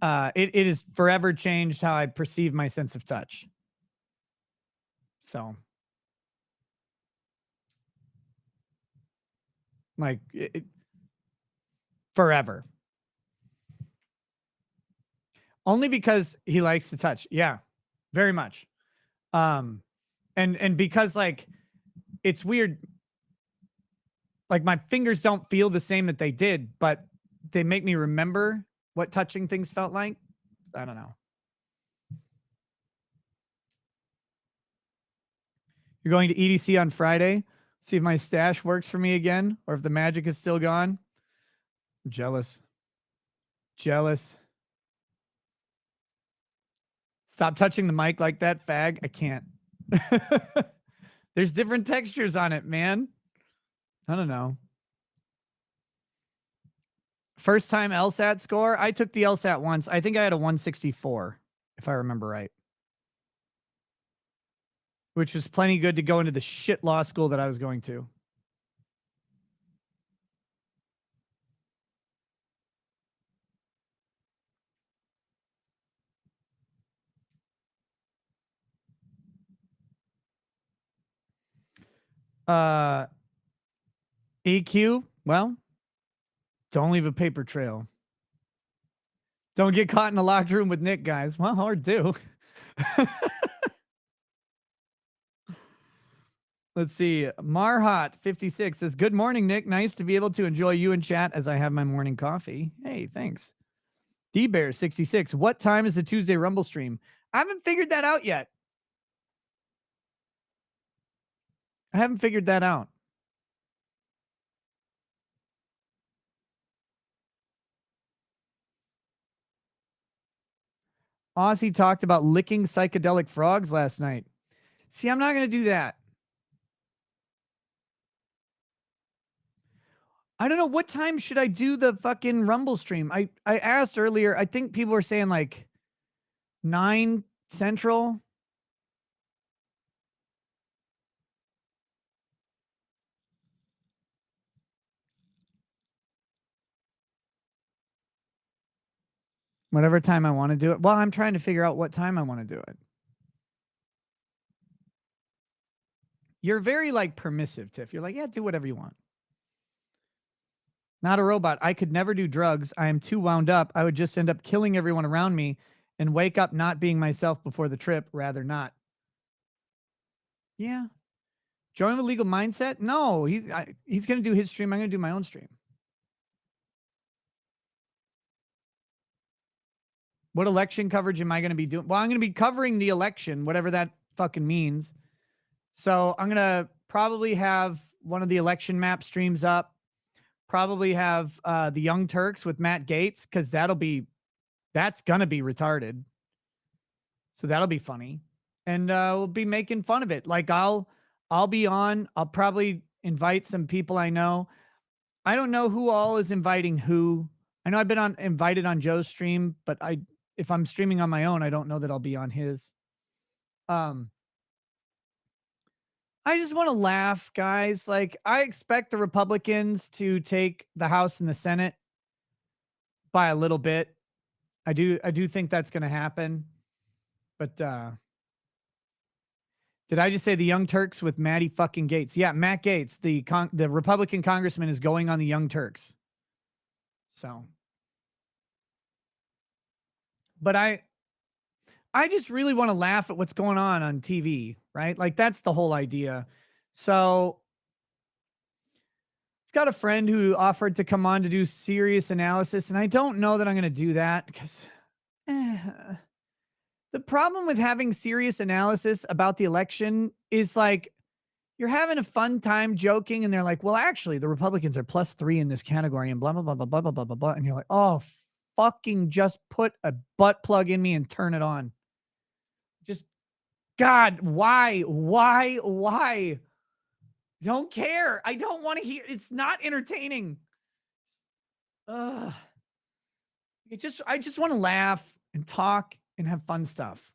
it has forever changed how I perceive my sense of touch. So like forever. Only because he likes to touch. Yeah. Very much. Um and because like it's weird, like my fingers don't feel the same that they did, but they make me remember what touching things felt like. I don't know. You're going to EDC on Friday. See if my stash works for me again, or if the magic is still gone. I'm jealous. Jealous. Stop touching the mic like that, fag. I can't. There's different textures on it, man. I don't know. First time LSAT score. I took the LSAT once. I think I had a 164, if I remember right, which was plenty good to go into the shit law school that I was going to. Uh, EQ. Well, don't leave a paper trail. Don't get caught in the locked room with Nick, guys. Well, hard do. Let's see. Marhot56 says, "Good morning, Nick. Nice to be able to enjoy you in chat as I have my morning coffee." Hey, thanks. D-Bear66, "What time is the Tuesday Rumble stream?" I haven't figured that out yet. I haven't figured that out. Ozzy talked about licking psychedelic frogs last night. See, I'm not going to do that. I don't know. What time should I do the fucking Rumble stream? I asked earlier. I think people were saying like 9 Central. Whatever time I want to do it. Well, I'm trying to figure out what time I want to do it. You're very like permissive, Tiff. You're like, yeah, do whatever you want. Not a robot. I could never do drugs. I am too wound up. I would just end up killing everyone around me and wake up not being myself before the trip. Rather not. Yeah. Join with legal mindset? No, he's going to do his stream. I'm going to do my own stream. What election coverage am I going to be doing? Well, I'm going to be covering the election, whatever that fucking means. So I'm going to probably have one of the election map streams up. Probably have the Young Turks with Matt Gaetz, because that's going to be retarded. So that'll be funny. And we'll be making fun of it. Like I'll be on. I'll probably invite some people I know. I don't know who all is inviting who. I know I've been invited on Joe's stream, but if I'm streaming on my own, I don't know that I'll be on his. I just want to laugh, guys. Like I expect the Republicans to take the House and the Senate by a little bit. I do think that's going to happen. But did I just say the Young Turks with Matty fucking Gates? Yeah, Matt Gaetz, the Republican congressman, is going on the Young Turks. So, but I just really want to laugh at what's going on TV, right? Like that's the whole idea. So got a friend who offered to come on to do serious analysis, and I don't know that I'm going to do that because the problem with having serious analysis about the election is like you're having a fun time joking, and they're like, "Well, actually, the Republicans are +3 in this category," and blah blah blah blah blah blah blah blah blah, and you're like, "Oh, fucking just put a butt plug in me and turn it on." Just God, why? Don't care. I don't want to hear. It's not entertaining. Ugh. I just want to laugh and talk and have fun stuff.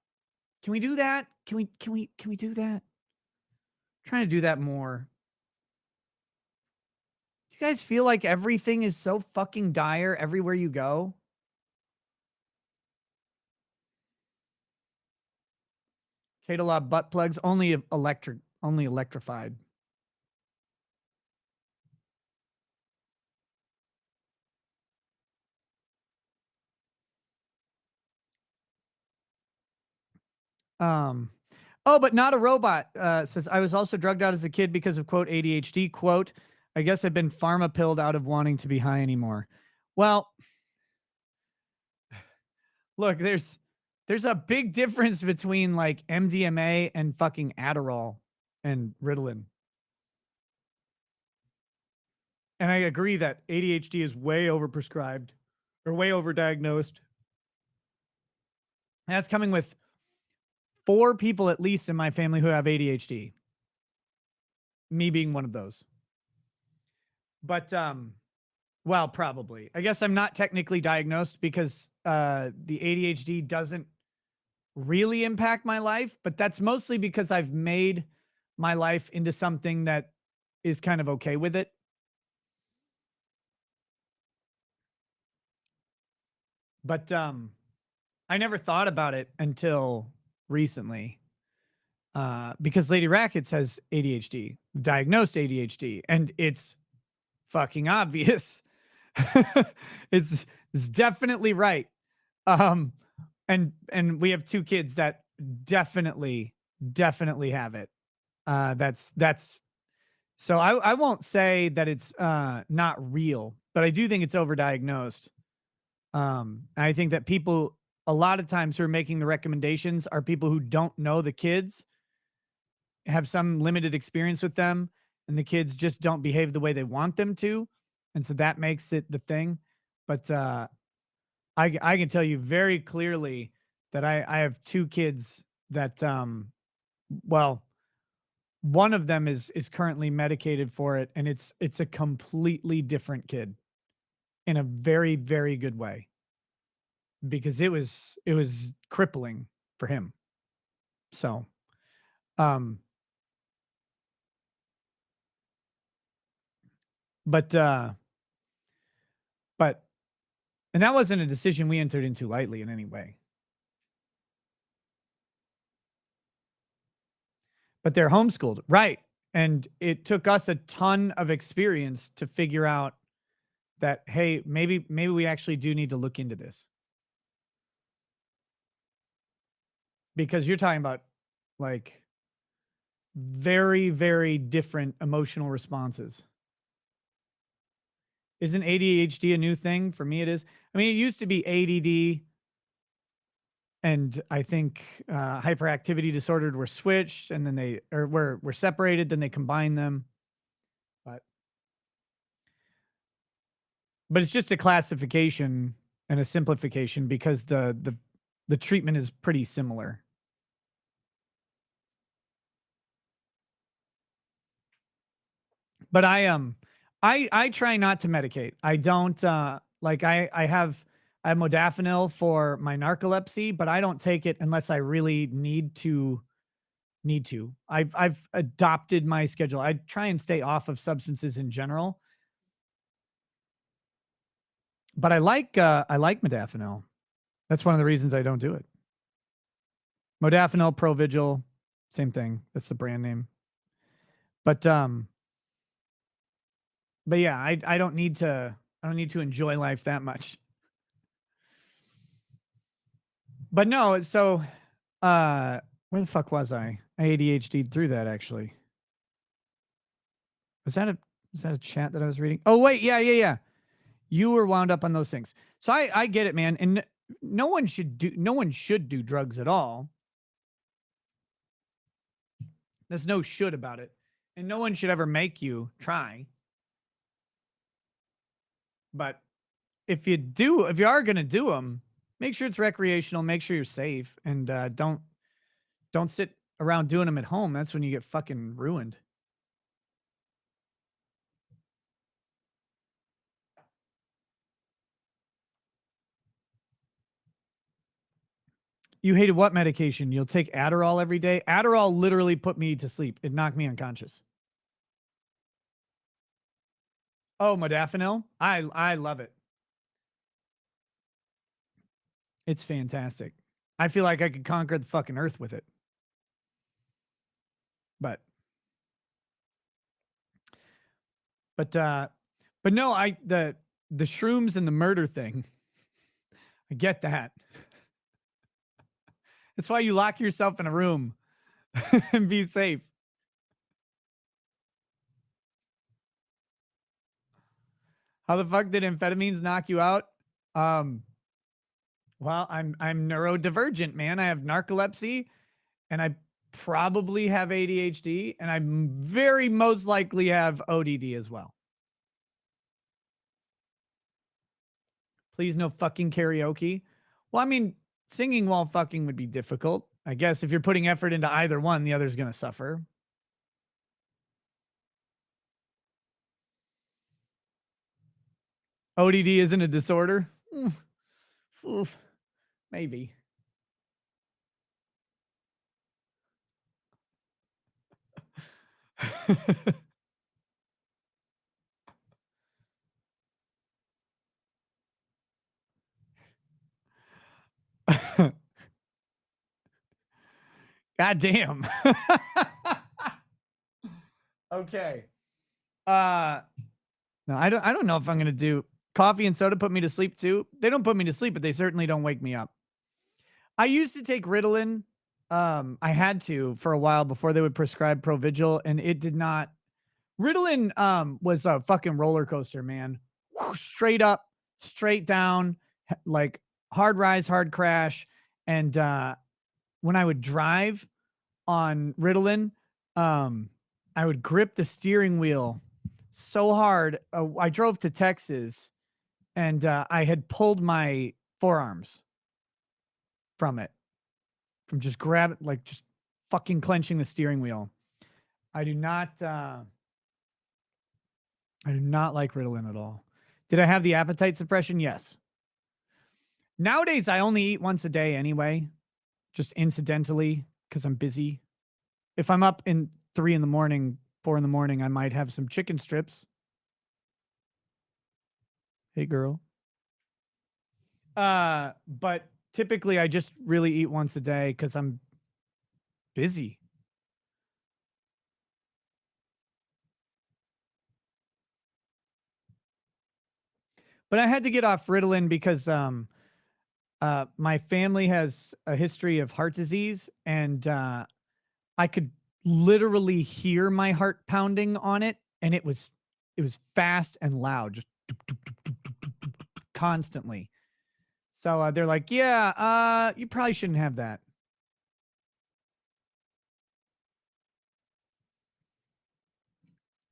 Can we do that? Can we do that? I'm trying to do that more. Do you guys feel like everything is so fucking dire everywhere you go? Kate, a lot of butt plugs, only electrified. Um, oh, but not a robot. Says I was also drugged out as a kid because of quote ADHD. Quote, I guess I've been pharma pilled out of wanting to be high anymore. Well, look, there's a big difference between like MDMA and fucking Adderall and Ritalin. And I agree that ADHD is way overprescribed or way overdiagnosed. And that's coming with 4 people at least in my family who have ADHD. Me being one of those. But well, probably. I guess I'm not technically diagnosed because the ADHD doesn't really impact my life, but that's mostly because I've made my life into something that is kind of okay with it. But I never thought about it until recently. Because Lady Rackets has ADHD, diagnosed ADHD, and it's fucking obvious. it's it's definitely right. Um, and we have 2 kids that definitely have it. That's so I won't say that it's not real, but I do think it's overdiagnosed. I think that people a lot of times who are making the recommendations are people who don't know the kids, have some limited experience with them, and the kids just don't behave the way they want them to, and so that makes it the thing. But I can tell you very clearly that I have 2 kids that well, one of them is currently medicated for it, and it's a completely different kid in a very, very good way because it was crippling for him. So, um, but but and that wasn't a decision we entered into lightly in any way. But they're homeschooled, right? And it took us a ton of experience to figure out that hey, maybe we actually do need to look into this because you're talking about like very, very different emotional responses. Isn't ADHD a new thing? For me, it is. I mean, it used to be ADD, and I think hyperactivity disordered were switched, and then they or were separated. Then they combined them, but it's just a classification and a simplification because the treatment is pretty similar. But I try not to medicate. I don't like I have modafinil for my narcolepsy, but I don't take it unless I really need to. I've adopted my schedule. I try and stay off of substances in general, but I like modafinil. That's one of the reasons I don't do it. Modafinil, Provigil, same thing. That's the brand name. But yeah, I don't need to enjoy life that much. But no, so where the fuck was I? I ADHD'd through that actually. Was that a Is that a chat that I was reading? Oh, wait. Yeah. You were wound up on those things. So I get it, man. And no one should do drugs at all. There's no should about it. And no one should ever make you try. But if you are going to do them, make sure it's recreational, make sure you're safe, and don't sit around doing them at home. That's when you get fucking ruined. You hated what medication? You'll take Adderall every day? Adderall literally put me to sleep. It knocked me unconscious. Oh, modafinil? I love it. It's fantastic. I feel like I could conquer the fucking earth with it. But but no, the shrooms and the murder thing. I get that. That's why you lock yourself in a room and be safe. How the fuck did amphetamines knock you out? Um, well, I'm neurodivergent, man. I have narcolepsy, and I probably have ADHD, and I very most likely have ODD as well. Please, no fucking karaoke. Well, I mean, singing while fucking would be difficult. I guess if you're putting effort into either one, the other's going to suffer. ODD isn't a disorder? Oof, maybe. God damn. Okay. No, I don't know if I'm gonna do coffee and soda put me to sleep too. They don't put me to sleep, but they certainly don't wake me up. I used to take Ritalin. I had to for a while before they would prescribe Provigil, and it did not. Ritalin was a fucking roller coaster, man. Straight up, straight down, like hard rise, hard crash. And when I would drive on Ritalin, I would grip the steering wheel so hard. I drove to Texas, and I had pulled my forearms from it, from just like just fucking clenching the steering wheel. I do not. I do not like Ritalin at all. Did I have the appetite suppression? Yes. Nowadays, I only eat once a day anyway, just incidentally because I'm busy. If I'm up in 3 in the morning, 4 in the morning, I might have some chicken strips. Hey, girl. But typically I just really eat once a day because I'm busy. But I had to get off Ritalin because my family has a history of heart disease, and I could literally hear my heart pounding on it, and it was fast and loud, just constantly. So they're like, "Yeah, you probably shouldn't have that."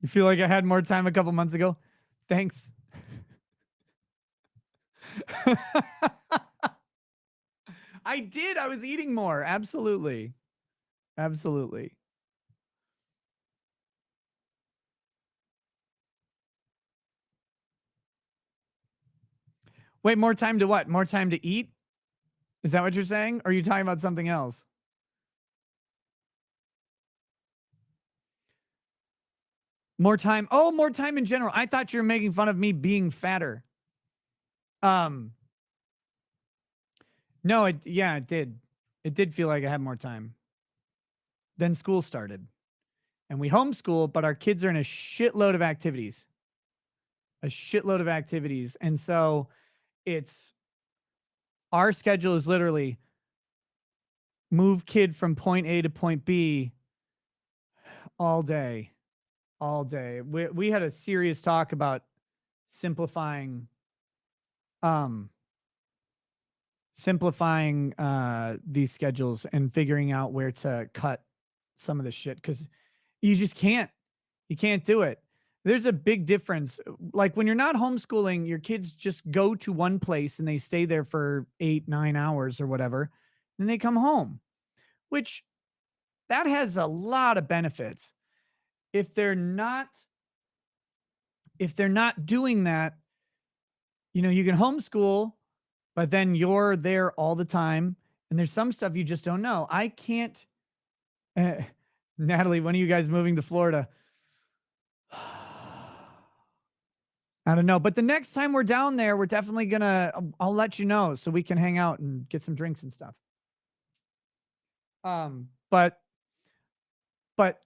You feel like I had more time a couple months ago? Thanks. I did. I was eating more. Absolutely. Absolutely. Wait, more time to what? More time to eat? Is that what you're saying? Or are you talking about something else? More time. Oh, more time in general. I thought you were making fun of me being fatter. Um, no, it did. It did feel like I had more time. Then school started. And we homeschool, but our kids are in a shitload of activities. A shitload of activities. And so it's our schedule is literally move kid from point A to point B all day. all day. We had a serious talk about simplifying um these schedules and figuring out where to cut some of the shit because you just can't. You can't do it. There's a big difference. Like when you're not homeschooling, your kids just go to one place and they stay there for 8, 9 hours or whatever. Then they come home, which that has a lot of benefits. If they're not, if they're not doing that, you can homeschool, but then you're there all the time. And there's some stuff you just don't know. I can't, uh, Natalie, when are you guys moving to Florida? I don't know, but the next time we're down there, we're definitely gonna. I'll let you know so we can hang out and get some drinks and stuff. Um, but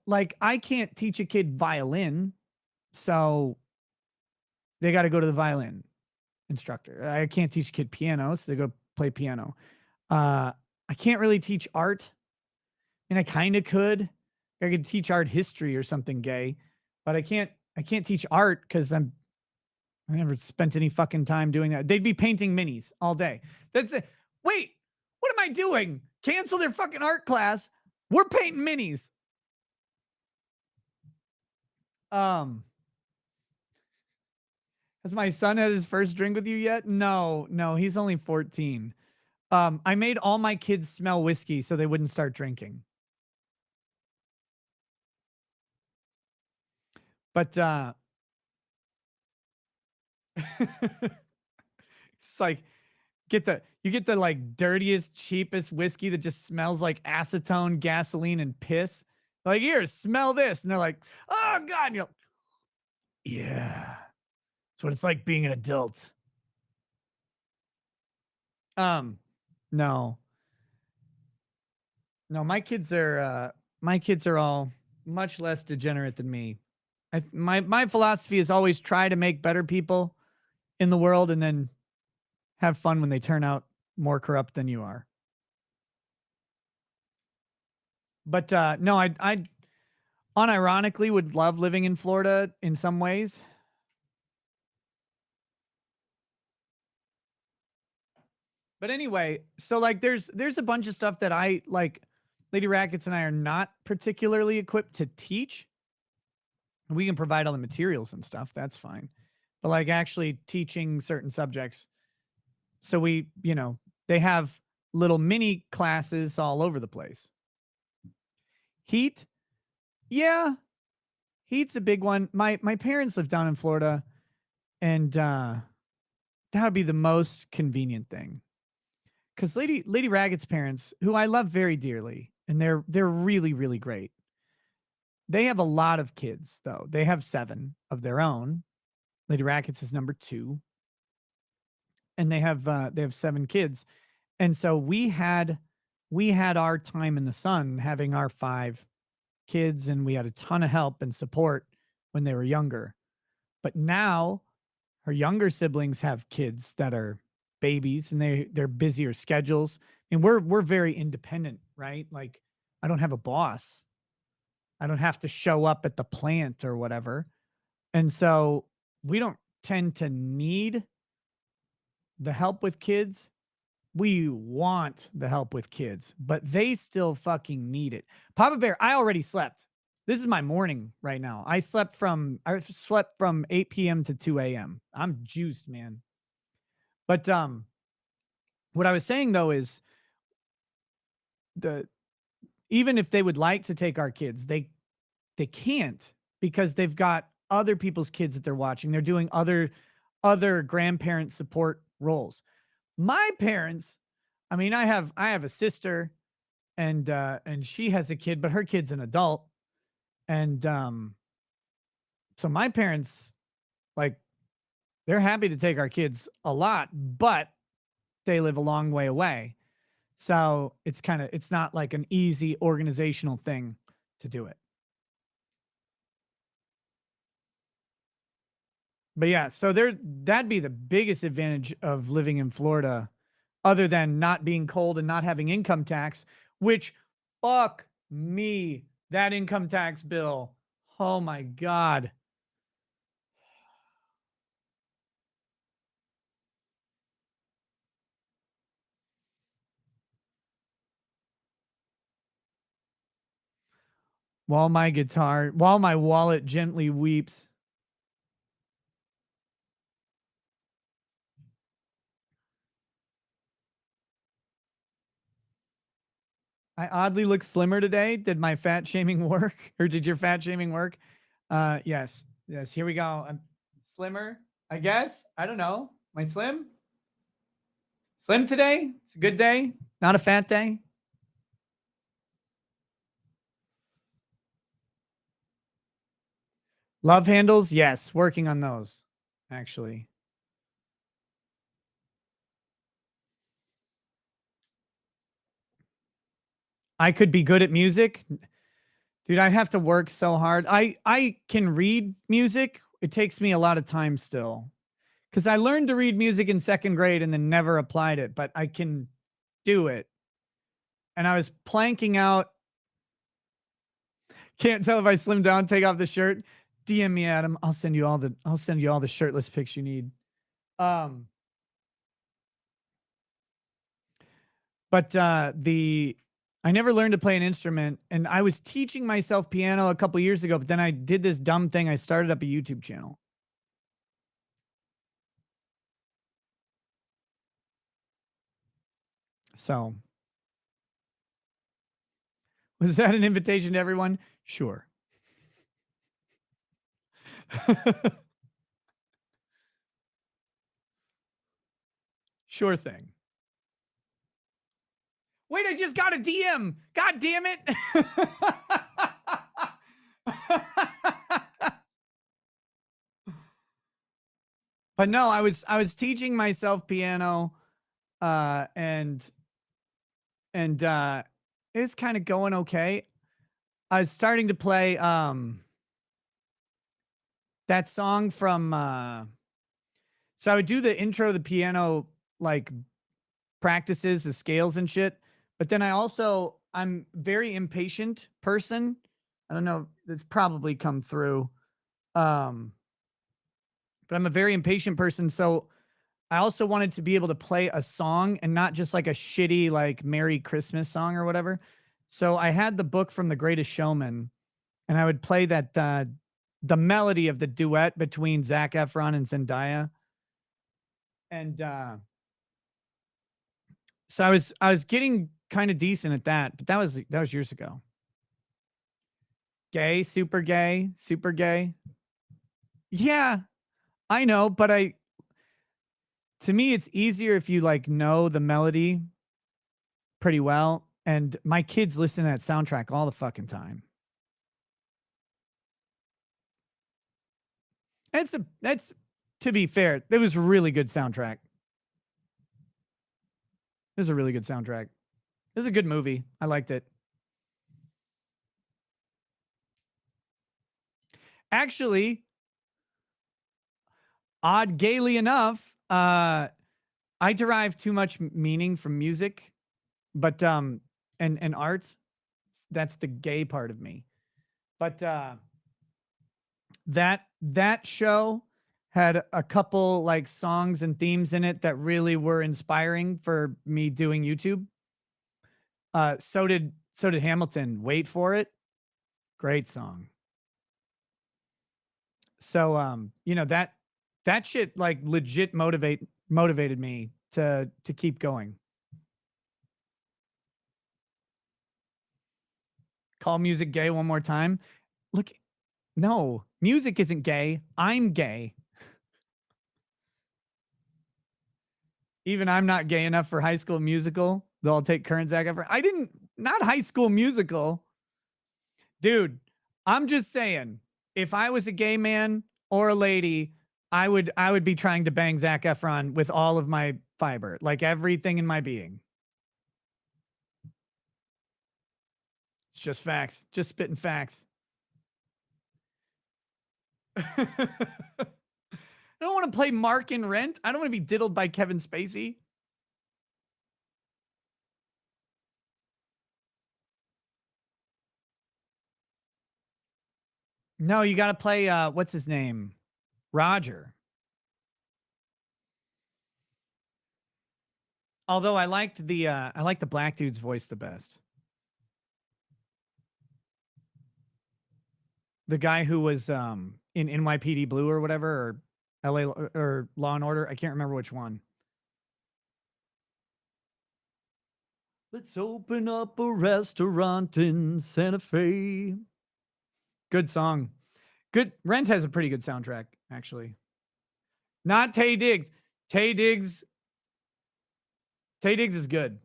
like I can't teach a kid violin, so they got to go to the violin instructor. I can't teach a kid piano, so they go play piano. I can't really teach art, and I kind of could. I could teach art history or something gay, but I can't. I can't teach art because I never spent any fucking time doing that. They'd be painting minis all day. That's it. Wait, what am I doing? Cancel their fucking art class. We're painting minis. Um, has my son had his first drink with you yet? No, no, he's only 14. I made all my kids smell whiskey so they wouldn't start drinking. But it's like you get the like dirtiest, cheapest whiskey that just smells like acetone, gasoline, and piss. Like, here, smell this. And they're like, oh God. And you're like, yeah. That's what it's like being an adult. Um, no. No, my kids are all much less degenerate than me. My philosophy is always try to make better people in the world and then have fun when they turn out more corrupt than you are. But no, I unironically would love living in Florida in some ways. But anyway, so like there's a bunch of stuff that I like Lady Rackets and I are not particularly equipped to teach. We can provide all the materials and stuff, that's fine. But like actually teaching certain subjects. So they have little mini classes all over the place. Heat, yeah, heat's a big one. My parents live down in Florida, and that would be the most convenient thing. Because Lady Ragged's parents, who I love very dearly, and they're really really great. They have a lot of kids though. They have 7 of their own. Lady Rackets is number 2, and they have 7 kids. And so we had our time in the sun having our 5 kids, and we had a ton of help and support when they were younger. But now her younger siblings have kids that are babies, and they're busier schedules. And we're very independent, right? Like I don't have a boss. I don't have to show up at the plant or whatever. And so we don't tend to need the help with kids. We want the help with kids, but they still fucking need it. Papa Bear, I already slept. This is my morning right now. I slept from 8 p.m. to 2 a.m. I'm juiced, man. But what I was saying though is the even if they would like to take our kids, they can't because they've got other people's kids that they're watching. They're doing other grandparent support roles. My parents, I mean, I have a sister and she has a kid, but her kid's an adult. And so my parents, like, they're happy to take our kids a lot, but they live a long way away. So it's not like an easy organizational thing to do it. But yeah, so that'd be the biggest advantage of living in Florida, other than not being cold and not having income tax, which fuck me, that income tax bill. Oh my god. While my wallet gently weeps. I oddly look slimmer today. Did my fat shaming work? Or did your fat shaming work? Yes. Yes, here we go. I'm slimmer, I guess. I don't know. Am I slim? Slim today? It's a good day. Not a fat day. Love handles? Yes, working on those, actually. I could be good at music. Dude, I have to work so hard. I can read music. It takes me a lot of time still. Cuz I learned to read music in 2nd grade and then never applied it, but I can do it. And I was planking out. Can't tell if I slim down, take off the shirt. DM me, Adam. I'll send you all the shirtless pics you need. Um But, the I never learned to play an instrument, and I was teaching myself piano a couple years ago, but then I did this dumb thing. I started up a YouTube channel. So, was that an invitation to everyone? Sure. Sure thing. Wait, I just got a DM. God damn it. But no, I was teaching myself piano, and it's kind of going okay. I was starting to play that song from so I would do the intro to the piano like practices, the scales and shit. But then I'm very impatient person. I don't know, that's probably come through. Um, but I'm a very impatient person. So I also wanted to be able to play a song and not just like a shitty like Merry Christmas song or whatever. So I had the book from The Greatest Showman, and I would play that the melody of the duet between Zac Efron and Zendaya. And so I was getting kind of decent at that, but that was years ago. Gay, super gay, super gay. Yeah, I know, but I to me it's easier if you like know the melody pretty well. And my kids listen to that soundtrack all the fucking time. That's to be fair, it was a really good soundtrack. It was a really good soundtrack. It was a good movie. I liked it. Actually, odd gaily enough, I derive too much meaning from music, but and art. That's the gay part of me. But that show had a couple like songs and themes in it that really were inspiring for me doing YouTube. So did Hamilton. Wait for it. Great song. So that shit like legit motivated me to keep going. Call music gay one more time. Look, no, music isn't gay. I'm gay. Even I'm not gay enough for High School Musical. Though I'll take current Zac Efron. I didn't not High School Musical, dude. I'm just saying, if I was a gay man or a lady, I would be trying to bang Zac Efron with all of my fiber, like everything in my being. It's just facts, just spitting facts. I don't want to play Mark in Rent. I don't want to be diddled by Kevin Spacey. No, you got to play what's his name? Roger. Although I liked the black dude's voice the best. The guy who was in NYPD Blue or whatever, or LA or Law and Order. I can't remember which one. Let's open up a restaurant in Santa Fe. Good song. Good. Rent has a pretty good soundtrack, actually. Not Tay Diggs. Tay Diggs. Tay Diggs is good.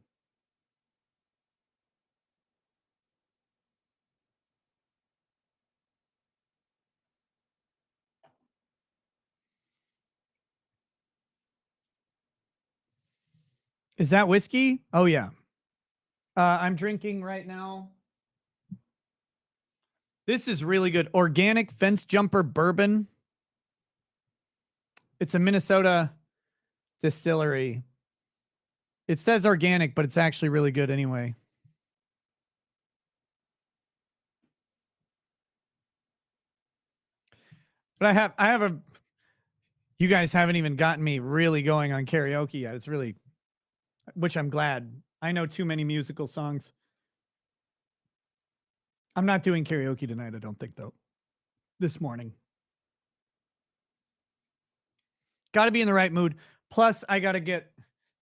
Is that whiskey? Oh yeah. I'm drinking right now. This is really good. Organic Fence Jumper Bourbon. It's a Minnesota distillery. It says organic, but it's actually really good anyway. But I have a you guys haven't even gotten me really going on karaoke yet. It's really which I'm glad. I know too many musical songs. I'm not doing karaoke tonight, I don't think though. This morning. Got to be in the right mood. Plus I got to get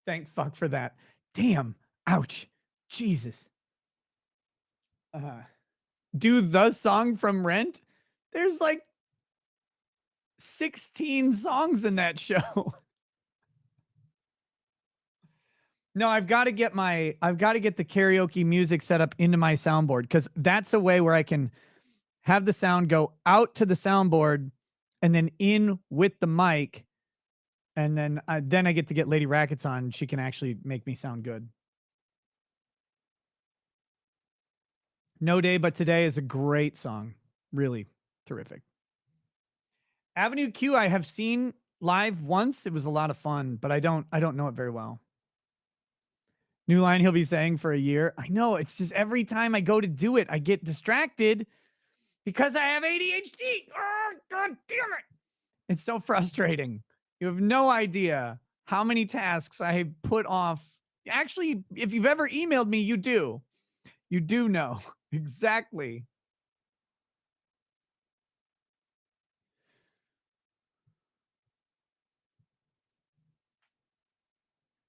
thank fuck for that. Damn. Ouch. Jesus. Do the song from Rent? There's like 16 songs in that show. No, I've got to get the karaoke music set up into my soundboard because that's a way where I can have the sound go out to the soundboard and then in with the mic. And then I get to get Lady Rackets on. She can actually make me sound good. No Day But Today is a great song. Really terrific. Avenue Q I have seen live once. It was a lot of fun, but I don't know it very well. New line he'll be saying for a year. I know, it's just every time I go to do it, I get distracted because I have ADHD. Oh, God damn it. It's so frustrating. You have no idea how many tasks I have put off. Actually, if you've ever emailed me, you do. You do know exactly.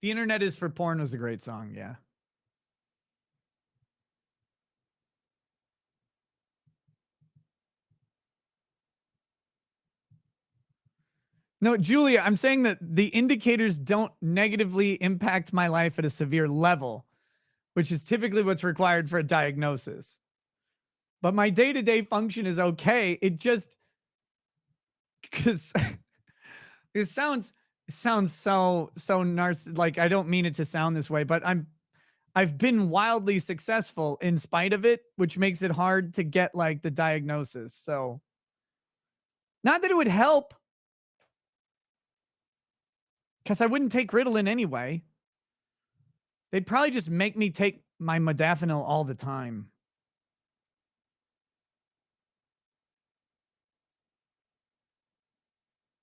The Internet is for Porn was a great song. Yeah. No, Julia, I'm saying that the indicators don't negatively impact my life at a severe level, which is typically what's required for a diagnosis. But my day-to-day function is okay. It just because it sounds so like I don't mean it to sound this way, but I've been wildly successful in spite of it, which makes it hard to get like the diagnosis. So not that it would help because I wouldn't take Ritalin anyway. They'd probably just make me take my modafinil all the time.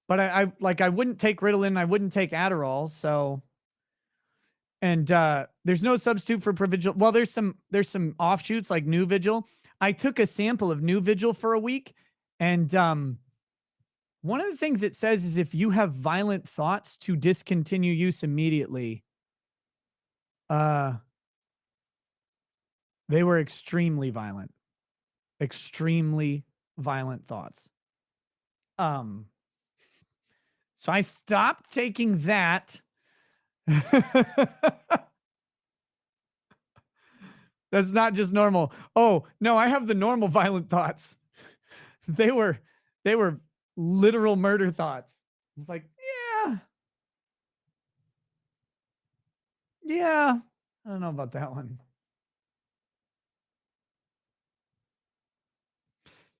But I wouldn't take Ritalin, I wouldn't take Adderall, so and there's no substitute for Provigil. Well, there's some offshoots like New Vigil. I took a sample of New Vigil for a week, and one of the things it says is if you have violent thoughts to discontinue use immediately. Uh, they were extremely violent thoughts. Um, so I stopped taking that. That's not just normal. Oh, no, I have the normal violent thoughts. They were literal murder thoughts. It's like, yeah. Yeah. I don't know about that one.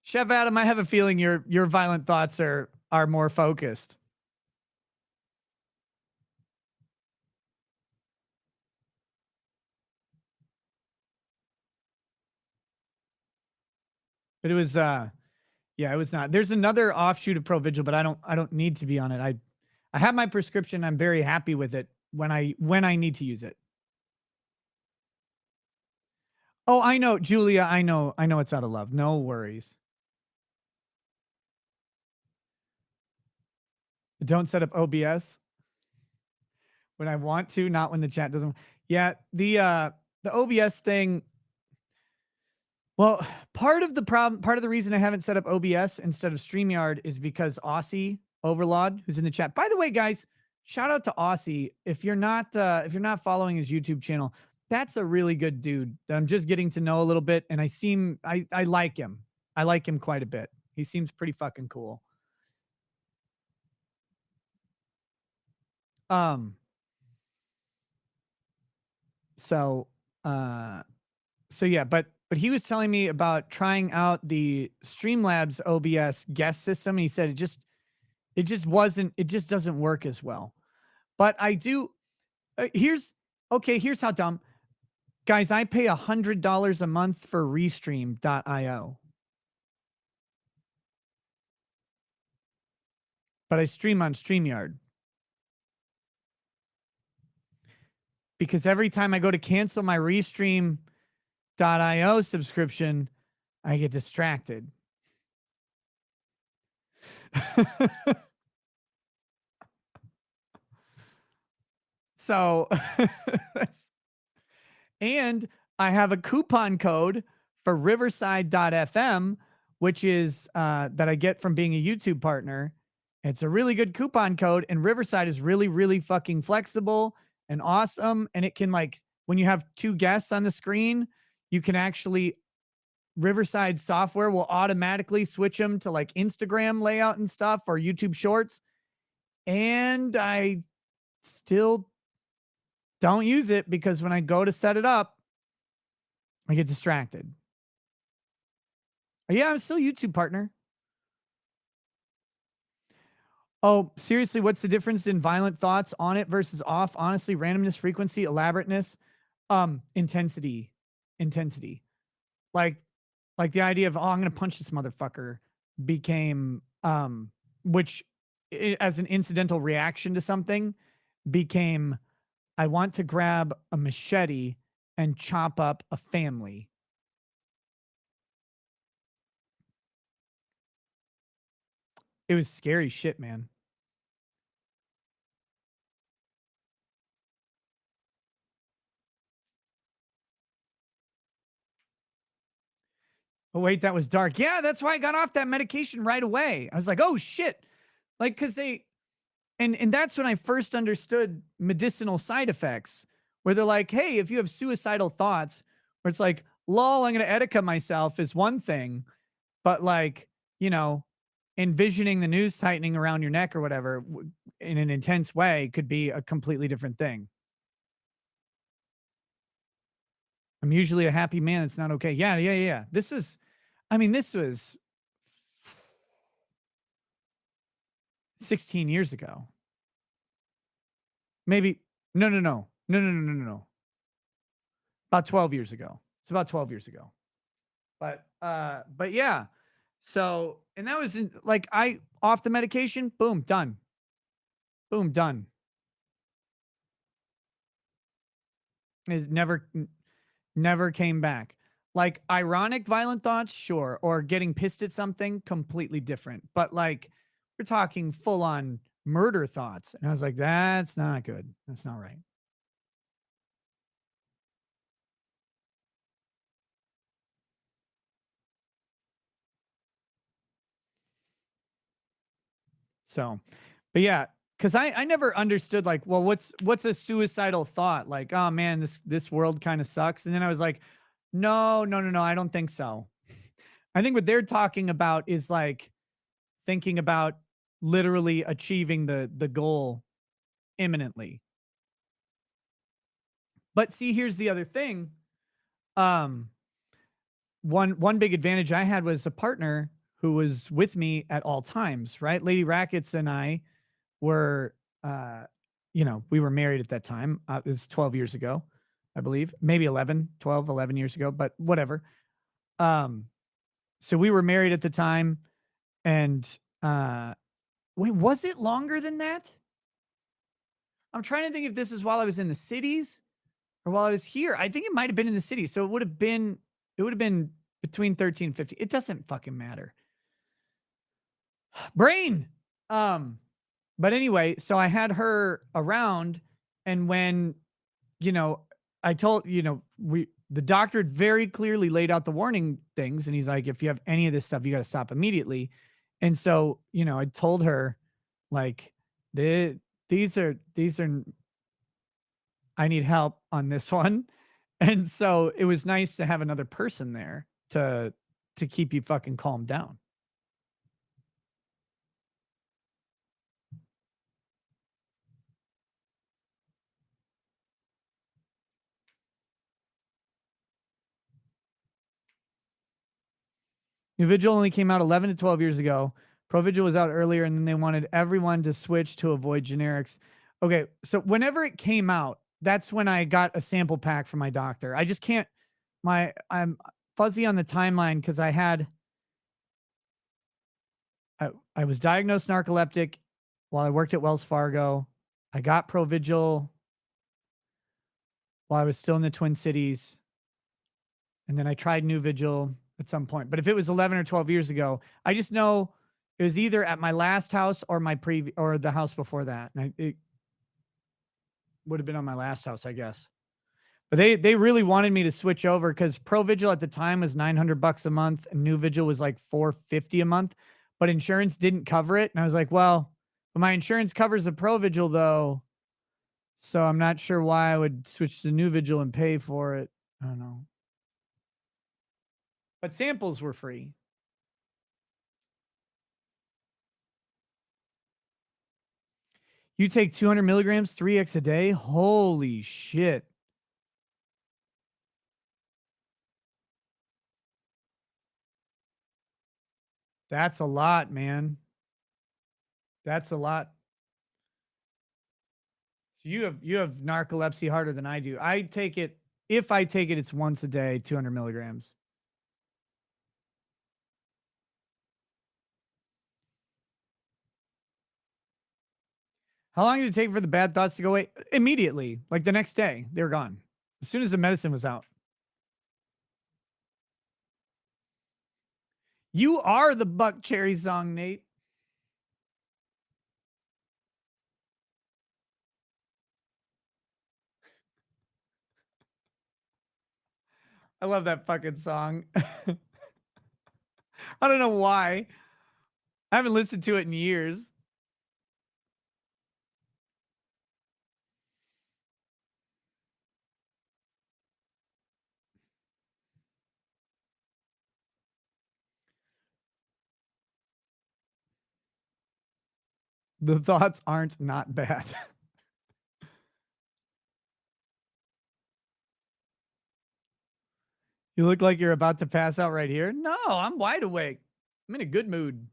Chef Adam, I have a feeling your violent thoughts are more focused. But Yeah, it was not. There's another offshoot of Provigil, but I don't need to be on it. I have my prescription. I'm very happy with it when I need to use it. Oh, I know, Julia. I know it's out of love. No worries. Don't set up OBS when I want to, not when the chat doesn't. Yeah, the OBS thing. Well, part of the reason I haven't set up OBS instead of StreamYard is because Aussie Overlord, who's in the chat. By the way, guys, shout out to Aussie. If you're not following his YouTube channel, that's a really good dude that I'm just getting to know a little bit, and I like him. I like him quite a bit. He seems pretty fucking cool. Um, so uh so yeah, but he was telling me about trying out the Streamlabs OBS guest system, and he said it just doesn't work as well. But I do. Here's how dumb, guys. I pay $100 a month for Restream.io, but I stream on StreamYard because every time I go to cancel my Restream.io subscription, I get distracted. So and I have a coupon code for Riverside.fm, which is that I get from being a YouTube partner. It's a really good coupon code, and Riverside is really, really fucking flexible and awesome. And it can, like, when you have two guests on the screen, you can actually Riverside software will automatically switch them to like Instagram layout and stuff or YouTube Shorts. And I still don't use it because when I go to set it up, I get distracted. Yeah, I'm still a YouTube partner. Oh, seriously, what's the difference in violent thoughts on it versus off? Honestly, randomness, frequency, elaborateness, intensity, intensity. Like, like the idea of, oh, I'm gonna punch this motherfucker became, which as an incidental reaction to something became, I want to grab a machete and chop up a family. It was scary shit, man. Oh, wait, that was dark. Yeah, that's why I got off that medication right away. I was like, oh shit. Like, cause they and that's when I first understood medicinal side effects, where they're like, hey, if you have suicidal thoughts, where it's like, lol, I'm gonna Etika myself is one thing, but like, you know, envisioning the noose tightening around your neck or whatever in an intense way could be a completely different thing. I'm usually a happy man. It's not okay. Yeah, yeah, yeah. This was 16 years ago. Maybe, no, no, no, no, no, no, no, no, no. About 12 years ago. It's about 12 years ago. But yeah. So, and that was like, I off the medication, boom, done. Boom, done. It never came back. Like ironic violent thoughts, sure, or getting pissed at something, completely different. But like, we're talking full on murder thoughts. And I was like, that's not good. That's not right. So, but yeah, because I never understood, like, well, what's a suicidal thought? Like, oh man, this world kind of sucks. And then I was like, no, no, no, no, I don't think so. I think what they're talking about is like thinking about literally achieving the goal imminently. But see, here's the other thing. Um, one big advantage I had was a partner who was with me at all times, right? Lady Rackets and I were, we were married at that time. It was 12 years ago, I believe, maybe 11 years ago, but whatever. So we were married at the time. And wait, was it longer than that? I'm trying to think if this is while I was in the cities or while I was here. I think it might have been in the city. So it would have been between 13 and 15. It doesn't fucking matter. Brain. Um, but anyway, so I had her around, and when, you know, I told, the doctor had very clearly laid out the warning things, and he's like, if you have any of this stuff, you got to stop immediately. And so, I told her, like, the these are I need help on this one. And so it was nice to have another person there to keep you fucking calm down. Nuvigil only came out 11 to 12 years ago. Provigil was out earlier, and then they wanted everyone to switch to avoid generics. Okay, so whenever it came out, that's when I got a sample pack from my doctor. I just can't. I'm fuzzy on the timeline because I was diagnosed narcoleptic while I worked at Wells Fargo. I got Provigil while I was still in the Twin Cities, and then I tried Nuvigil at some point. But if it was 11 or 12 years ago, I just know it was either at my last house or my or the house before that. And it would have been on my last house, I guess. But they really wanted me to switch over because Provigil at the time was $900 a month and Nuvigil was like $450 a month, but insurance didn't cover it. And I was like, well, but my insurance covers the Provigil though, so I'm not sure why I would switch to Nuvigil and pay for it. I don't know. But samples were free. You take 200 milligrams 3x a day? Holy shit. That's a lot, man. That's a lot. So you have narcolepsy harder than I do. I take it if I take it, it's once a day, 200 milligrams. How long did it take for the bad thoughts to go away? Immediately, like the next day, they were gone. As soon as the medicine was out. You are the Buck Cherry song, Nate. I love that fucking song. I don't know why. I haven't listened to it in years. The thoughts aren't not bad. You look like you're about to pass out right here. No, I'm wide awake. I'm in a good mood.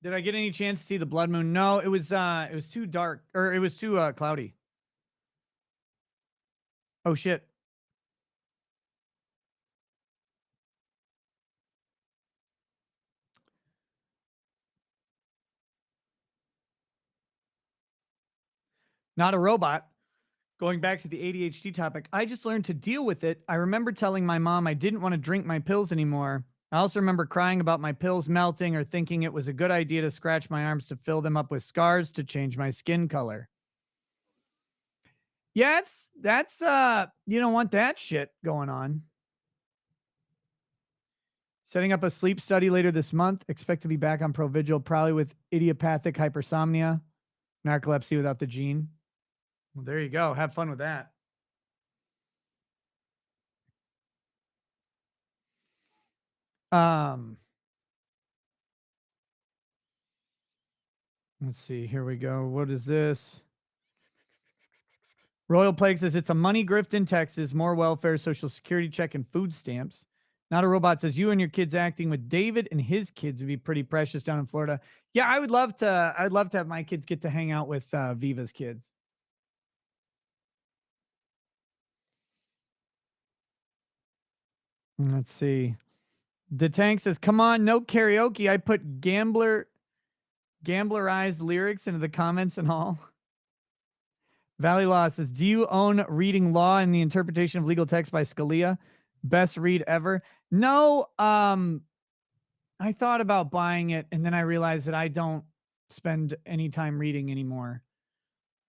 Did I get any chance to see the blood moon? No, it was too dark or it was too cloudy. Oh shit. Not a robot. Going back to the ADHD topic, I just learned to deal with it. I remember telling my mom I didn't want to drink my pills anymore. I also remember crying about my pills melting or thinking it was a good idea to scratch my arms to fill them up with scars to change my skin color. Yeah, that's you don't want that shit going on. Setting up a sleep study later this month. Expect to be back on Provigil, probably with idiopathic hypersomnia, narcolepsy without the gene. Well, there you go. Have fun with that. Um, let's see. Here we go. What is this? Royal Plague says it's a money grift in Texas, more welfare, social security check, and food stamps. Not a robot says you and your kids acting with David and his kids would be pretty precious down in Florida. Yeah, I would love to. I'd love to have my kids get to hang out with Viva's kids. Let's see. The tank says, "Come on, no karaoke. I put gamblerized lyrics into the comments and all." Valley Law says, "Do you own Reading Law and the Interpretation of Legal Text by Scalia? Best read ever." No, I thought about buying it, and then I realized that I don't spend any time reading anymore,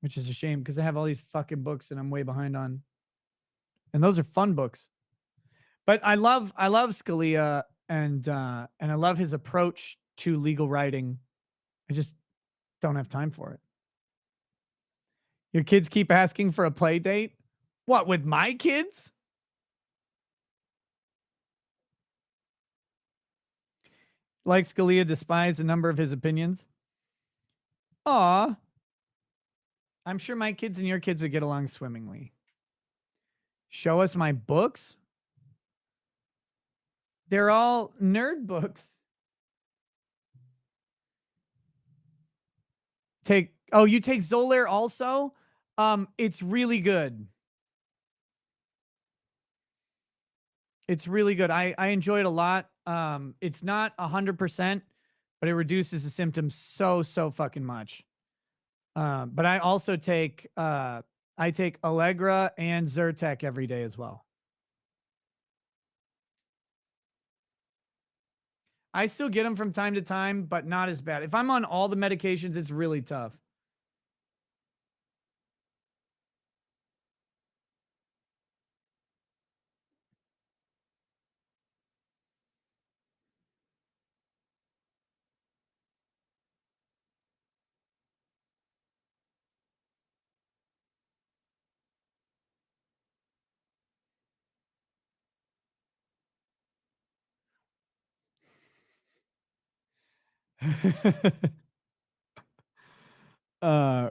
which is a shame because I have all these fucking books that I'm way behind on. And those are fun books. But I love Scalia and I love his approach to legal writing. I just don't have time for it. Your kids keep asking for a play date? What, with my kids? Like Scalia despised a number of his opinions. Aw. I'm sure my kids and your kids would get along swimmingly. Show us my books? They're all nerd books. You take Zolair also? It's really good. It's really good. I enjoy it a lot. It's not 100%, but it reduces the symptoms so fucking much. But I also take Allegra and Zyrtec every day as well. I still get them from time to time, but not as bad. If I'm on all the medications, it's really tough.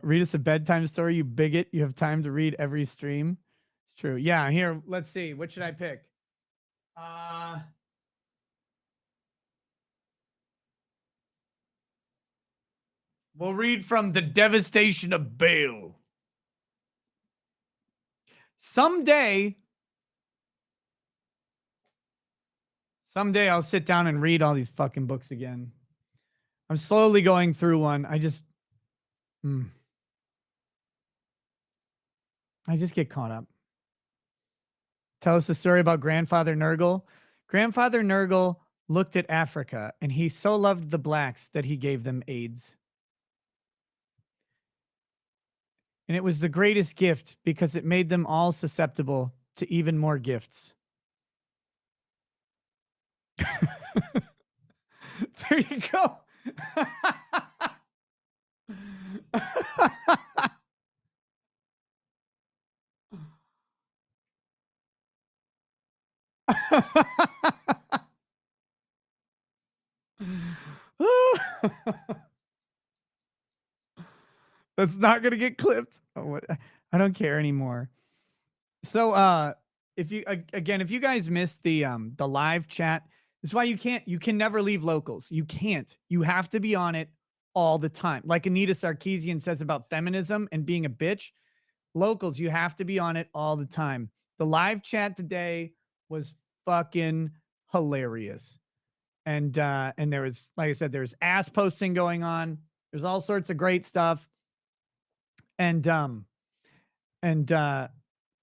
Read us a bedtime story, you bigot. You have time to read every stream. It's true. Yeah, here, let's see. What should I pick? We'll read from The Devastation of Bale. Someday I'll sit down and read all these fucking books again. I'm slowly going through one. I just get caught up. Tell us the story about Grandfather Nurgle. Grandfather Nurgle looked at Africa and he so loved the blacks that he gave them AIDS. And it was the greatest gift because it made them all susceptible to even more gifts. There you go. That's not gonna get clipped. Oh, I don't care anymore. So if you again, if you guys missed the live chat, this is why you can never leave locals. You can't. You have to be on it all the time. Like Anita Sarkeesian says about feminism and being a bitch. Locals, you have to be on it all the time. The live chat today was fucking hilarious. And there was, like I said, there's ass posting going on. There's all sorts of great stuff. And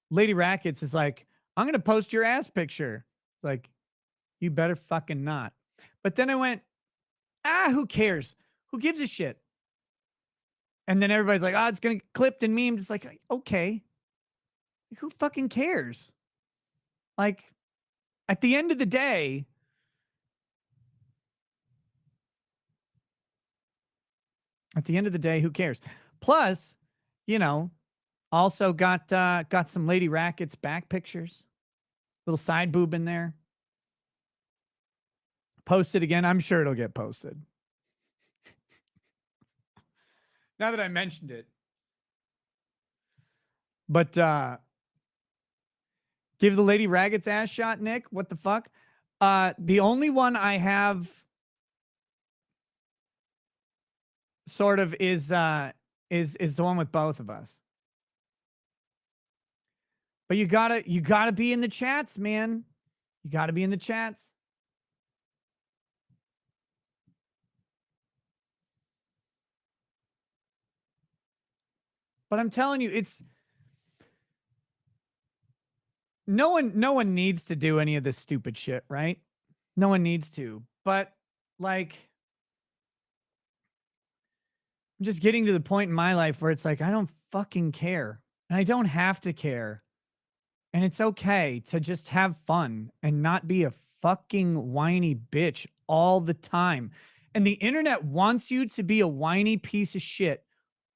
Lady Rackets is like, "I'm gonna post your ass picture." Like, you better fucking not. But then I went, who cares? Who gives a shit? And then everybody's like, "Oh, it's gonna get clipped and memed." It's like, okay, who fucking cares? Like, at the end of the day, who cares? Plus, you know, also got some Lady Rackets back pictures, little side boob in there. Post it again. I'm sure it'll get posted. Now that I mentioned it. But give the Lady Raggets ass shot, Nick. What the fuck? The only one I have sort of is the one with both of us. But you gotta be in the chats, man. You gotta be in the chats. But I'm telling you, it's no one needs to do any of this stupid shit, right? No one needs to. But like I'm just getting to the point in my life where it's like I don't fucking care. And I don't have to care. And it's okay to just have fun and not be a fucking whiny bitch all the time. And the internet wants you to be a whiny piece of shit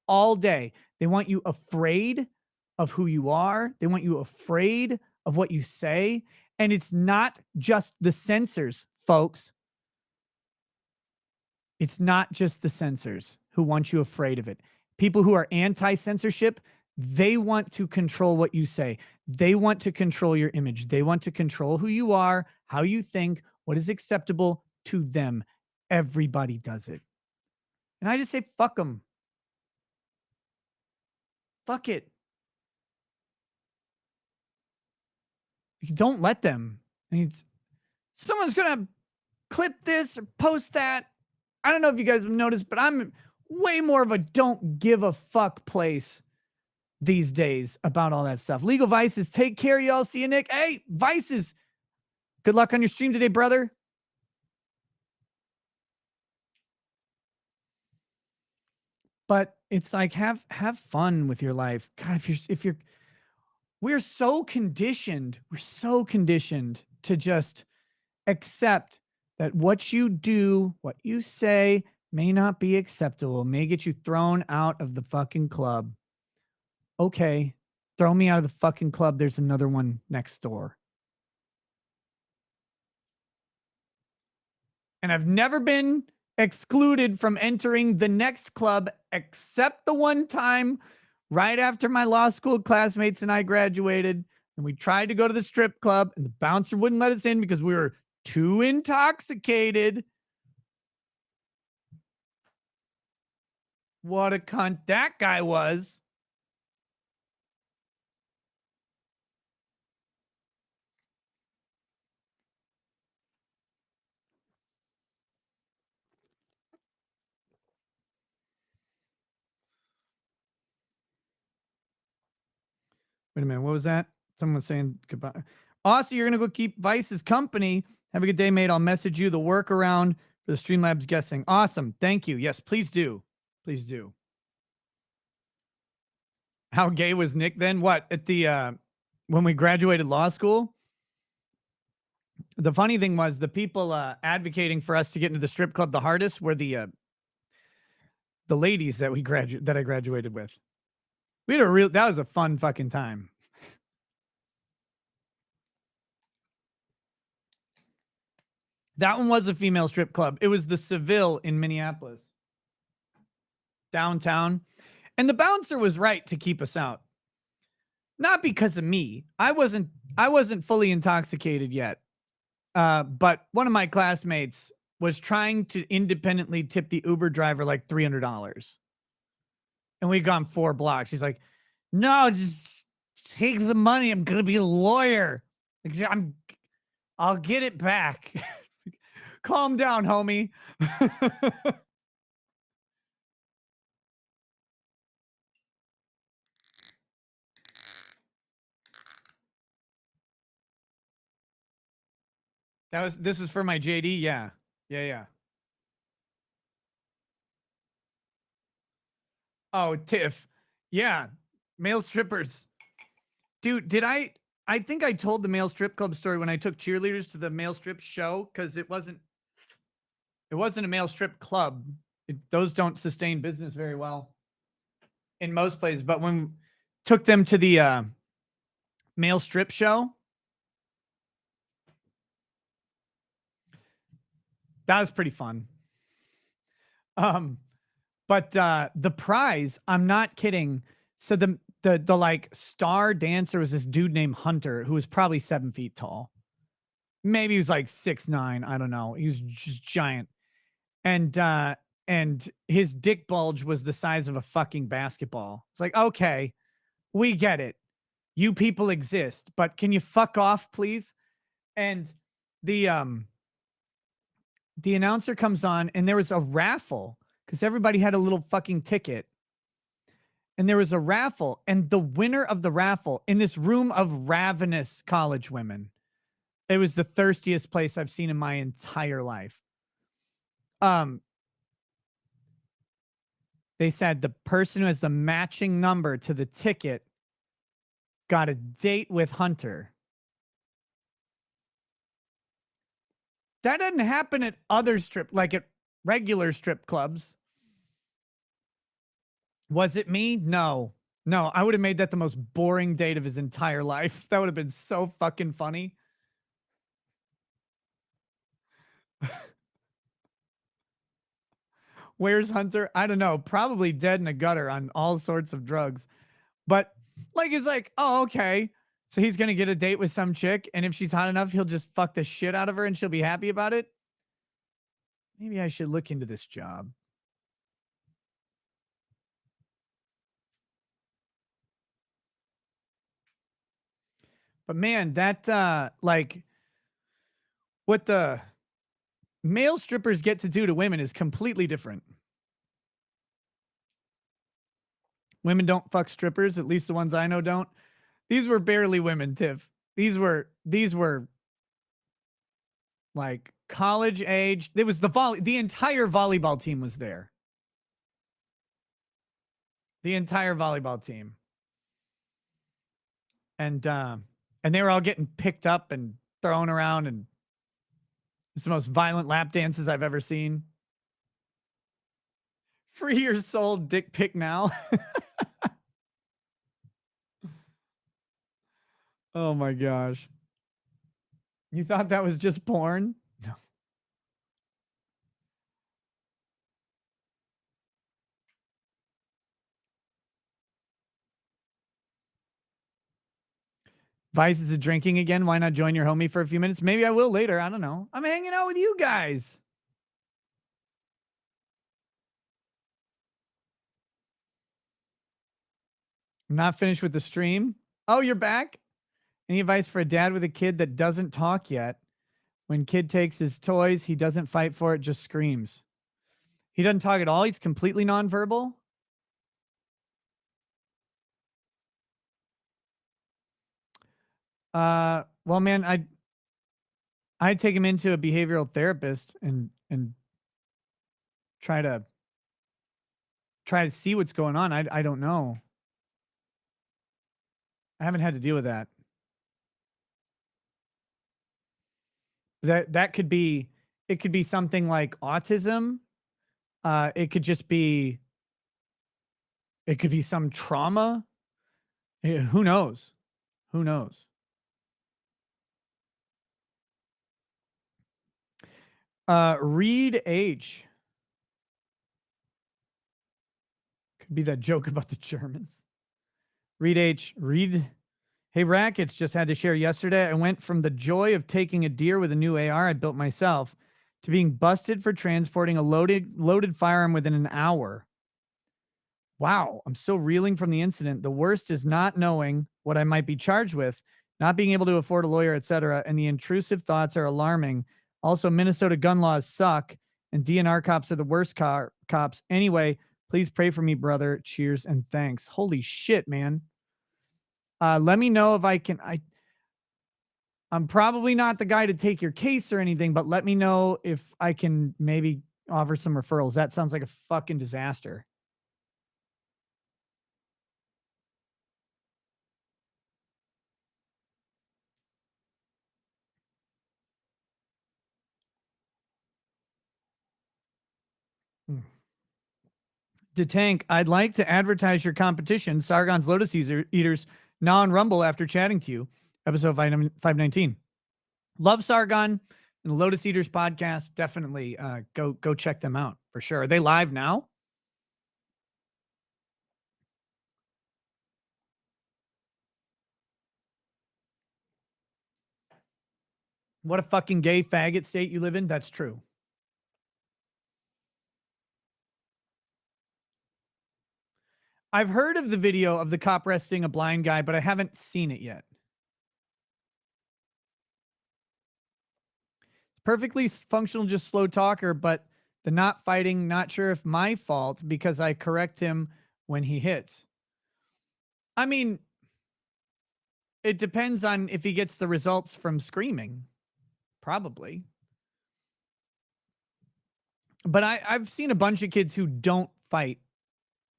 all day. They want you afraid of who you are. They want you afraid of what you say. And it's not just the censors, folks. It's not just the censors who want you afraid of it. People who are anti censorship, they want to control what you say. They want to control your image. They want to control who you are, how you think, what is acceptable to them. Everybody does it. And I just say, fuck them. Fuck it. Don't let them. I mean, someone's going to clip this or post that. I don't know if you guys have noticed, but I'm way more of a don't give a fuck place these days about all that stuff. Legal Vices, take care, y'all. See you, Nick. Hey, Vices, good luck on your stream today, brother. But it's like have fun with your life. God, if you're we're so conditioned to just accept that what you do, what you say may not be acceptable, may get you thrown out of the fucking club. Okay, throw me out of the fucking club. There's another one next door. And I've never been excluded from entering the next club except the one time right after my law school classmates and I graduated. And we tried to go to the strip club, and the bouncer wouldn't let us in because we were too intoxicated. What a cunt that guy was. Wait a minute. What was that? Someone was saying goodbye. Aussie, you're going to go keep Vice's company. Have a good day, mate. I'll message you the workaround for the Streamlabs guessing. Awesome. Thank you. Yes, please do. Please do. How gay was Nick then? What at the when we graduated law school? The funny thing was the people advocating for us to get into the strip club the hardest were the ladies that I graduated with. We had that was a fun fucking time. That one was a female strip club. It was the Seville in Minneapolis, downtown. And the bouncer was right to keep us out. Not because of me. I wasn't fully intoxicated yet. But one of my classmates was trying to independently tip the Uber driver like $300. And we'd gone 4 blocks. He's like, "No, just take the money. I'm going to be a lawyer. I'll get it back." Calm down, homie. This is for my JD. Yeah. Yeah. Oh, Tiff. Yeah. Male strippers. Dude, I think I told the male strip club story when I took cheerleaders to the male strip show because it wasn't a male strip club. Those don't sustain business very well in most places. But when took them to the male strip show, that was pretty fun. But the prize, I'm not kidding. So the like star dancer was this dude named Hunter who was probably 7 feet tall. Maybe he was like 6'9". I don't know. He was just giant. And his dick bulge was the size of a fucking basketball. It's like, okay, we get it. You people exist, but can you fuck off, please? And the announcer comes on and there was a raffle because everybody had a little fucking ticket. and there was a raffle, and the winner of the raffle in this room of ravenous college women, it was the thirstiest place I've seen in my entire life. Um, they said the person who has the matching number to the ticket got a date with Hunter. That doesn't happen at other like at regular strip clubs. Was it me? No. No, I would have made that the most boring date of his entire life. That would have been so fucking funny. Where's Hunter? I don't know. Probably dead in a gutter on all sorts of drugs. But like, it's like, oh, okay. So he's going to get a date with some chick. And if she's hot enough, he'll just fuck the shit out of her and she'll be happy about it. Maybe I should look into this job. But man, that, like, what the male strippers get to do to women is completely different. Women don't fuck strippers, at least the ones I know don't. These were barely women, Tiff. These were like college age. There was the entire volleyball team was there. The entire volleyball team. And they were all getting picked up and thrown around, and it's the most violent lap dances I've ever seen. Free your soul, dick pic now. Oh my gosh. You thought that was just porn? No. Vice is drinking again. Why not join your homie for a few minutes? Maybe I will later. I don't know. I'm hanging out with you guys. I'm not finished with the stream. Oh, you're back? Any advice for a dad with a kid that doesn't talk yet? When kid takes his toys, he doesn't fight for it, just screams. He doesn't talk at all. He's completely nonverbal. Well, man, I'd take him into a behavioral therapist and try to see what's going on. I don't know. I haven't had to deal with that. That could be, it could be something like autism. It could just be, it could be some trauma. Who knows? Who knows? Reed H. Could be that joke about the Germans. Reed H. Reed. Hey, Rackets, just had to share yesterday. I went from the joy of taking a deer with a new AR I built myself to being busted for transporting a loaded firearm within an hour. Wow, I'm still reeling from the incident. The worst is not knowing what I might be charged with, not being able to afford a lawyer, etc., and the intrusive thoughts are alarming. Also, Minnesota gun laws suck, and DNR cops are the worst cops. Anyway, please pray for me, brother. Cheers and thanks. Holy shit, man. Let me know if I can. I'm probably not the guy to take your case or anything, but let me know if I can maybe offer some referrals. That sounds like a fucking disaster. Hmm. Detank, I'd like to advertise your competition, Sargon's Lotus Eaters, now on Rumble after chatting to you. Episode 519. Love Sargon and the Lotus Eaters podcast. Definitely go check them out for sure. Are they live now? What a fucking gay faggot state you live in. That's true. I've heard of the video of the cop arresting a blind guy, but I haven't seen it yet. Perfectly functional, just slow talker, but the not fighting, not sure if my fault because I correct him when he hits. I mean, it depends on if he gets the results from screaming, probably. But I've seen a bunch of kids who don't fight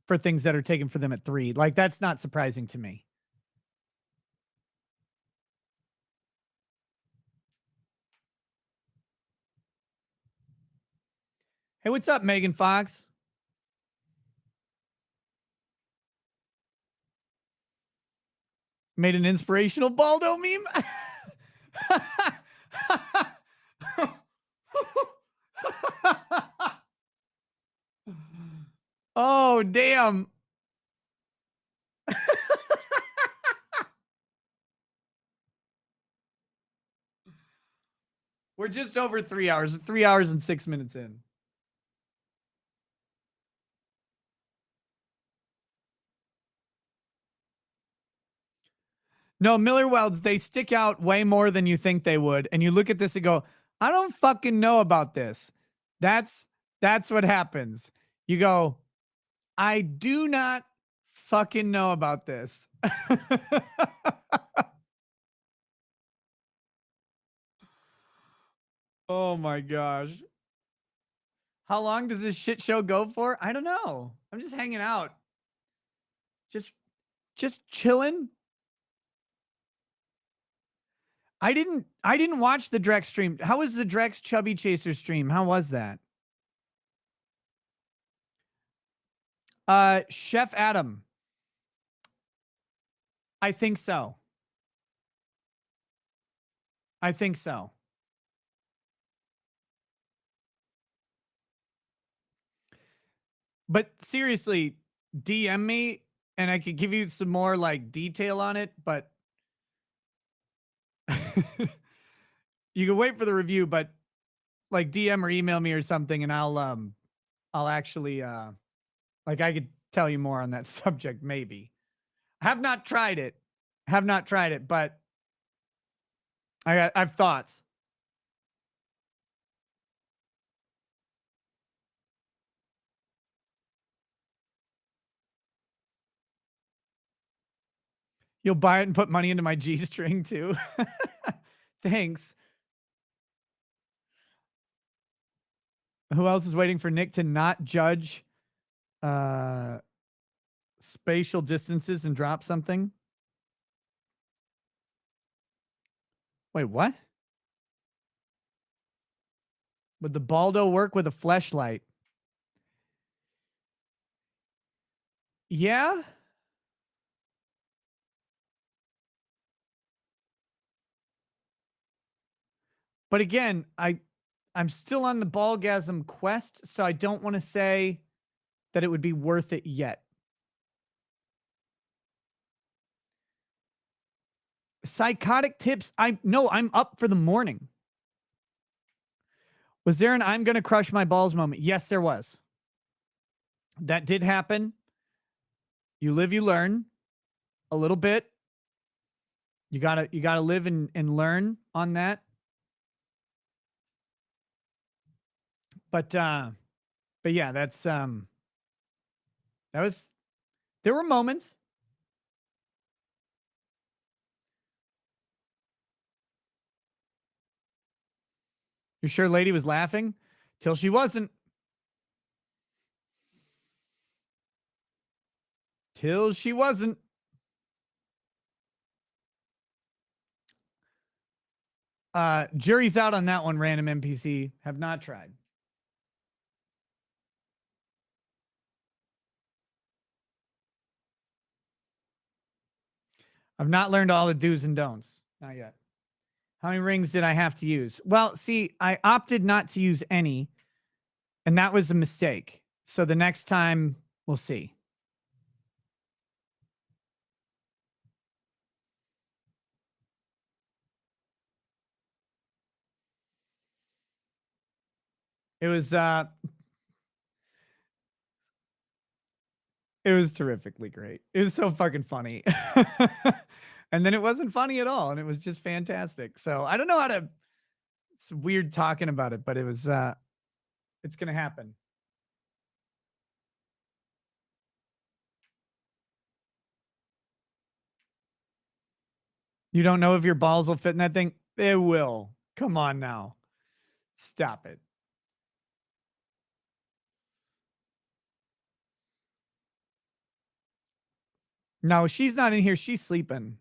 for things that are taken for them at 3. Like, that's not surprising to me. Hey, what's up, Megan Fox? Made an inspirational Baldo meme? Oh, damn. We're just over 3 hours, 3 hours and 6 minutes in. No, Miller Welds, they stick out way more than you think they would. And you look at this and go, I don't fucking know about this. That's that's what happens. You go, I do not fucking know about this. Oh my gosh. How long does this shit show go for? I don't know. I'm just hanging out. Just just chilling. I didn't watch the Drex stream. How was the Drex Chubby Chaser stream? How was that? Chef Adam. I think so. I think so. But seriously, DM me and I could give you some more like detail on it, but you can wait for the review, but like DM or email me or something and I'll actually like I could tell you more on that subject maybe. Have not tried it. Have not tried it, but I've thoughts. You'll buy it and put money into my G string too. Thanks. Who else is waiting for Nick to not judge uh spatial distances and drop something? Wait, what? Would the Baldo work with a fleshlight? Yeah. But again, I'm still on the ballgasm quest, so I don't want to say that it would be worth it yet. Psychotic tips. I'm up for the morning. Was there an I'm gonna crush my balls moment? Yes, there was. That did happen. You live, you learn a little bit. You gotta live and learn on that. But yeah, that was there were moments. You sure lady was laughing? Till she wasn't. Till she wasn't. Jury's out on that one, random NPC. Have not tried. I've not learned all the do's and don'ts. Not yet. How many rings did I have to use? Well, see, I opted not to use any, and that was a mistake. So the next time, we'll see. It was terrifically great. It was so fucking funny. And then it wasn't funny at all, and it was just fantastic. So I don't know how to it's weird talking about it, but it's gonna happen. You don't know if your balls will fit in that thing? They will. Come on now. Stop it. No, she's not in here. She's sleeping.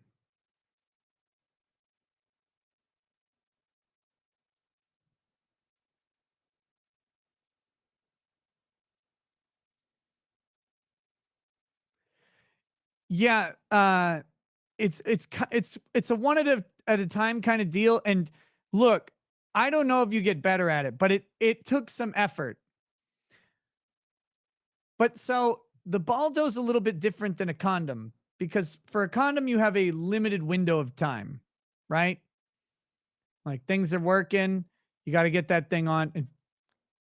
Yeah, it's a one at a time kind of deal. And look, I don't know if you get better at it, but it took some effort. But so the Baldo's a little bit different than a condom because for a condom you have a limited window of time, right? Like things are working, you got to get that thing on. And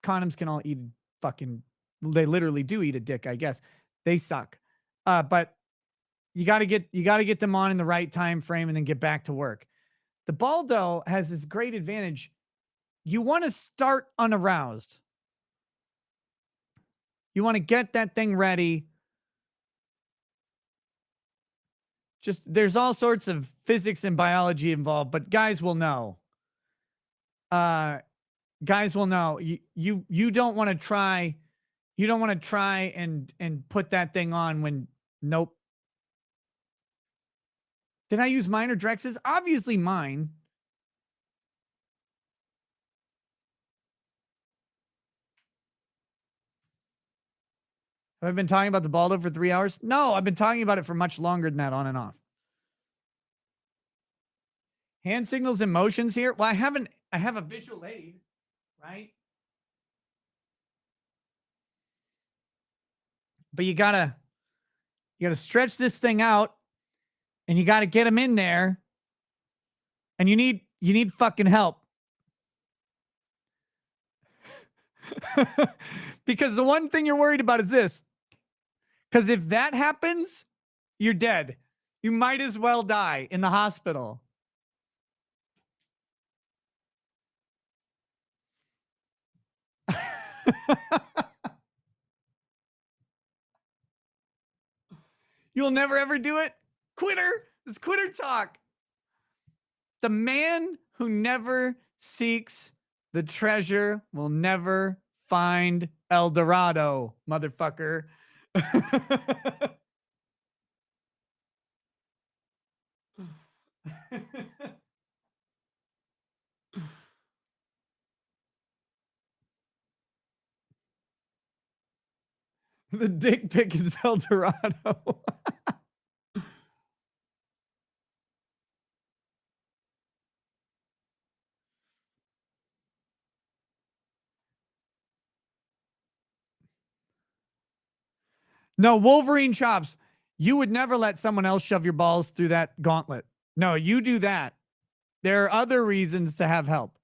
condoms can all eat fucking. They literally do eat a dick, I guess. They suck. But you got to get them on in the right time frame and then get back to work. The Baldo has this great advantage. You want to start unaroused. You want to get that thing ready. Just there's all sorts of physics and biology involved, but guys will know. Uh guys will know. You don't want to try and put that thing on when nope. Did I use mine or Drex's? Obviously mine. Have I been talking about the Baldo for 3 hours? No, I've been talking about it for much longer than that on and off. Hand signals and motions here. Well, I have a visual aid, right? But you gotta stretch this thing out and you gotta get them in there. And you need fucking help. Because the one thing you're worried about is this. Because if that happens, you're dead. You might as well die in the hospital. You'll never ever do it? Quitter. It's quitter talk. The man who never seeks the treasure will never find El Dorado, motherfucker. The dick pic is El Dorado. No, Wolverine chops. You would never let someone else shove your balls through that gauntlet. No, you do that. There are other reasons to have help.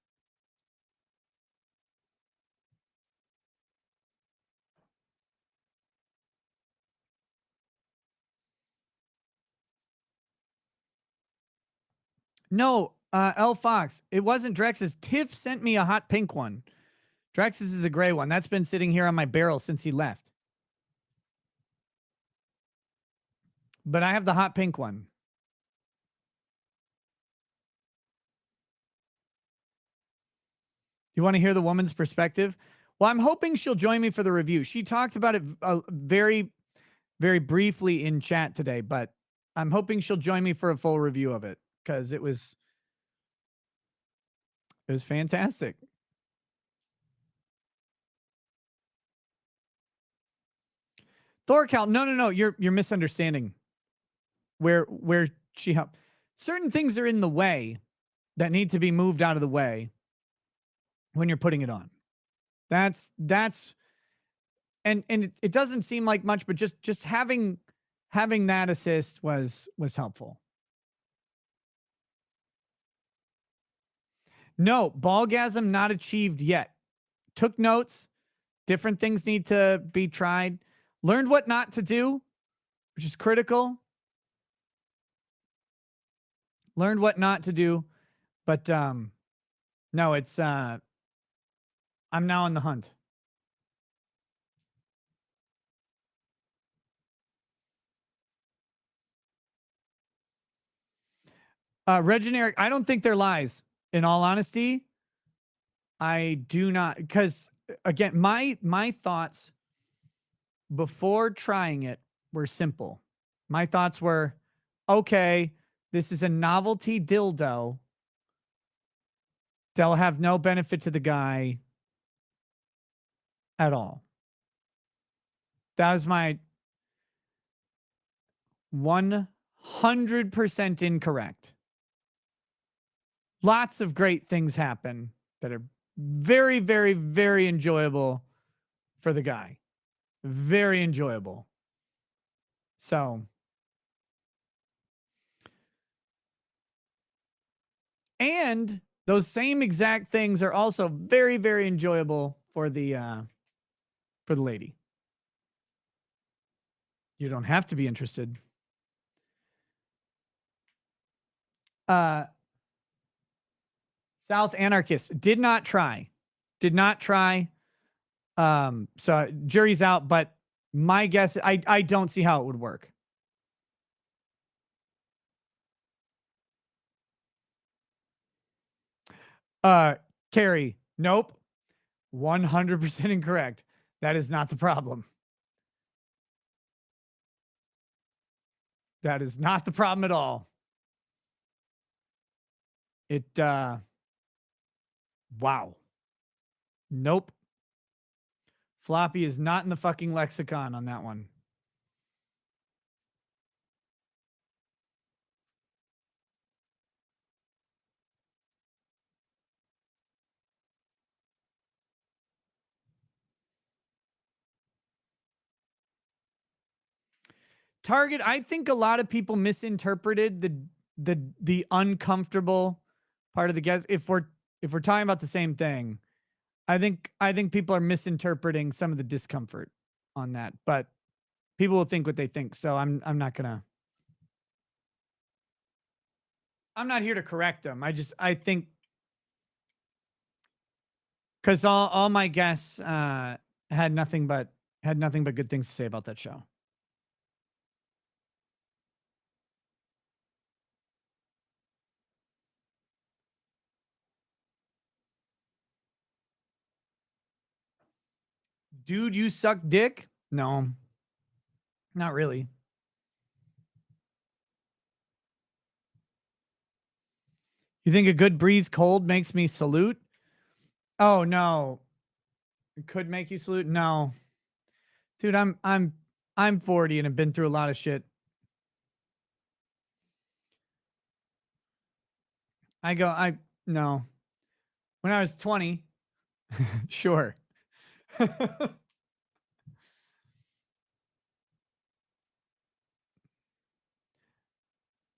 No, L Fox. It wasn't Drex's. Tiff sent me a hot pink one. Drex's is a gray one. That's been sitting here on my barrel since he left. But I have the hot pink one. You want to hear the woman's perspective? Well, I'm hoping she'll join me for the review. She talked about it very, very briefly in chat today, but I'm hoping she'll join me for a full review of it because it was fantastic. Thorcal, no, you're misunderstanding where she helped. Certain things are in the way that need to be moved out of the way when you're putting it on. That's and it doesn't seem like much, but just having that assist was helpful. No, ballgasm not achieved yet. Took notes. Different things need to be tried. Learned what not to do, which is critical. Learned what not to do, but no, it's I'm now on the hunt. Regeneric, I don't think they're lies. In all honesty, I do not, because again, my thoughts before trying it were simple. My thoughts were, okay, this is a novelty dildo. They'll have no benefit to the guy at all. That was my 100% incorrect. Lots of great things happen that are very, very, very enjoyable for the guy. Very enjoyable. So, and those same exact things are also very, very enjoyable for the lady. You don't have to be interested. Uh South Anarchist did not try. Did not try. So jury's out, but my guess, I don't see how it would work. Uh Carrie, nope. 100% incorrect. That is not the problem. That is not the problem at all. It wow. Nope. Floppy is not in the fucking lexicon on that one. Target, I think a lot of people misinterpreted the uncomfortable part of the guess. If we're talking about the same thing, I think people are misinterpreting some of the discomfort on that. But people will think what they think. So I'm not here to correct them. I think because all my guests had nothing but good things to say about that show. Dude, you suck dick? No, not really. You think a good breeze cold makes me salute? Oh no. It could make you salute? No. Dude, I'm 40 and have been through a lot of shit. I no. When I was 20, sure.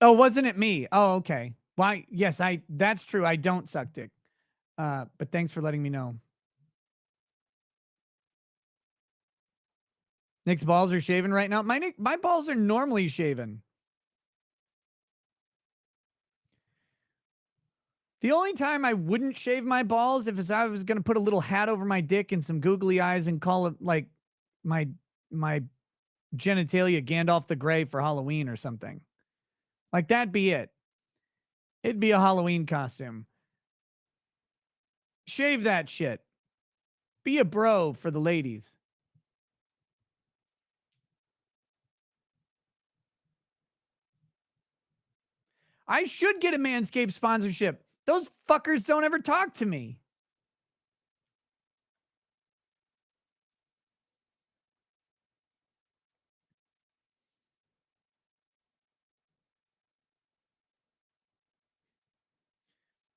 Oh, wasn't it me? Oh, okay. Why? Yes, that's true. I don't suck dick. But thanks for letting me know. Nick's balls are shaven right now. My balls are normally shaven. The only time I wouldn't shave my balls if I was going to put a little hat over my dick and some googly eyes and call it like my my genitalia Gandalf the Grey for Halloween or something. Like that'd be it. It'd be a Halloween costume. Shave that shit. Be a bro for the ladies. I should get a Manscaped sponsorship. Those fuckers don't ever talk to me.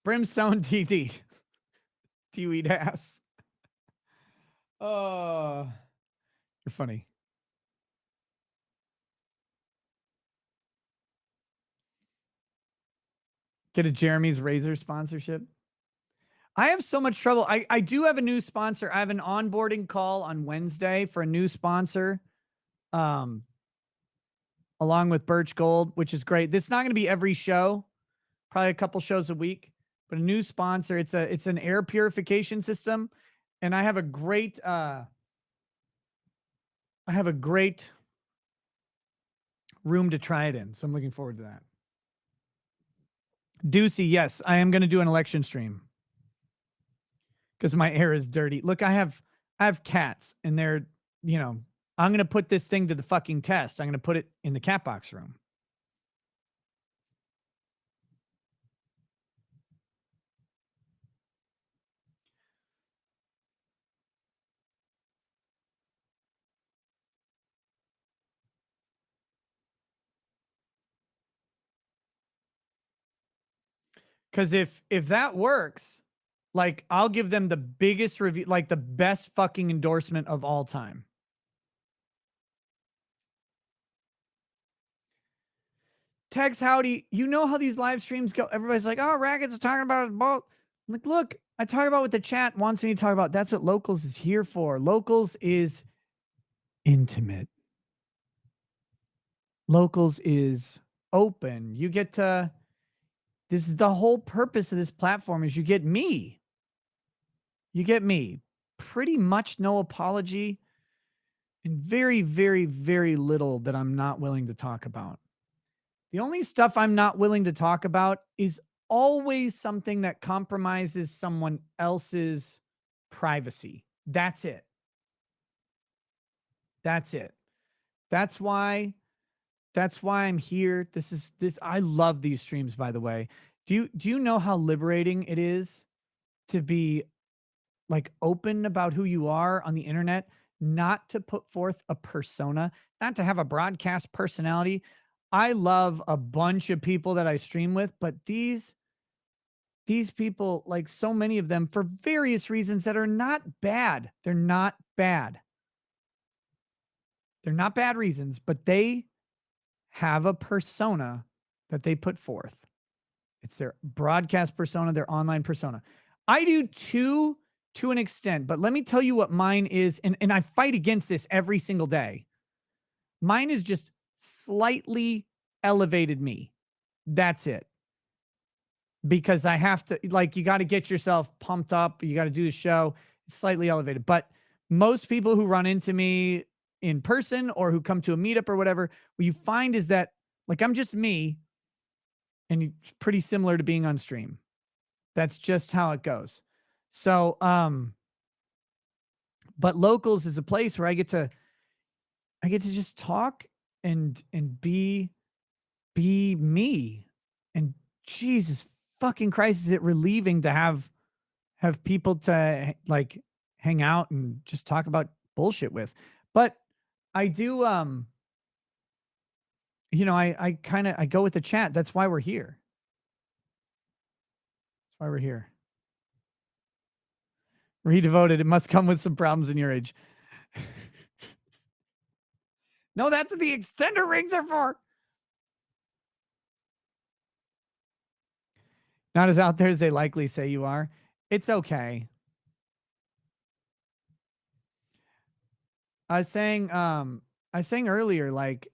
Brimstone TT. T-weed ass. Oh, you're funny. Get a Jeremy's Razor sponsorship. I have so much trouble. I do have a new sponsor. I have an onboarding call on Wednesday for a new sponsor, um, along with Birch Gold, which is great. This is not going to be every show, probably a couple shows a week, but a new sponsor. It's an air purification system, and I have a great room to try it in. So I'm looking forward to that. Deucey, yes, I am gonna do an election stream because my air is dirty. Look, I have cats and they're, you know, I'm gonna put this thing to the fucking test. I'm gonna put it in the cat box room. Because if that works, like I'll give them the biggest review, like the best fucking endorsement of all time. Tex Howdy, you know how these live streams go. Everybody's like, oh, Rackets talking about his boat. I'm like, look, I talk about what the chat wants me to talk about. That's what Locals is here for. Locals is intimate. Locals is open. You get to, this is the whole purpose of this platform is you get me. You get me. Pretty much no apology and very, very, very little that I'm not willing to talk about. The only stuff I'm not willing to talk about is always something that compromises someone else's privacy. That's it. That's it. That's why I'm here. This I love these streams, by the way. Do you know how liberating it is to be like open about who you are on the internet, not to put forth a persona, not to have a broadcast personality? I love a bunch of people that I stream with, but these people, like so many of them, for various reasons that are not bad. They're not bad. They're not bad reasons, but they have a persona that they put forth. It's their broadcast persona, their online persona. I do too, to an extent, but let me tell you what mine is. And I fight against this every single day. Mine is just slightly elevated me. That's it. Because I have to, like, you got to get yourself pumped up. You got to do the show. It's slightly elevated. But most people who run into me in person or who come to a meetup or whatever, what you find is that, like, I'm just me and it's pretty similar to being on stream. That's just how it goes. So, but Locals is a place where I get to just talk and be me. And Jesus fucking Christ, is it relieving to have people to like hang out and just talk about bullshit with. But I do I kind of I go with the chat. That's why we're here. That's why we're here. Redevoted. It must come with some problems in your age. No, that's what the extender rings are for. Not as out there as they likely say you are. It's okay. I was saying earlier, like,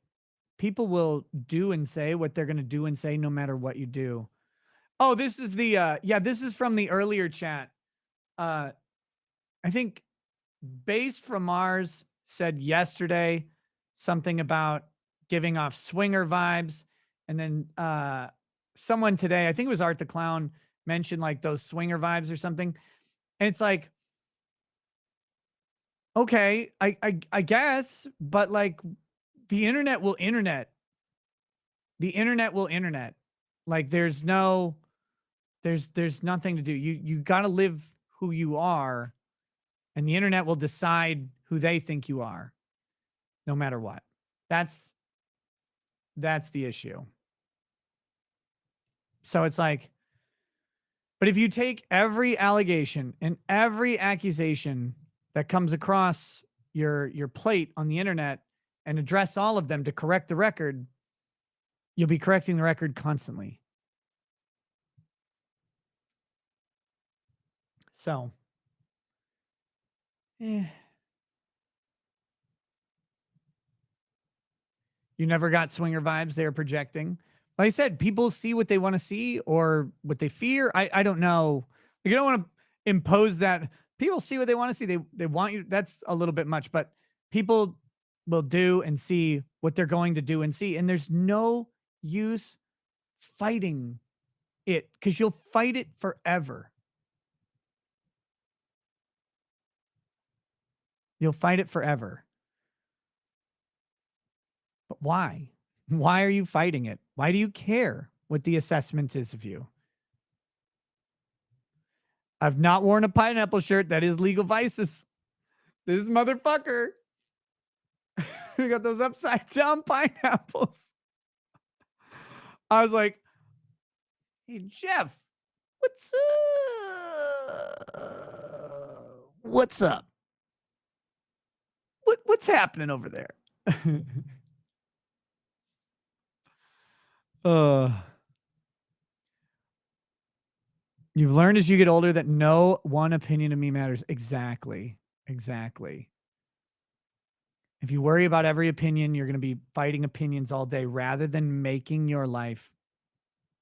people will do and say what they're gonna do and say no matter what you do. Oh, this is the yeah, this is from the earlier chat. Uh I think Base from Mars said yesterday something about giving off swinger vibes. And then someone today, I think it was Art the Clown, mentioned like those swinger vibes or something. And it's like, okay, I guess, but like the internet will internet. The internet will internet. Like there's nothing to do. You gotta live who you are, and the internet will decide who they think you are, no matter what. That's the issue. So it's like, but if you take every allegation and every accusation that comes across your plate on the internet and address all of them to correct the record, you'll be correcting the record constantly. So, eh. You never got swinger vibes they were projecting. Like I said, people see what they want to see or what they fear. I don't know. You don't want to impose that. People see what they want to see. They want you. That's a little bit much, but people will do and see what they're going to do and see. And there's no use fighting it because you'll fight it forever. You'll fight it forever. But why? Why are you fighting it? Why do you care what the assessment is of you? I've not worn a pineapple shirt. That is legal vices. This motherfucker. We got those upside down pineapples. I was like, hey, Jeff, what's up? What's up? What's happening over there? uh, you've learned as you get older that no one opinion of me matters. Exactly. Exactly. If you worry about every opinion, you're going to be fighting opinions all day rather than making your life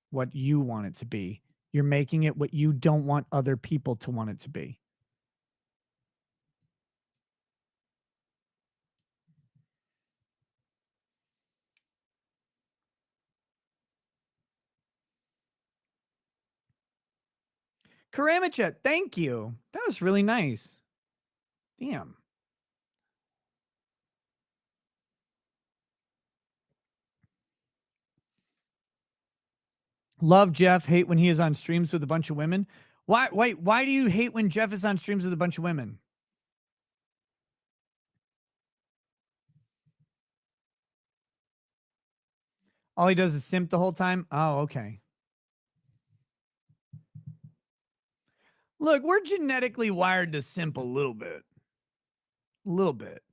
what you want it to be. You're making it what you don't want other people to want it to be. Karamicha, thank you. That was really nice. Damn. Love Jeff, hate when he is on streams with a bunch of women. Why do you hate when Jeff is on streams with a bunch of women? All he does is simp the whole time? Oh, okay. Look, we're genetically wired to simp a little bit. A little bit.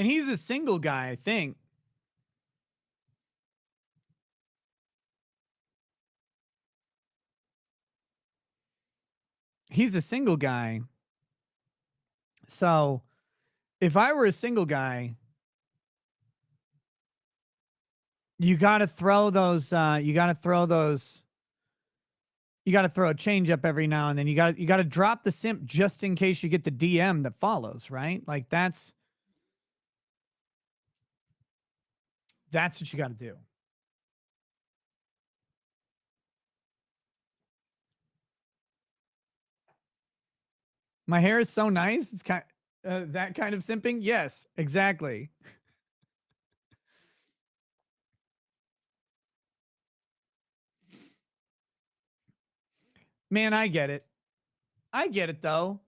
And he's a single guy, I think. He's a single guy. So if I were a single guy, you got to throw those, you got to throw those, you got to throw a change up every now and then. You got to drop the simp just in case you get the DM that follows, right? Like that's what you got to do. My hair is so nice. It's kind that kind of simping. Yes, exactly. Man, I get it. I get it though.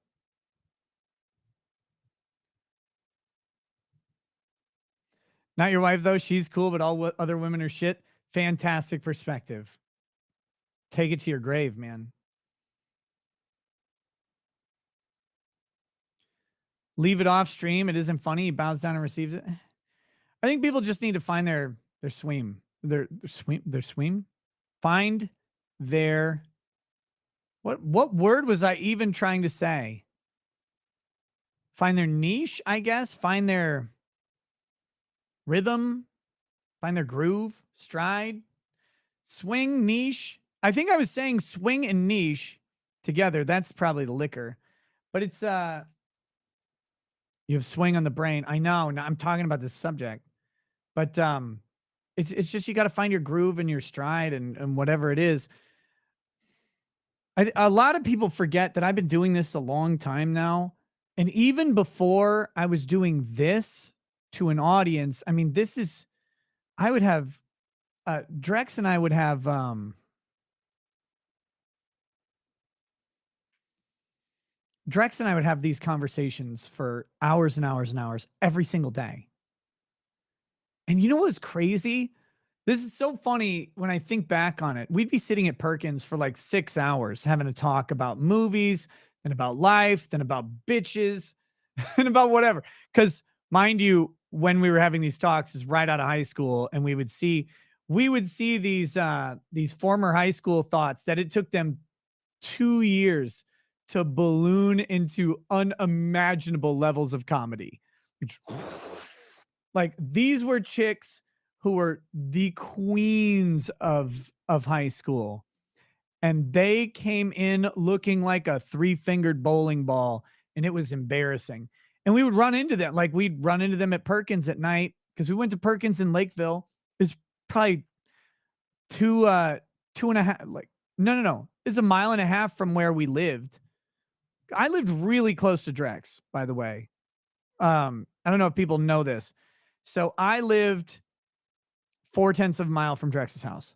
Not your wife though. She's cool, but all other women are shit. Fantastic perspective. Take it to your grave, man. Leave it off stream. It isn't funny. He bows down and receives it. I think people just need to find their swim. Their swim. Find their what word was I even trying to say? Find their niche, I guess. Find their rhythm. Find their groove, stride, swing, niche. I think I was saying swing and niche together. That's probably the liquor. But it's you have swing on the brain. I know. Now I'm talking about this subject. But it's just you got to find your groove and your stride and whatever it is. A lot of people forget that I've been doing this a long time now. And even before I was doing this to an audience, I mean, this is, I would have, Drex and I would have, Drex and I would have these conversations for hours and hours and hours every single day. And you know what's crazy? This is so funny when I think back on it. We'd be sitting at Perkins for like 6 hours having a talk about movies, then about life, then about bitches, and about whatever. Because mind you, when we were having these talks is right out of high school, and we would see these former high school thoughts that it took them 2 years to balloon into unimaginable levels of comedy. Like these were chicks who were the queens of high school, and they came in looking like a three-fingered bowling ball, and it was embarrassing. And we would run into them, like we'd run into them at Perkins at night because we went to Perkins in Lakeville. It's probably two, 2.5, like, no. It's a mile and a half from where we lived. I lived really close to Drex, by the way. I don't know if people know this. So I lived 4/10 of a mile from Drex's house.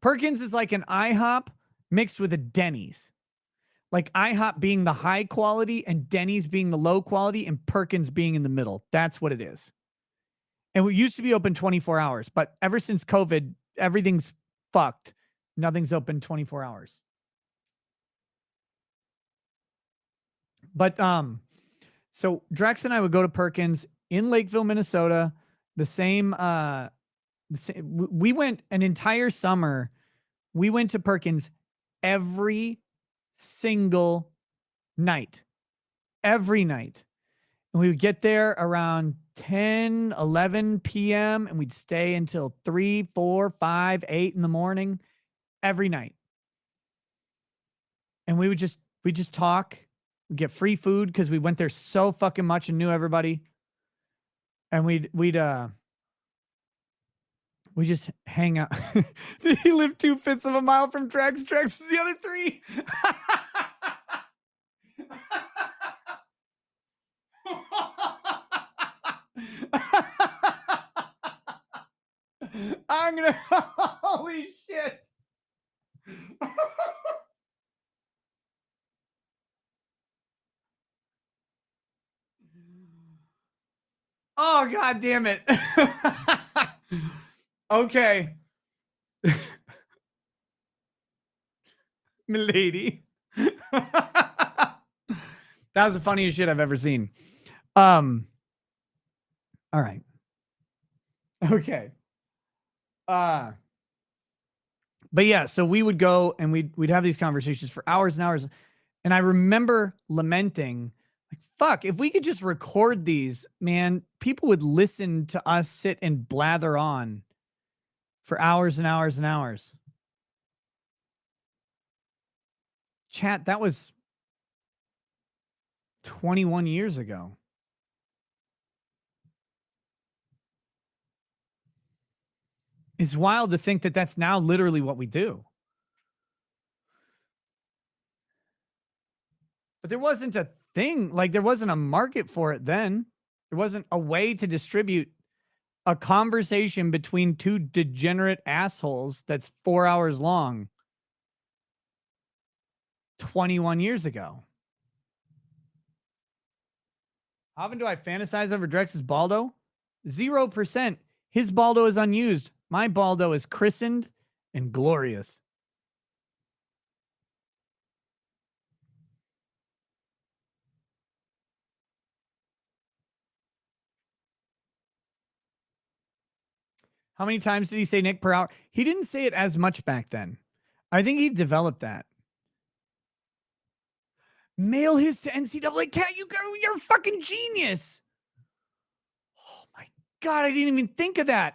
Perkins is like an IHOP mixed with a Denny's. Like IHOP being the high quality and Denny's being the low quality and Perkins being in the middle. That's what it is. And we used to be open 24 hours, but ever since COVID, everything's fucked. Nothing's open 24 hours. But so Drex and I would go to Perkins in Lakeville, Minnesota. The same we went an entire summer. We went to Perkins every single night. Every night. And we would get there around 10, 11 p.m. and we'd stay until 3, 4, 5, 8 in the morning every night. And we just talk, get free food because we went there so fucking much and knew everybody. And we just hang out. He lived 2/5 of a mile from Drex. Drex is the other 3. I'm gonna. Holy shit. Oh, god damn it. Okay. Milady. That was the funniest shit I've ever seen. All right. Okay. But yeah, so we would go and we'd have these conversations for hours and hours. And I remember lamenting, like, fuck, if we could just record these, man, people would listen to us sit and blather on for hours and hours and hours. Chat, that was 21 years ago. It's wild to think that that's now literally what we do. But there wasn't a thing, like there wasn't a market for it then. There wasn't a way to distribute a conversation between two degenerate assholes that's 4 hours long 21 years ago. How often do I fantasize over Drex's Baldo? 0%. His Baldo is unused. My Baldo is christened and glorious. How many times did he say Nick per hour? He didn't say it as much back then. I think he developed that. Mail his to NCAA. Cat, you're a fucking genius. Oh my God, I didn't even think of that.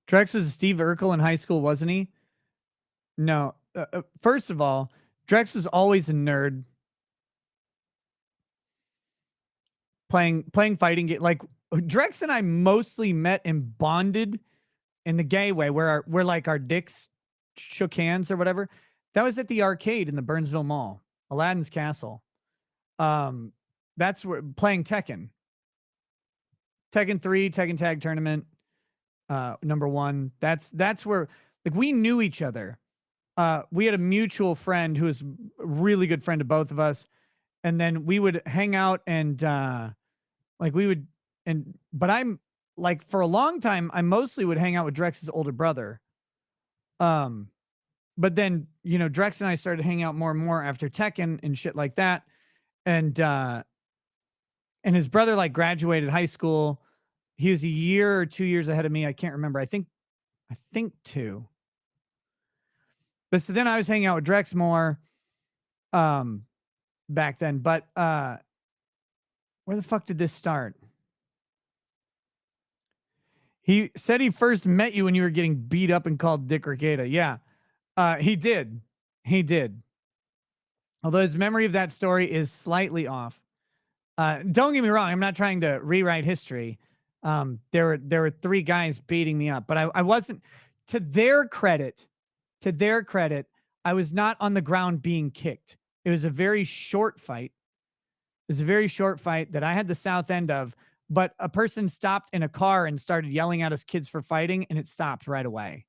Drex was Steve Urkel in high school, wasn't he? No. First of all, Drex was always a nerd. Playing fighting game. Like Drex and I mostly met and bonded in the gay way, where like our dicks shook hands or whatever. That was at the arcade in the Burnsville Mall, Aladdin's Castle. That's where playing Tekken 3, Tekken Tag Tournament, #1. That's where, like, we knew each other. We had a mutual friend who was a really good friend of both of us, and then we would hang out and like we would but I'm like, for a long time I mostly would hang out with Drex's older brother. But then, Drex and I started hanging out more and more after Tekken and shit like that. And his brother like graduated high school. He was a year or 2 years ahead of me. I can't remember. I think 2. But so then I was hanging out with Drex more back then. But where the fuck did this start? He said he first met you when you were getting beat up and called Dick Rekieta. Yeah, he did. He did. Although his memory of that story is slightly off. Don't get me wrong. I'm not trying to rewrite history. There were three guys beating me up, but I wasn't. To their credit, to their credit, I was not on the ground being kicked. It was a very short fight. It was a very short fight that I had the south end of, but a person stopped in a car and started yelling at us kids for fighting, and it stopped right away.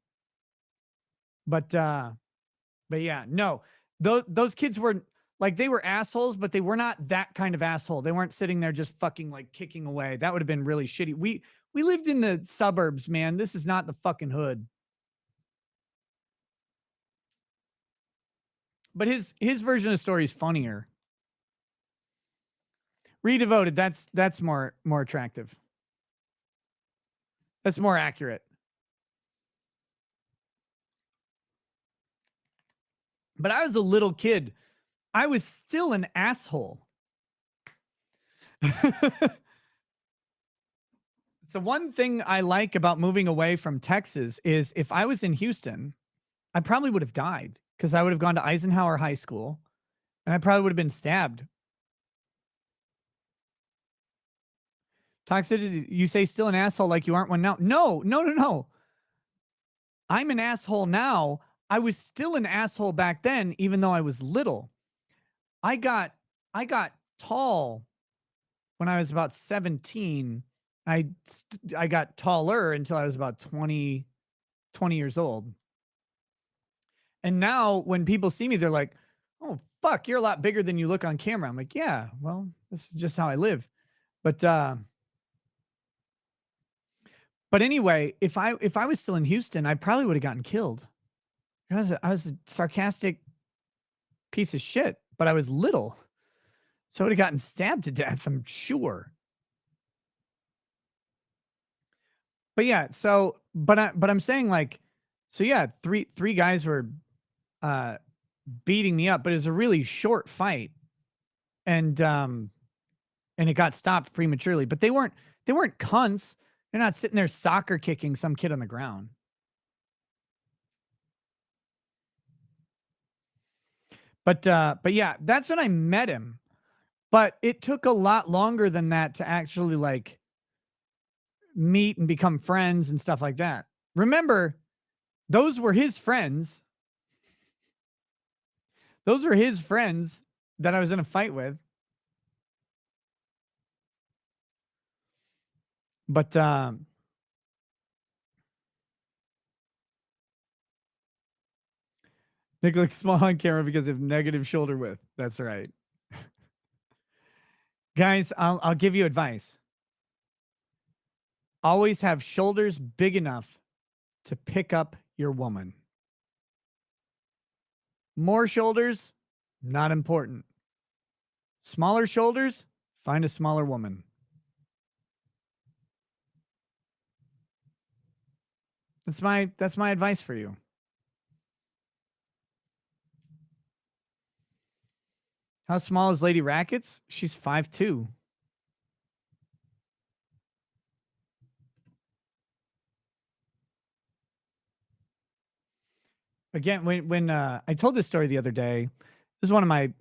But but yeah, no, those kids were like they were assholes, but they were not that kind of asshole. They weren't sitting there just fucking like kicking away. That would have been really shitty. We lived in the suburbs, man. This is not the fucking hood. But his version of the story is funnier. Redevoted. That's more attractive. That's more accurate. But I was a little kid. I was still an asshole. So one thing I like about moving away from Texas is if I was in Houston, I probably would have died because I would have gone to Eisenhower High School and I probably would have been stabbed. Toxicity, you say still an asshole like you aren't one now. No, no, no, no. I'm an asshole now. I was still an asshole back then, even though I was little. I got I got tall when I was about 17. I got taller until I was about 20 years old. And now when people see me, they're like, "Oh fuck, you're a lot bigger than you look on camera." I'm like, "Yeah, well, this is just how I live." But anyway, if I was still in Houston, I probably would have gotten killed. I was a sarcastic piece of shit, but I was little. So I would have gotten stabbed to death, I'm sure. But yeah, so but I'm saying like so yeah, three guys were uh beating me up, but it was a really short fight. And and it got stopped prematurely. But they weren't cunts. They're not sitting there soccer kicking some kid on the ground. But yeah, that's when I met him. But it took a lot longer than that to actually like meet and become friends and stuff like that. Remember, those were his friends. Those were his friends that I was in a fight with. But Nick looks small on camera because of negative shoulder width. That's right. Guys, I'll give you advice. Always have shoulders big enough to pick up your woman. More shoulders, not important. Smaller shoulders, find a smaller woman. That's my advice for you. How small is Lady Rackets? She's 5'2". Again, when I told this story the other day, this is one of my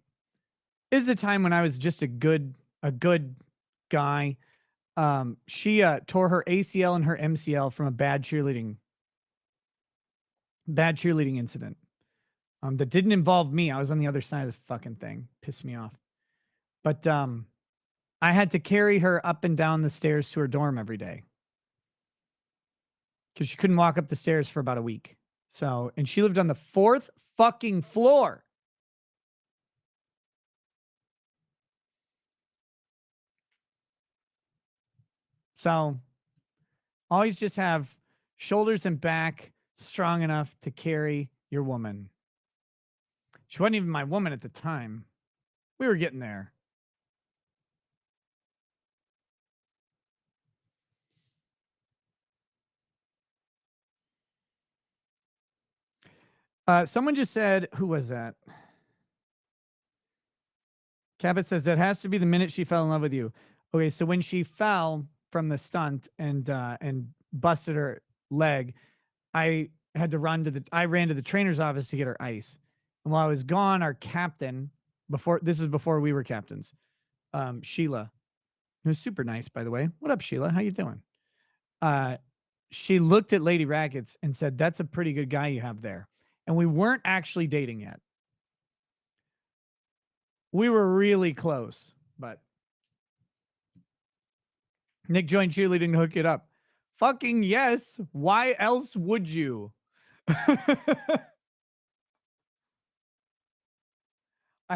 this is a time when I was just a good guy. She tore her ACL and her MCL from a bad cheerleading incident. That didn't involve me. I was on the other side of the fucking thing. Pissed me off. But I had to carry her up and down the stairs to her dorm every day because she couldn't walk up the stairs for about a week. So, and she lived on the fourth fucking floor. So, always just have shoulders and back strong enough to carry your woman. She wasn't even my woman at the time. We were getting there. Someone just said, who was that? Cabot says that has to be the minute she fell in love with you. Okay, so when she fell from the stunt and busted her leg, I had to I ran to the trainer's office to get her ice. And while I was gone, our captain, this is before we were captains, Sheila, who was super nice, by the way. What up, Sheila? How you doing? Uh, she looked at Lady Rackets and said, "That's a pretty good guy you have there." And we weren't actually dating yet. We were really close, but Nick joined cheerleading to hook it up. Fucking yes. Why else would you? I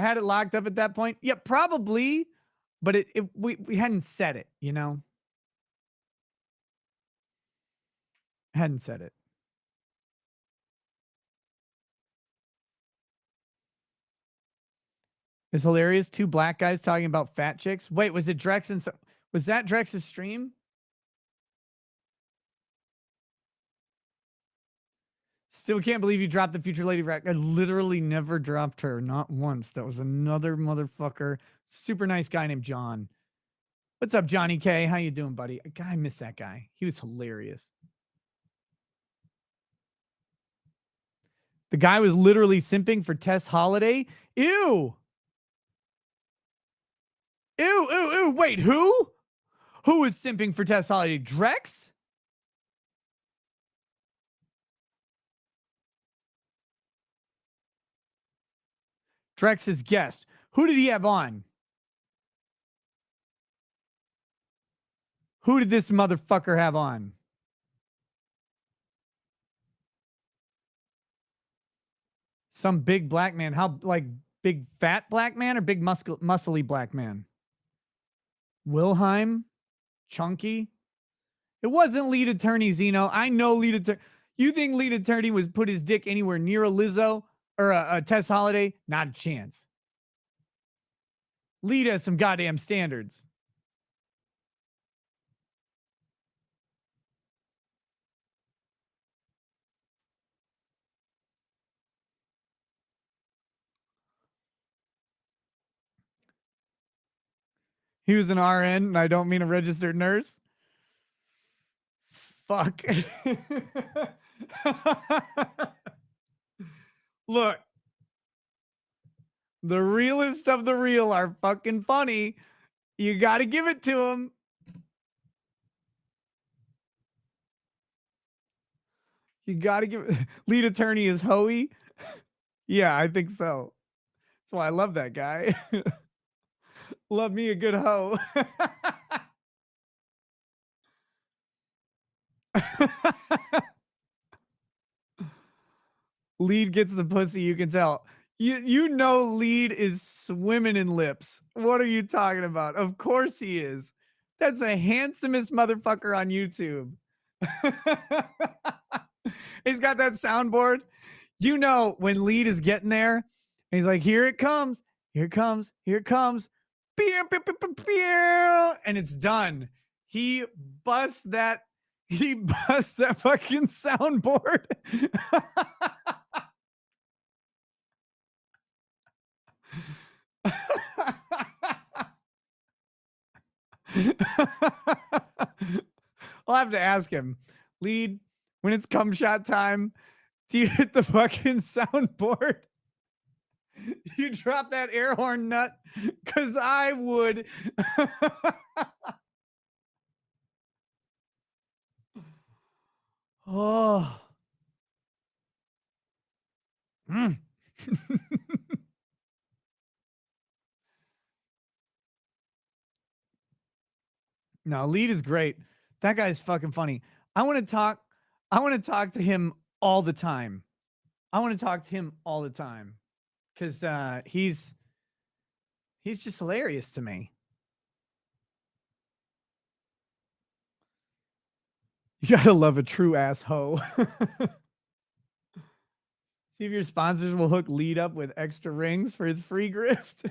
had it locked up at that point. Yeah, probably, but we hadn't said it, you know? Hadn't said it. It's hilarious. Two black guys talking about fat chicks. Wait, was it Drex and was that Drex's stream? Still can't believe you dropped the future Lady Rack. I literally never dropped her, not once. That was another motherfucker. Super nice guy named John. What's up, Johnny K? How you doing, buddy? God, I miss that guy. He was hilarious. The guy was literally simping for Tess Holiday. Ew. Ew, ew, ew. Wait, who? Who was simping for Tess Holiday? Drex? Drex's guest. Who did he have on? Who did this motherfucker have on? Some big black man. How, like, big fat black man or big muscly black man? Wilhelm? Chunky? It wasn't lead attorney Zeno. I know lead attorney. You think lead attorney was put his dick anywhere near a Lizzo or a Tess Holiday? Not a chance. Lead has some goddamn standards. He was an RN, and I don't mean a registered nurse. Fuck. Look, the realest of the real are fucking funny. You got to give it to them. You got to give it. Lead attorney is Hoey. Yeah, I think so. That's why I love that guy. Love me a good hoe. Lead gets the pussy, you can tell. You know Lead is swimming in lips. What are you talking about? Of course he is. That's the handsomest motherfucker on YouTube. He's got that soundboard. You know when Lead is getting there, and he's like, here it comes, here it comes, here it comes. And it's done. He busts that fucking soundboard. I'll have to ask him. Lead, when it's cum shot time, do you hit the fucking soundboard? You drop that air horn nut? Because I would. Oh. Mm. No, Lead is great. That guy's fucking funny. I want to talk. I want to talk to him all the time. I want to talk to him all the time because he's just hilarious to me. You gotta love a true ass hoe. See if your sponsors will hook Lead up with extra rings for his free grift.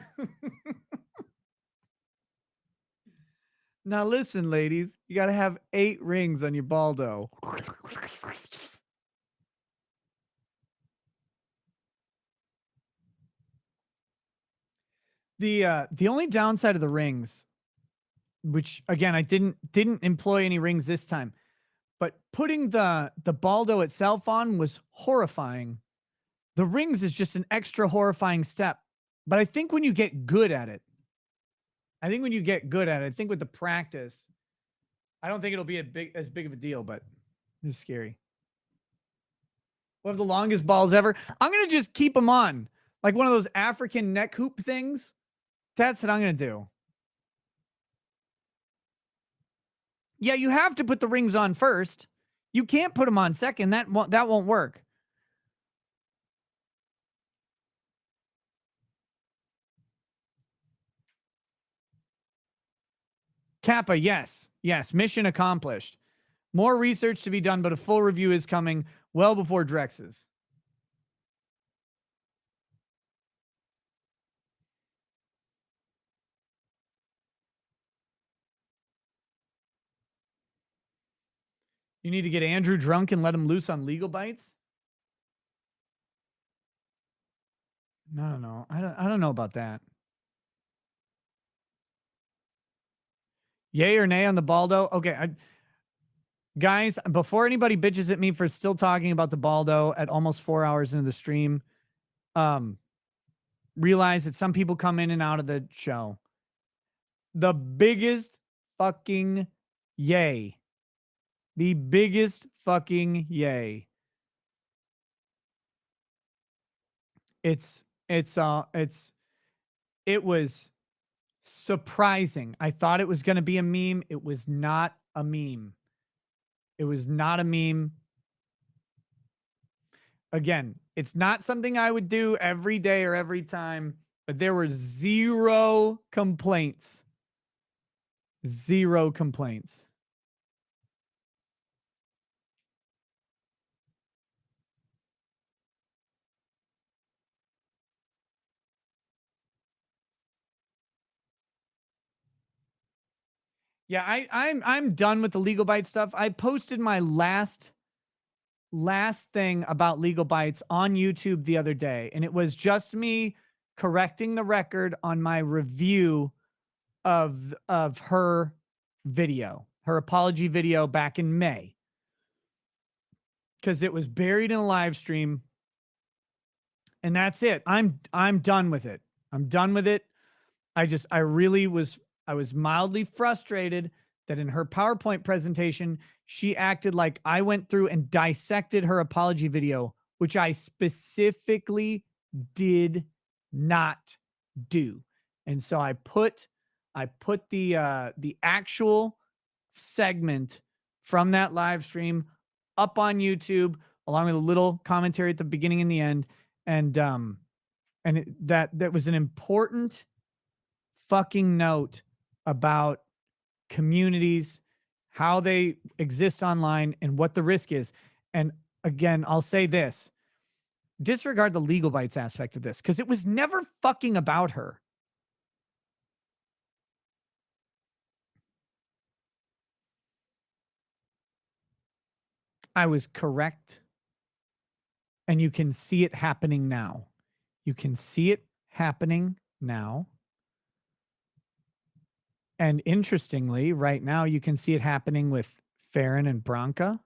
Now listen, ladies, you gotta have 8 rings on your baldo. The only downside of the rings, which again I didn't employ any rings this time, But putting the Baldo itself on was horrifying. The rings is just an extra horrifying step. But I think when you get good at it, I think with the practice, I don't think it'll be as big of a deal, but it's scary. We'll have the longest balls ever. I'm gonna just keep them on, like one of those African neck hoop things. That's what I'm gonna do. Yeah, you have to put the rings on first. You can't put them on second. That won't work. Kappa, yes. Yes, mission accomplished. More research to be done, but a full review is coming well before Drex's. You need to get Andrew drunk and let him loose on legal bites? No. I don't know about that. Yay or nay on the Baldo? Okay, guys, before anybody bitches at me for still talking about the Baldo at almost 4 hours into the stream, um, realize that some people come in and out of the show. The biggest fucking yay. The biggest fucking yay. It was surprising. I thought it was going to be a meme. It was not a meme. It was not a meme. Again, it's not something I would do every day or every time, but there were zero complaints. Zero complaints. Yeah, I'm done with the legal bite stuff. I posted my last thing about legal bites on YouTube the other day, and it was just me correcting the record on my review of her video, her apology video back in May, because it was buried in a live stream, and that's it. I'm done with it. I'm done with it. I was mildly frustrated that in her PowerPoint presentation, she acted like I went through and dissected her apology video, which I specifically did not do. And so I put the actual segment from that live stream up on YouTube along with a little commentary at the beginning and the end. And that was an important fucking note about communities, how they exist online, and what the risk is. And again, I'll say this: disregard the legal bites aspect of this because it was never fucking about her. I was correct, and you can see it happening now. You can see it happening now. And interestingly, right now, you can see it happening with Farron and Bronca.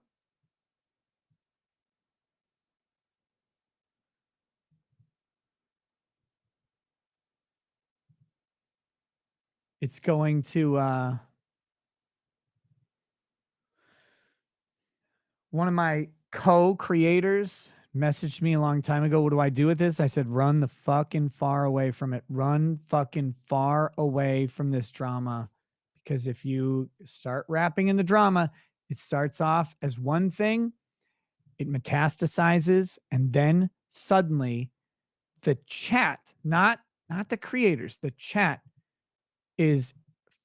It's going to one of my co-creators messaged me a long time ago. What do I do with this? I said, run the fucking far away from it. Run fucking far away from this drama. Because if you start wrapping in the drama, it starts off as one thing, it metastasizes, and then suddenly the chat, not the creators, the chat is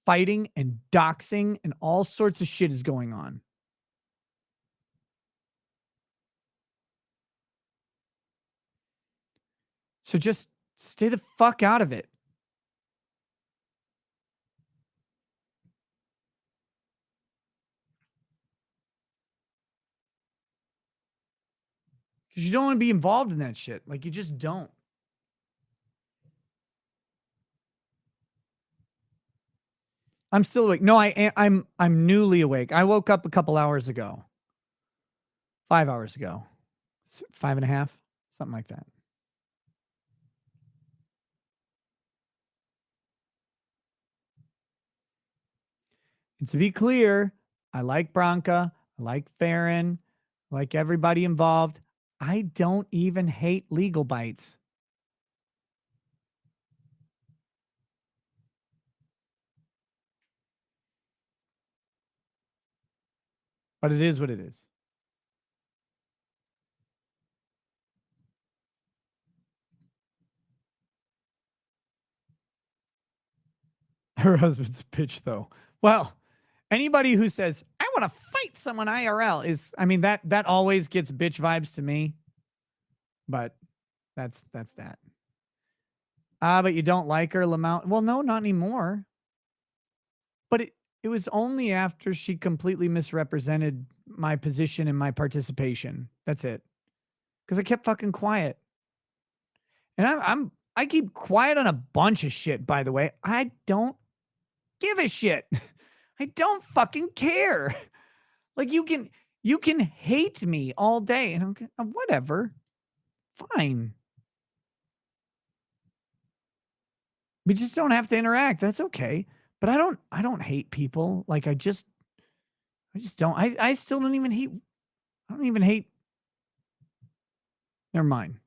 fighting and doxing and all sorts of shit is going on. So just stay the fuck out of it. Because you don't want to be involved in that shit. Like you just don't. I'm still awake. No, I'm newly awake. I woke up a couple hours ago. 5 hours ago. 5.5, something like that. And to be clear, I like Bronca, I like Farron, I like everybody involved. I don't even hate legal bites. But it is what it is. Her husband's a bitch, though. Well, anybody who says, I want to fight someone IRL is, I mean, that always gets bitch vibes to me. But that's that. But you don't like her, Lamount? Well, no, not anymore. But it was only after she completely misrepresented my position and my participation. That's it. Because I kept fucking quiet. And I keep quiet on a bunch of shit, by the way. I don't give a shit. I don't fucking care. Like you can hate me all day and whatever. Fine. We just don't have to interact. That's okay. But I don't hate people. Like I just don't. I still don't even hate. I don't even hate. Never mind.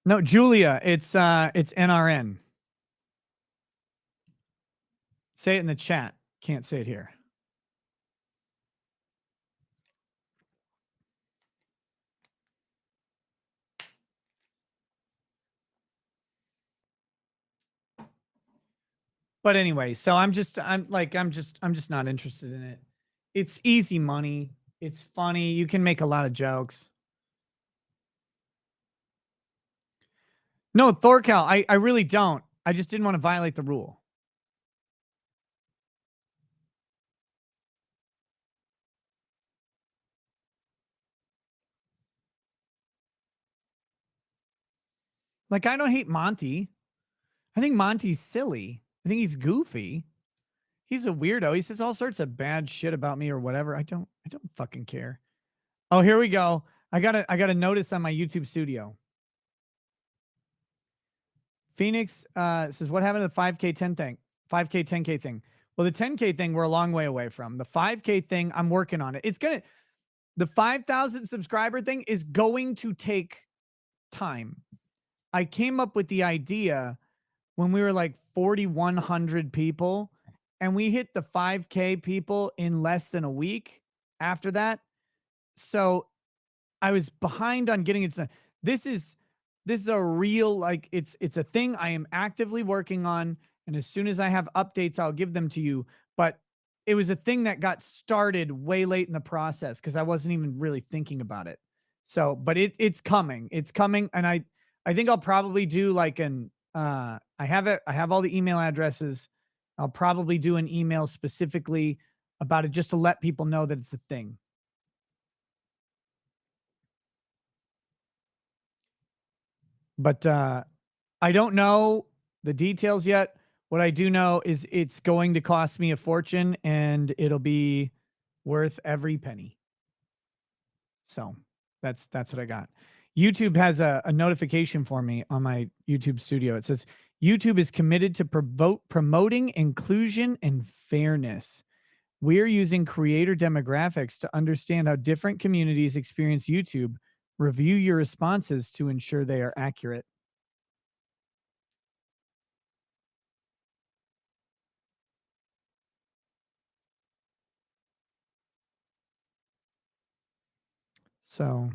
No, Julia, it's NRN. Say it in the chat. Can't say it here. But anyway, so I'm just not interested in it. It's easy money. It's funny. You can make a lot of jokes. No, Thorcal, I really don't. I just didn't want to violate the rule. Like I don't hate Monty. I think Monty's silly. I think he's goofy. He's a weirdo. He says all sorts of bad shit about me or whatever. I don't fucking care. Oh, here we go. I got a notice on my YouTube studio. Phoenix says, what happened to the 5K 10 thing? 5K 10K thing. Well, the 10K thing we're a long way away from. The 5K thing, I'm working on it. The 5,000 subscriber thing is going to take time. I came up with the idea when we were like 4,100 people, and we hit the 5K people in less than a week after that. So I was behind on getting it done. This is a real, like, it's a thing I am actively working on, and as soon as I have updates, I'll give them to you. But it was a thing that got started way late in the process because I wasn't even really thinking about it. So, but it's coming. It's coming, and I think I'll probably do like an I have it. I have all the email addresses. I'll probably do an email specifically about it just to let people know that it's a thing. But I don't know the details yet. What I do know is it's going to cost me a fortune and it'll be worth every penny. So that's what I got. YouTube has a notification for me on my YouTube studio. It says YouTube is committed to promoting inclusion and fairness. We're using creator demographics to understand how different communities experience YouTube. Review your responses to ensure they are accurate. So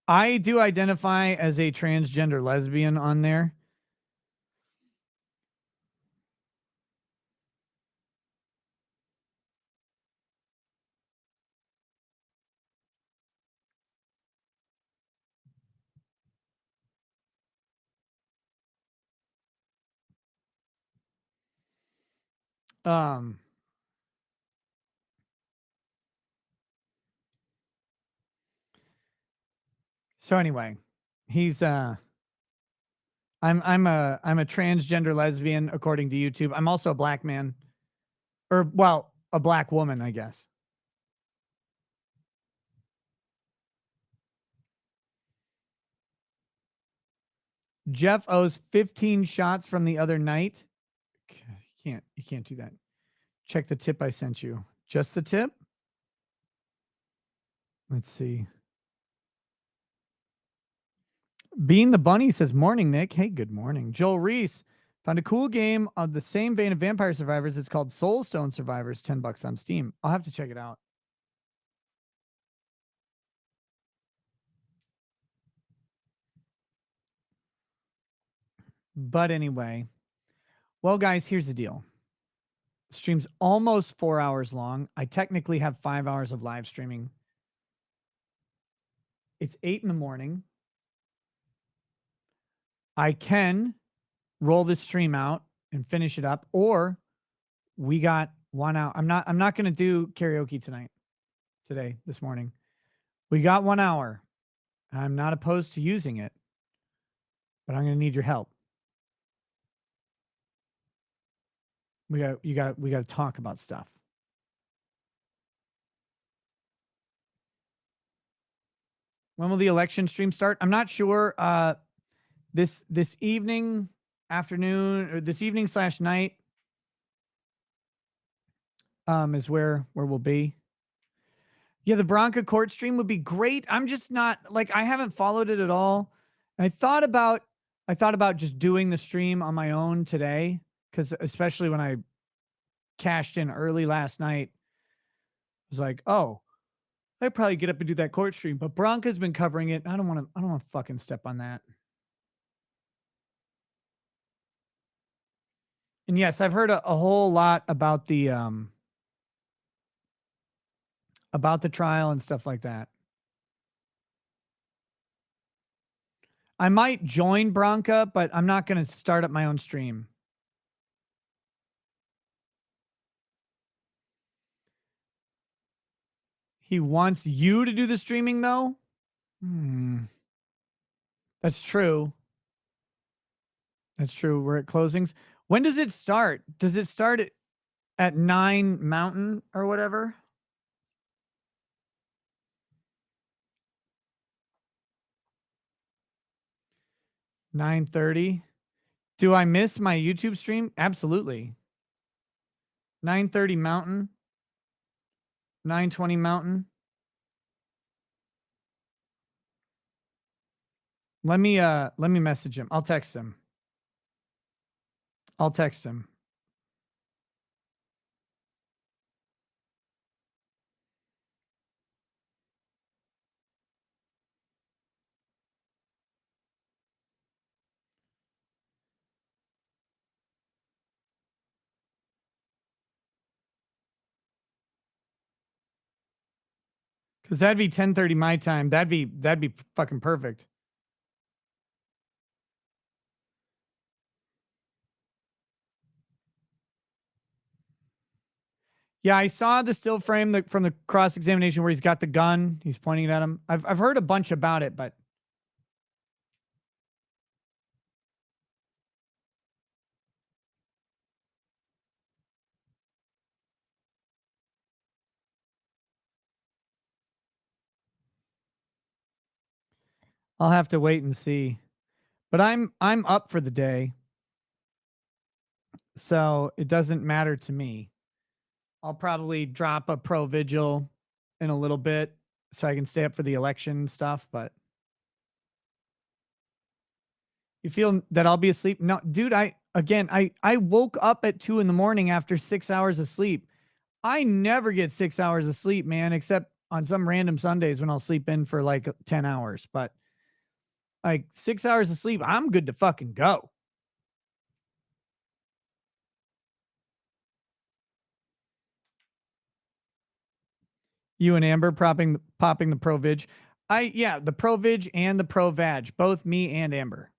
I do identify as a transgender lesbian on there. Um, so anyway, he's I'm a transgender lesbian according to YouTube. I'm also a black man, or well, a black woman, I guess. Jeff owes 15 shots from the other night. You can't do that. Check the tip I sent you. Just the tip? Let's see. Being the Bunny says, morning, Nick. Hey, good morning. Joel Reese found a cool game of the same vein of Vampire Survivors. It's called Soulstone Survivors, $10 on Steam. I'll have to check it out. But anyway, well, guys, here's the deal. The stream's almost 4 hours long. I technically have 5 hours of live streaming. It's 8 in the morning. I can roll this stream out and finish it up, or we got 1 hour. I'm not going to do karaoke this morning. We got 1 hour. I'm not opposed to using it, but I'm going to need your help. We got to talk about stuff. When will the election stream start? I'm not sure. This evening, afternoon, or this evening / night, is where we'll be. Yeah, the Bronca court stream would be great. I'm just not like, I haven't followed it at all. I thought about just doing the stream on my own today, because especially when I cashed in early last night, I was like, oh, I'd probably get up and do that court stream. But Bronca's been covering it. I don't want to fucking step on that. And yes, I've heard a whole lot about the trial and stuff like that. I might join Bronca, but I'm not going to start up my own stream. He wants you to do the streaming, though? That's true. That's true. We're at closings. When does it start? Does it start at 9 Mountain or whatever? 9:30. Do I miss my YouTube stream? Absolutely. 9:30 Mountain. 9:20 Mountain. Let me message him. I'll text him. Because that'd be 10:30 my time. That'd be fucking perfect. Yeah, I saw the still frame from the cross examination where he's got the gun. He's pointing it at him. I've heard a bunch about it, but I'll have to wait and see. But I'm up for the day, so it doesn't matter to me. I'll probably drop a pro vigil in a little bit so I can stay up for the election stuff. But you feel that I'll be asleep? No, dude. I woke up at 2 in the morning after 6 hours of sleep. I never get 6 hours of sleep, man, except on some random Sundays when I'll sleep in for like 10 hours. But like 6 hours of sleep, I'm good to fucking go. You and Amber popping the Pro Vig. The Pro Vig and the Pro Vag, both me and Amber.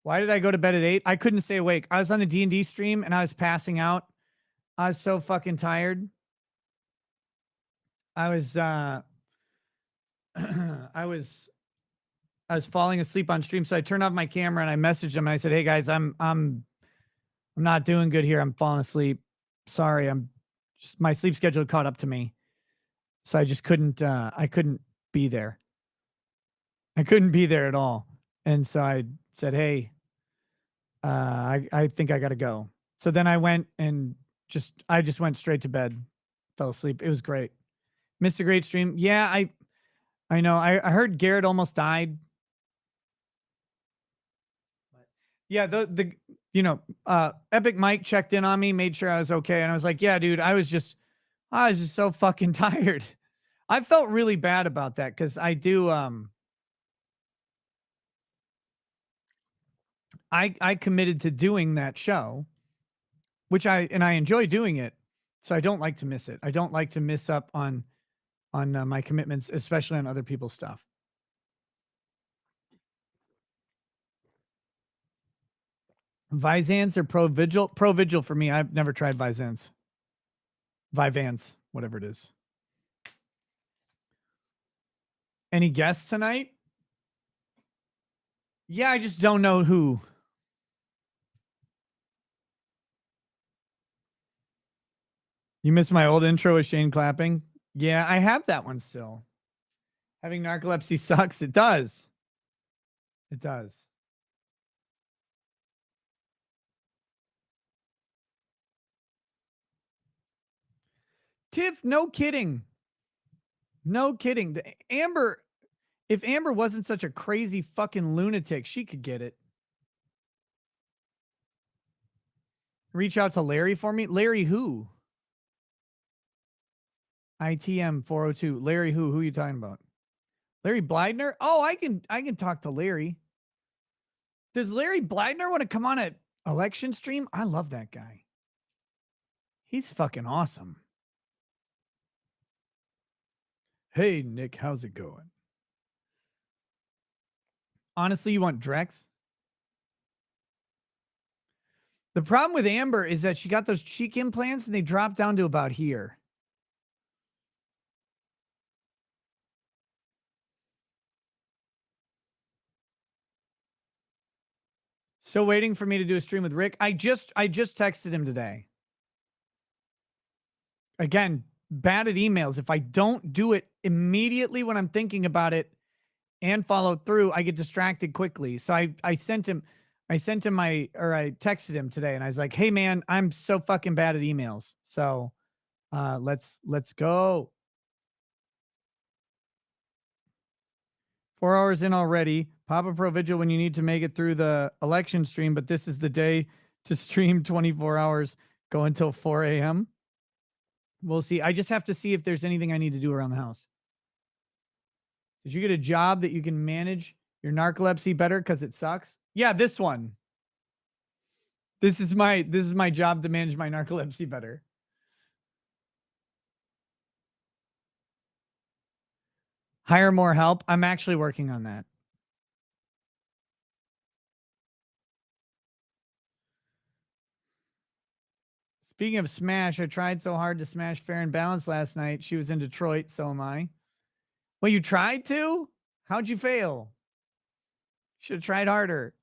Why did I go to bed at 8? I couldn't stay awake. I was on a D&D stream and I was passing out. I was so fucking tired. I was I was I was falling asleep on stream, so I turned off my camera and I messaged him and I said, "Hey guys, I'm not doing good here. I'm falling asleep. Sorry, I'm just my sleep schedule caught up to me, so I just couldn't. I couldn't be there. I couldn't be there at all. And so I said, "Hey, I think I got to go." So then I went and I just went straight to bed, fell asleep. It was great. Missed a great stream. Yeah, I know. I heard Garrett almost died. Yeah, the Epic Mike checked in on me, made sure I was okay, and I was like, "Yeah, dude, I was just so fucking tired." I felt really bad about that because I do I committed to doing that show, which I enjoy doing it, so I don't like to miss it. I don't like to miss up on my commitments, especially on other people's stuff. Visans or Provigil? Provigil for me. I've never tried Visans. Vivans, whatever it is. Any guests tonight? Yeah, I just don't know who. You missed my old intro with Shane clapping? Yeah, I have that one still. Having narcolepsy sucks. It does. It does. Tiff, no kidding. No kidding. Amber, if Amber wasn't such a crazy fucking lunatic, she could get it. Reach out to Larry for me. Larry who? ITM 402. Larry who? Who are you talking about? Larry Blydner? Oh, I can talk to Larry. Does Larry Blydner want to come on an election stream? I love that guy. He's fucking awesome. Hey Nick, how's it going? Honestly, you want Drex? The problem with Amber is that she got those cheek implants and they dropped down to about here. Still waiting for me to do a stream with Rick. I just texted him today. Again, bad at emails. If I don't do it immediately when I'm thinking about it and follow through, I get distracted quickly. So I sent him I texted him today and I was like, "Hey man, I'm so fucking bad at emails. So, let's go." 4 hours in already. Pop a Pro Vigil when you need to make it through the election stream, but this is the day to stream 24 hours, go until 4 a.m. We'll see. I just have to see if there's anything I need to do around the house. Did you get a job that you can manage your narcolepsy better because it sucks? Yeah, this one. This is my job to manage my narcolepsy better. Hire more help. I'm actually working on that. Speaking of Smash, I tried so hard to smash Fair and Balanced last night. She was in Detroit, so am I. Well, you tried to? How'd you fail? Should have tried harder.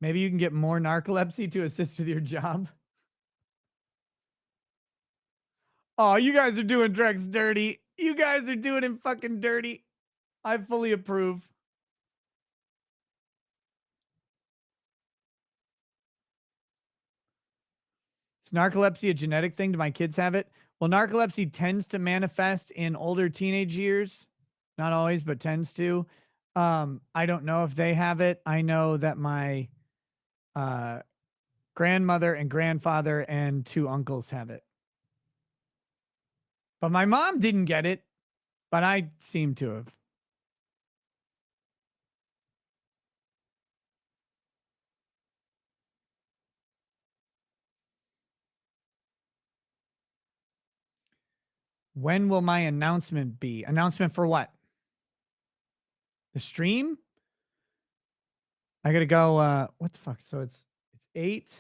Maybe you can get more narcolepsy to assist with your job. Oh, you guys are doing Drex dirty. You guys are doing him fucking dirty. I fully approve. Is narcolepsy a genetic thing? Do my kids have it? Well, narcolepsy tends to manifest in older teenage years. Not always, but tends to. I don't know if they have it. I know that my uh, grandmother and grandfather and two uncles have it. But my mom didn't get it, but I seem to have. When will my announcement be? Announcement for what? The stream? I gotta go. What the fuck? So it's 8.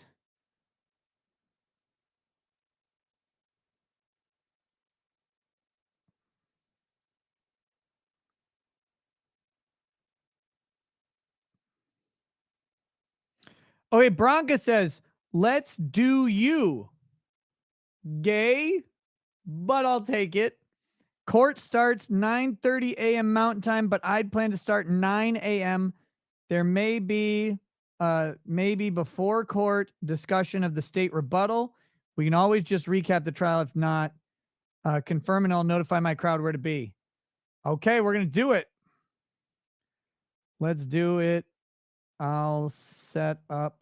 Okay, Bronca says, let's do you. Gay, but I'll take it. Court starts 9:30 a.m. Mountain Time, but I'd plan to start 9 a.m. There may be maybe before court discussion of the state rebuttal. We can always just recap the trial. If not, confirm and I'll notify my crowd where to be. Okay, we're gonna do it. Let's do it. I'll set up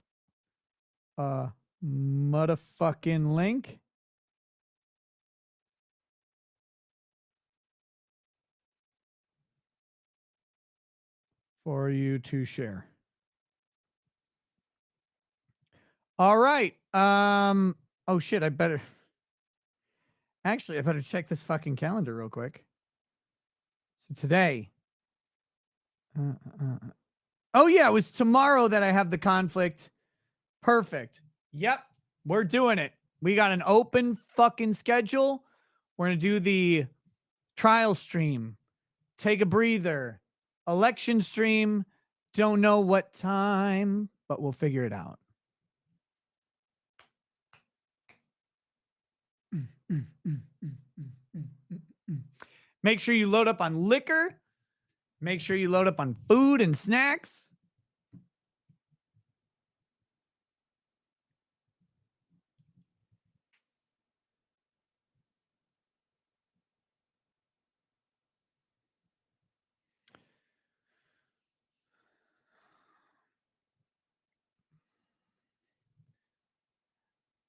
a motherfucking link for you to share. All right. Oh shit, I better actually I better check this fucking calendar real quick. So today. Oh yeah, it was tomorrow that I have the conflict. Perfect. Yep. We're doing it. We got an open fucking schedule. We're going to do the trial stream, take a breather, election stream. Don't know what time, but we'll figure it out. Make sure you load up on liquor. Make sure you load up on food and snacks.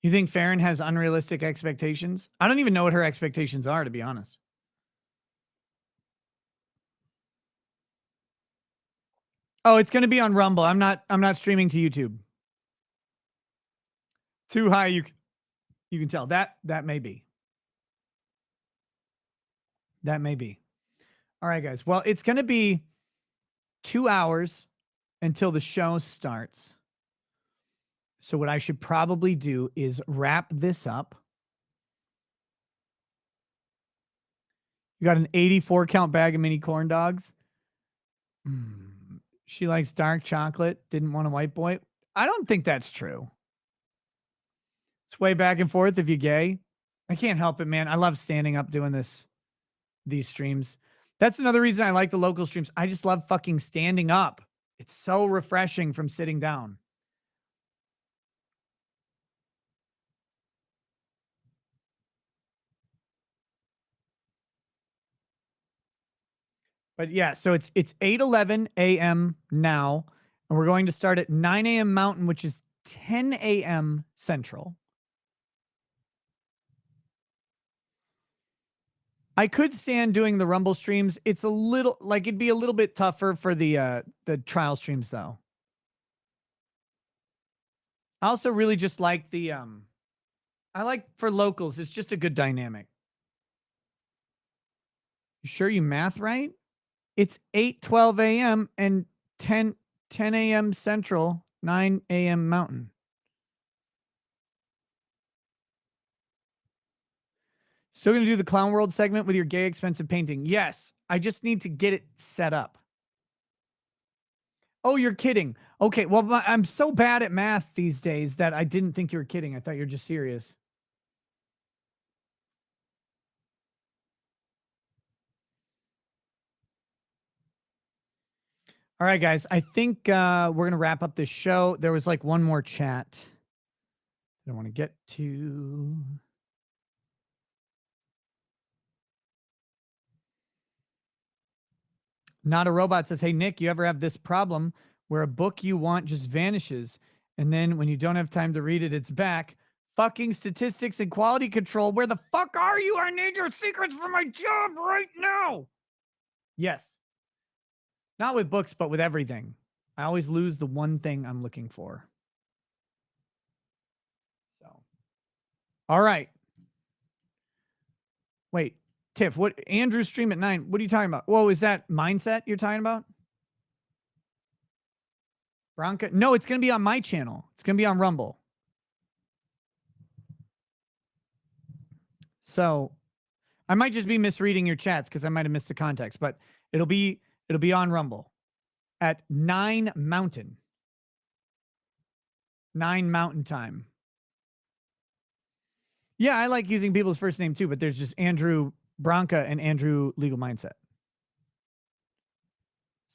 You think Farron has unrealistic expectations? I don't even know what her expectations are, to be honest. Oh, it's going to be on Rumble. I'm not streaming to YouTube. Too high, you can tell. That may be. That may be. All right, guys. Well, it's going to be 2 hours until the show starts. So what I should probably do is wrap this up. You got an 84 count bag of mini corn dogs. She likes dark chocolate. Didn't want a white boy. I don't think that's true. Sway back and forth if you're gay. I can't help it, man. I love standing up doing these streams. That's another reason I like the local streams. I just love fucking standing up. It's so refreshing from sitting down. But yeah, so it's 8:11 a.m. now, and we're going to start at 9 a.m. Mountain, which is 10 a.m. Central. I could stand doing the Rumble streams. It's a little like it'd be a little bit tougher for the trial streams though. I also really just like the I like for locals, it's just a good dynamic. You sure you math right? It's 8:12 a.m. and 10 a.m. Central, 9 a.m. Mountain. Still going to do the Clown World segment with your gay expensive painting. Yes, I just need to get it set up. Oh, you're kidding. Okay, well, I'm so bad at math these days that I didn't think you were kidding. I thought you were just serious. All right, guys. I think we're going to wrap up this show. There was like one more chat I want to get to. Not a Robot says, hey, Nick, you ever have this problem where a book you want just vanishes? And then when you don't have time to read it, it's back. Fucking statistics and quality control. Where the fuck are you? I need your secrets for my job right now. Yes. Not with books, but with everything. I always lose the one thing I'm looking for. So, all right. Wait, Tiff, what? Andrew's stream at 9. What are you talking about? Whoa, is that mindset you're talking about? Bronca. No, it's going to be on my channel. It's going to be on Rumble. So I might just be misreading your chats because I might have missed the context, but it'll be on Rumble at 9 Mountain. 9 Mountain time. Yeah, I like using people's first name too, but there's just Andrew Bronca and Andrew Legal Mindset.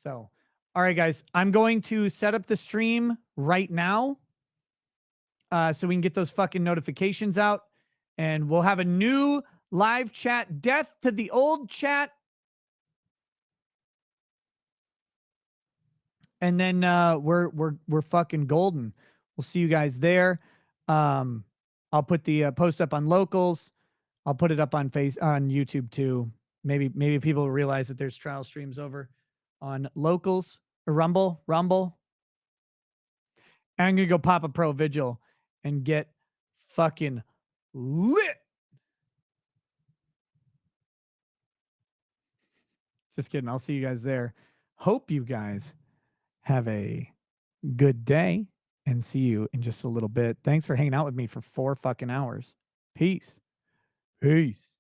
So, all right, guys, I'm going to set up the stream right now so we can get those fucking notifications out, and we'll have a new live chat. Death to the old chat. And then we're fucking golden. We'll see you guys there. I'll put the post up on locals. I'll put it up on YouTube too. Maybe people will realize that there's trial streams over on locals or Rumble. And I'm gonna go pop a pro vigil and get fucking lit. Just kidding. I'll see you guys there. Hope you guys have a good day and see you in just a little bit. Thanks for hanging out with me for 4 fucking hours. Peace. Peace.